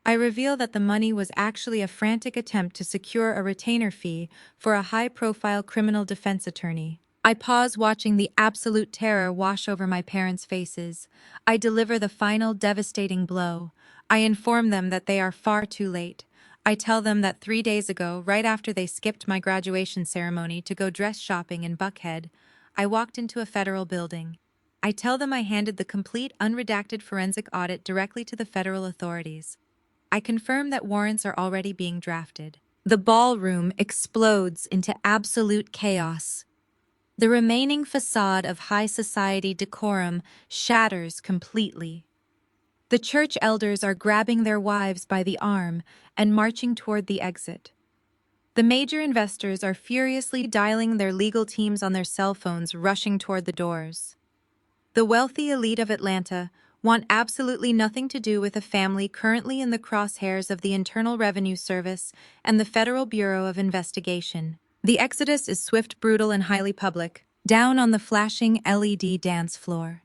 I reveal that the money was actually a frantic attempt to secure a retainer fee for a high-profile criminal defense attorney. I pause, watching the absolute terror wash over my parents' faces. I deliver the final devastating blow. I inform them that they are far too late. I tell them that 3 days ago, right after they skipped my graduation ceremony to go dress shopping in Buckhead, I walked into a federal building. I tell them I handed the complete, unredacted forensic audit directly to the federal authorities. I confirm that warrants are already being drafted. The ballroom explodes into absolute chaos. The remaining facade of high society decorum shatters completely. The church elders are grabbing their wives by the arm and marching toward the exit. The major investors are furiously dialing their legal teams on their cell phones, rushing toward the doors. The wealthy elite of Atlanta want absolutely nothing to do with a family currently in the crosshairs of the Internal Revenue Service and the Federal Bureau of Investigation. The exodus is swift, brutal, and highly public, down on the flashing LED dance floor.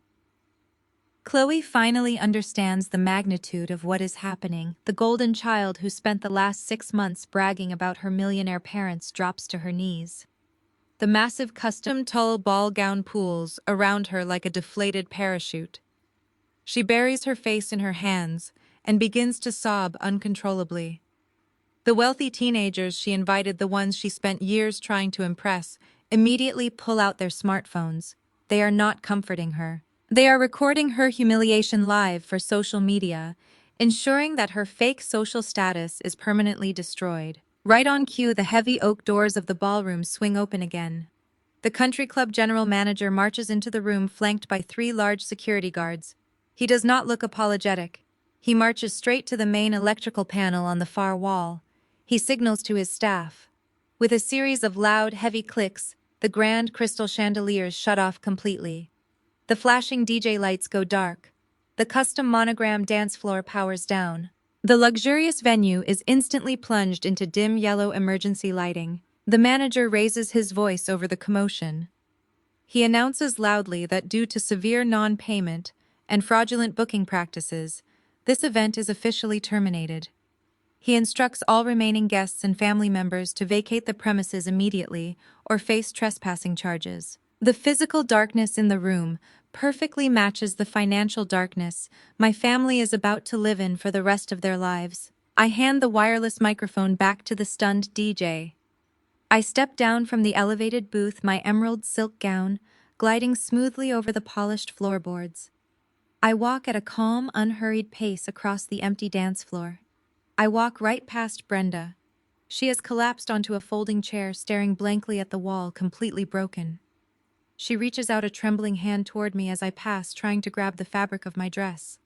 Chloe finally understands the magnitude of what is happening. The golden child who spent the last 6 months bragging about her millionaire parents drops to her knees. The massive custom tulle ball gown pulls around her like a deflated parachute. She buries her face in her hands and begins to sob uncontrollably. The wealthy teenagers she invited, the ones she spent years trying to impress, immediately pull out their smartphones. They are not comforting her. They are recording her humiliation live for social media, ensuring that her fake social status is permanently destroyed. Right on cue, the heavy oak doors of the ballroom swing open again. The country club general manager marches into the room, flanked by 3 large security guards. He does not look apologetic. He marches straight to the main electrical panel on the far wall. He signals to his staff. With a series of loud, heavy clicks, the grand crystal chandeliers shut off completely. The flashing DJ lights go dark. The custom monogram dance floor powers down. The luxurious venue is instantly plunged into dim yellow emergency lighting. The manager raises his voice over the commotion. He announces loudly that due to severe non-payment and fraudulent booking practices, this event is officially terminated. He instructs all remaining guests and family members to vacate the premises immediately or face trespassing charges. The physical darkness in the room perfectly matches the financial darkness my family is about to live in for the rest of their lives. I hand the wireless microphone back to the stunned DJ. I step down from the elevated booth, my emerald silk gown gliding smoothly over the polished floorboards. I walk at a calm, unhurried pace across the empty dance floor. I walk right past Brenda. She has collapsed onto a folding chair, staring blankly at the wall, completely broken. She reaches out a trembling hand toward me as I pass, trying to grab the fabric of my dress.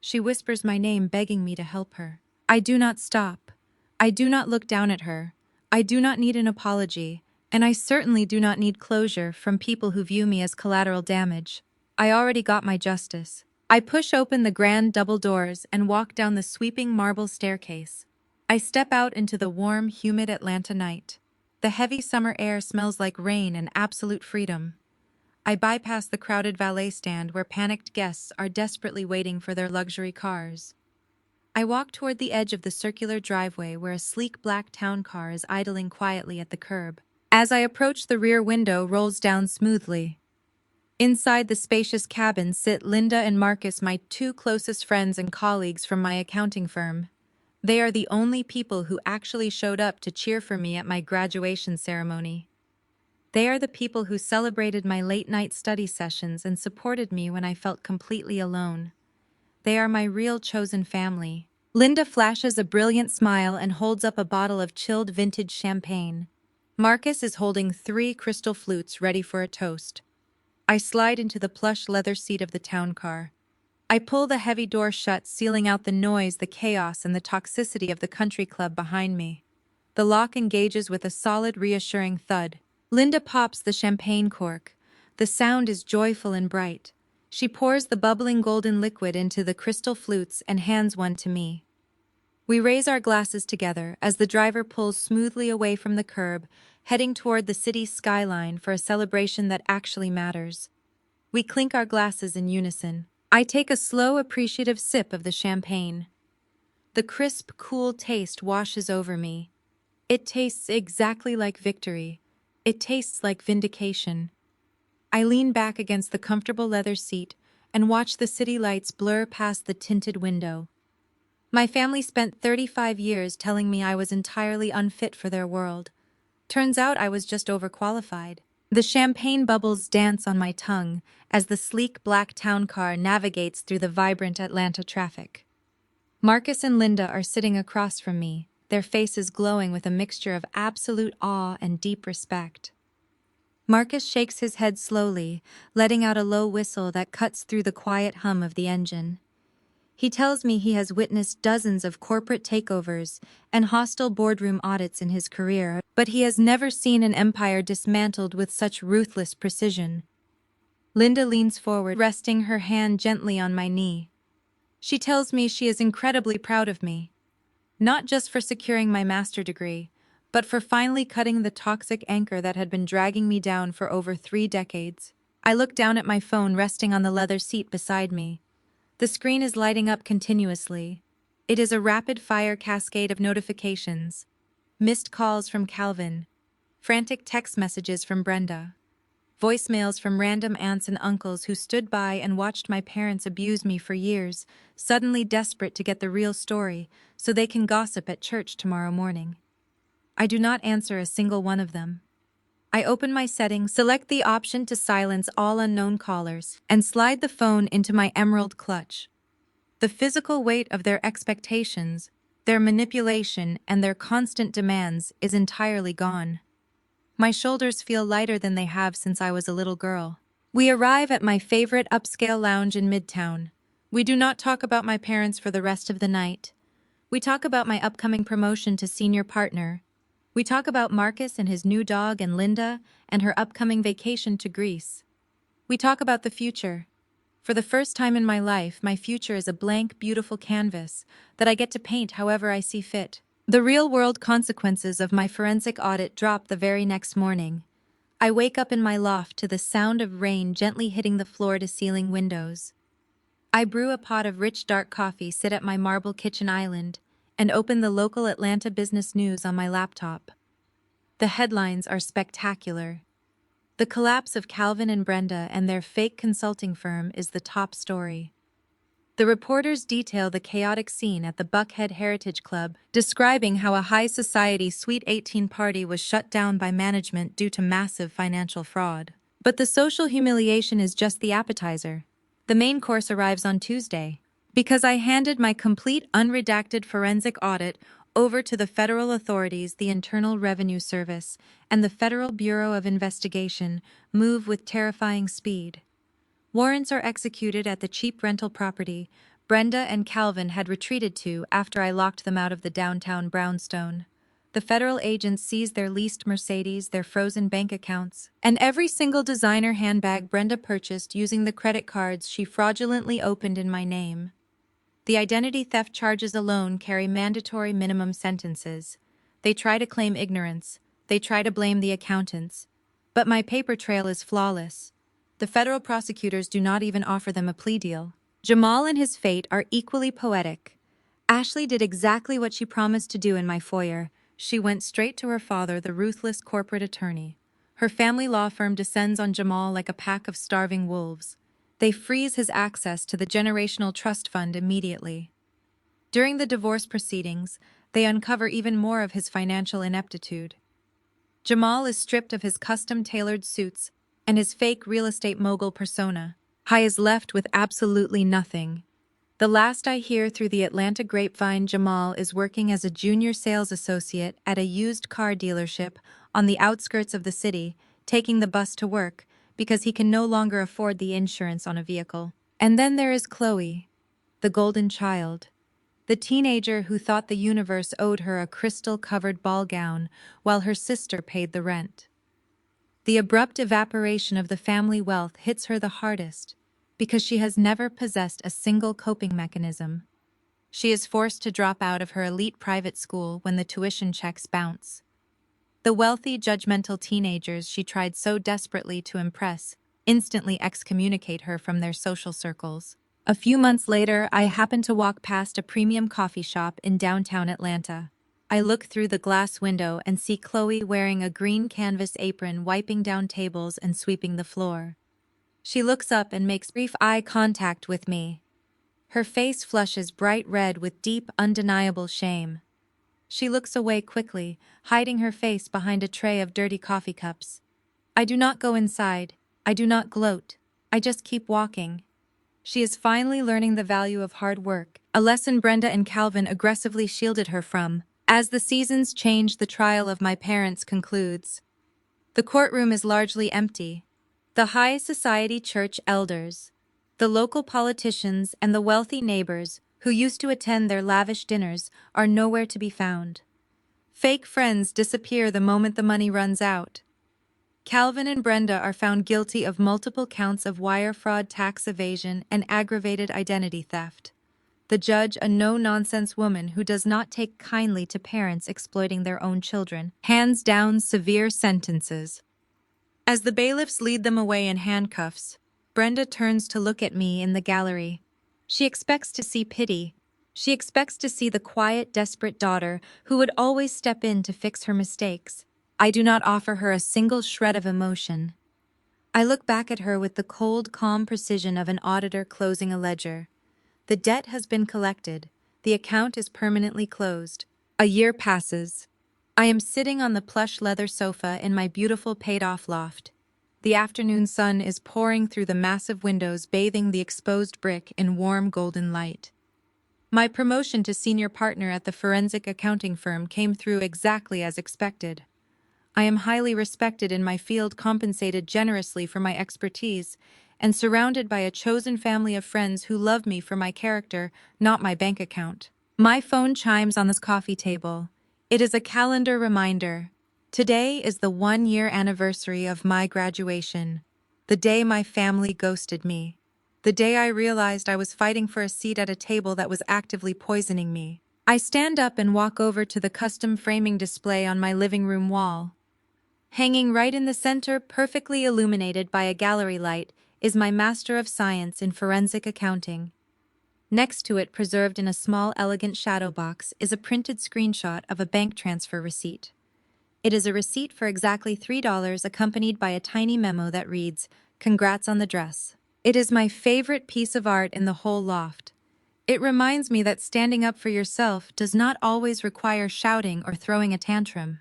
She whispers my name, begging me to help her. I do not stop. I do not look down at her. I do not need an apology, and I certainly do not need closure from people who view me as collateral damage. I already got my justice. I push open the grand double doors and walk down the sweeping marble staircase. I step out into the warm, humid Atlanta night. The heavy summer air smells like rain and absolute freedom. I bypass the crowded valet stand where panicked guests are desperately waiting for their luxury cars. I walk toward the edge of the circular driveway where a sleek black town car is idling quietly at the curb. As I approach, the rear window rolls down smoothly. Inside the spacious cabin sit Linda and Marcus, my two closest friends and colleagues from my accounting firm. They are the only people who actually showed up to cheer for me at my graduation ceremony. They are the people who celebrated my late-night study sessions and supported me when I felt completely alone. They are my real chosen family. Linda flashes a brilliant smile and holds up a bottle of chilled vintage champagne. Marcus is holding 3 crystal flutes ready for a toast. I slide into the plush leather seat of the town car. I pull the heavy door shut, sealing out the noise, the chaos, and the toxicity of the country club behind me. The lock engages with a solid, reassuring thud. Linda pops the champagne cork. The sound is joyful and bright. She pours the bubbling golden liquid into the crystal flutes and hands one to me. We raise our glasses together as the driver pulls smoothly away from the curb, heading toward the city's skyline for a celebration that actually matters. We clink our glasses in unison. I take a slow, appreciative sip of the champagne. The crisp, cool taste washes over me. It tastes exactly like victory. It tastes like vindication. I lean back against the comfortable leather seat and watch the city lights blur past the tinted window. My family spent 35 years telling me I was entirely unfit for their world. Turns out I was just overqualified. The champagne bubbles dance on my tongue as the sleek black town car navigates through the vibrant Atlanta traffic. Marcus and Linda are sitting across from me, their faces glowing with a mixture of absolute awe and deep respect. Marcus shakes his head slowly, letting out a low whistle that cuts through the quiet hum of the engine. He tells me he has witnessed dozens of corporate takeovers and hostile boardroom audits in his career, but he has never seen an empire dismantled with such ruthless precision. Linda leans forward, resting her hand gently on my knee. She tells me she is incredibly proud of me, not just for securing my master's degree, but for finally cutting the toxic anchor that had been dragging me down for over 3 decades. I look down at my phone resting on the leather seat beside me. The screen is lighting up continuously. It is a rapid-fire cascade of notifications. Missed calls from Calvin. Frantic text messages from Brenda. Voicemails from random aunts and uncles who stood by and watched my parents abuse me for years, suddenly desperate to get the real story so they can gossip at church tomorrow morning. I do not answer a single one of them. I open my settings, select the option to silence all unknown callers, and slide the phone into my emerald clutch. The physical weight of their expectations, their manipulation, and their constant demands is entirely gone. My shoulders feel lighter than they have since I was a little girl. We arrive at my favorite upscale lounge in Midtown. We do not talk about my parents for the rest of the night. We talk about my upcoming promotion to senior partner. We talk about Marcus and his new dog and Linda and her upcoming vacation to Greece. We talk about the future. For the first time in my life, my future is a blank, beautiful canvas that I get to paint however I see fit. The real-world consequences of my forensic audit drop the very next morning. I wake up in my loft to the sound of rain gently hitting the floor-to-ceiling windows. I brew a pot of rich dark coffee, sit at my marble kitchen island, and open the local Atlanta business news on my laptop. The headlines are spectacular. The collapse of Calvin and Brenda and their fake consulting firm is the top story. The reporters detail the chaotic scene at the Buckhead Heritage Club, describing how a high society Sweet 18 party was shut down by management due to massive financial fraud. But the social humiliation is just the appetizer. The main course arrives on Tuesday. Because I handed my complete unredacted forensic audit over to the federal authorities, the Internal Revenue Service, and the Federal Bureau of Investigation move with terrifying speed. Warrants are executed at the cheap rental property Brenda and Calvin had retreated to after I locked them out of the downtown brownstone. The federal agents seize their leased Mercedes, their frozen bank accounts, and every single designer handbag Brenda purchased using the credit cards she fraudulently opened in my name. The identity theft charges alone carry mandatory minimum sentences. They try to claim ignorance. They try to blame the accountants. But my paper trail is flawless. The federal prosecutors do not even offer them a plea deal. Jamal and his fate are equally poetic. Ashley did exactly what she promised to do in my foyer. She went straight to her father, the ruthless corporate attorney. Her family law firm descends on Jamal like a pack of starving wolves. They freeze his access to the generational trust fund immediately. During the divorce proceedings, they uncover even more of his financial ineptitude. Jamal is stripped of his custom-tailored suits and his fake real estate mogul persona. He is left with absolutely nothing. The last I hear through the Atlanta grapevine, Jamal is working as a junior sales associate at a used car dealership on the outskirts of the city, taking the bus to work because he can no longer afford the insurance on a vehicle. And then there is Chloe, the golden child, the teenager who thought the universe owed her a crystal-covered ball gown while her sister paid the rent. The abrupt evaporation of the family wealth hits her the hardest because she has never possessed a single coping mechanism. She is forced to drop out of her elite private school when the tuition checks bounce. The wealthy, judgmental teenagers she tried so desperately to impress instantly excommunicate her from their social circles. A few months later, I happen to walk past a premium coffee shop in downtown Atlanta. I look through the glass window and see Chloe wearing a green canvas apron, wiping down tables and sweeping the floor. She looks up and makes brief eye contact with me. Her face flushes bright red with deep, undeniable shame. She looks away quickly, hiding her face behind a tray of dirty coffee cups. I do not go inside. I do not gloat. I just keep walking. She is finally learning the value of hard work, a lesson Brenda and Calvin aggressively shielded her from. As the seasons change, the trial of my parents concludes. The courtroom is largely empty. The high society church elders, the local politicians, and the wealthy neighbors who used to attend their lavish dinners are nowhere to be found. Fake friends disappear the moment the money runs out. Calvin and Brenda are found guilty of multiple counts of wire fraud, tax evasion, and aggravated identity theft. The judge, a no-nonsense woman who does not take kindly to parents exploiting their own children, hands down severe sentences. As the bailiffs lead them away in handcuffs, Brenda turns to look at me in the gallery. She expects to see pity. She expects to see the quiet, desperate daughter who would always step in to fix her mistakes. I do not offer her a single shred of emotion. I look back at her with the cold, calm precision of an auditor closing a ledger. The debt has been collected. The account is permanently closed. A year passes. I am sitting on the plush leather sofa in my beautiful paid-off loft. The afternoon sun is pouring through the massive windows, bathing the exposed brick in warm golden light. My promotion to senior partner at the forensic accounting firm came through exactly as expected. I am highly respected in my field, compensated generously for my expertise, and surrounded by a chosen family of friends who love me for my character, not my bank account. My phone chimes on this coffee table. It is a calendar reminder. Today is the 1-year anniversary of my graduation, the day my family ghosted me. The day I realized I was fighting for a seat at a table that was actively poisoning me. I stand up and walk over to the custom framing display on my living room wall. Hanging right in the center, perfectly illuminated by a gallery light, is my Master of Science in Forensic Accounting. Next to it, preserved in a small, elegant shadow box, is a printed screenshot of a bank transfer receipt. It is a receipt for exactly $3 accompanied by a tiny memo that reads, "Congrats on the dress." It is my favorite piece of art in the whole loft. It reminds me that standing up for yourself does not always require shouting or throwing a tantrum.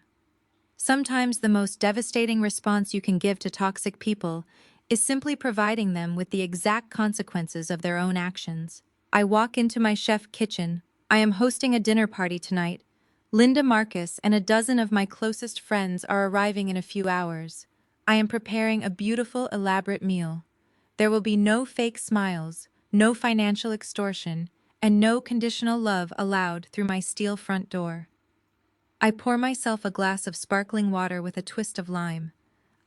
Sometimes the most devastating response you can give to toxic people is simply providing them with the exact consequences of their own actions. I walk into my chef kitchen. I am hosting a dinner party tonight. Linda Marcus and a dozen of my closest friends are arriving in a few hours. I am preparing a beautiful, elaborate meal. There will be no fake smiles, no financial extortion, and no conditional love allowed through my steel front door. I pour myself a glass of sparkling water with a twist of lime.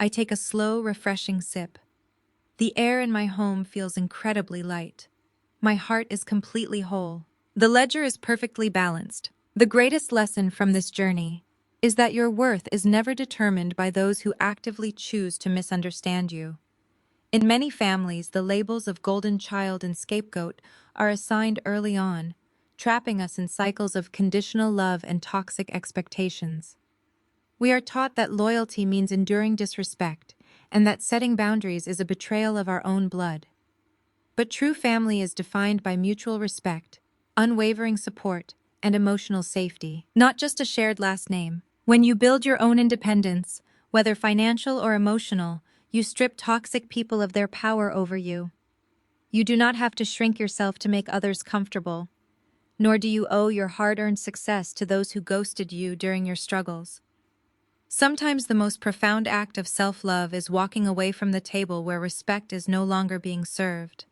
I take a slow, refreshing sip. The air in my home feels incredibly light. My heart is completely whole. The ledger is perfectly balanced. The greatest lesson from this journey is that your worth is never determined by those who actively choose to misunderstand you. In many families, the labels of golden child and scapegoat are assigned early on, trapping us in cycles of conditional love and toxic expectations. We are taught that loyalty means enduring disrespect, and that setting boundaries is a betrayal of our own blood. But true family is defined by mutual respect, unwavering support, and emotional safety, not just a shared last name. When you build your own independence, whether financial or emotional, you strip toxic people of their power over you. You do not have to shrink yourself to make others comfortable, nor do you owe your hard-earned success to those who ghosted you during your struggles. Sometimes the most profound act of self-love is walking away from the table where respect is no longer being served.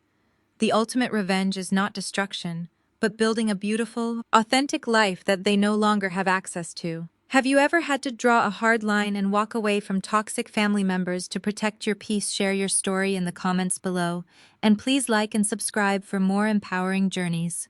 The ultimate revenge is not destruction, but building a beautiful, authentic life that they no longer have access to. Have you ever had to draw a hard line and walk away from toxic family members to protect your peace? Share your story in the comments below, and please like and subscribe for more empowering journeys.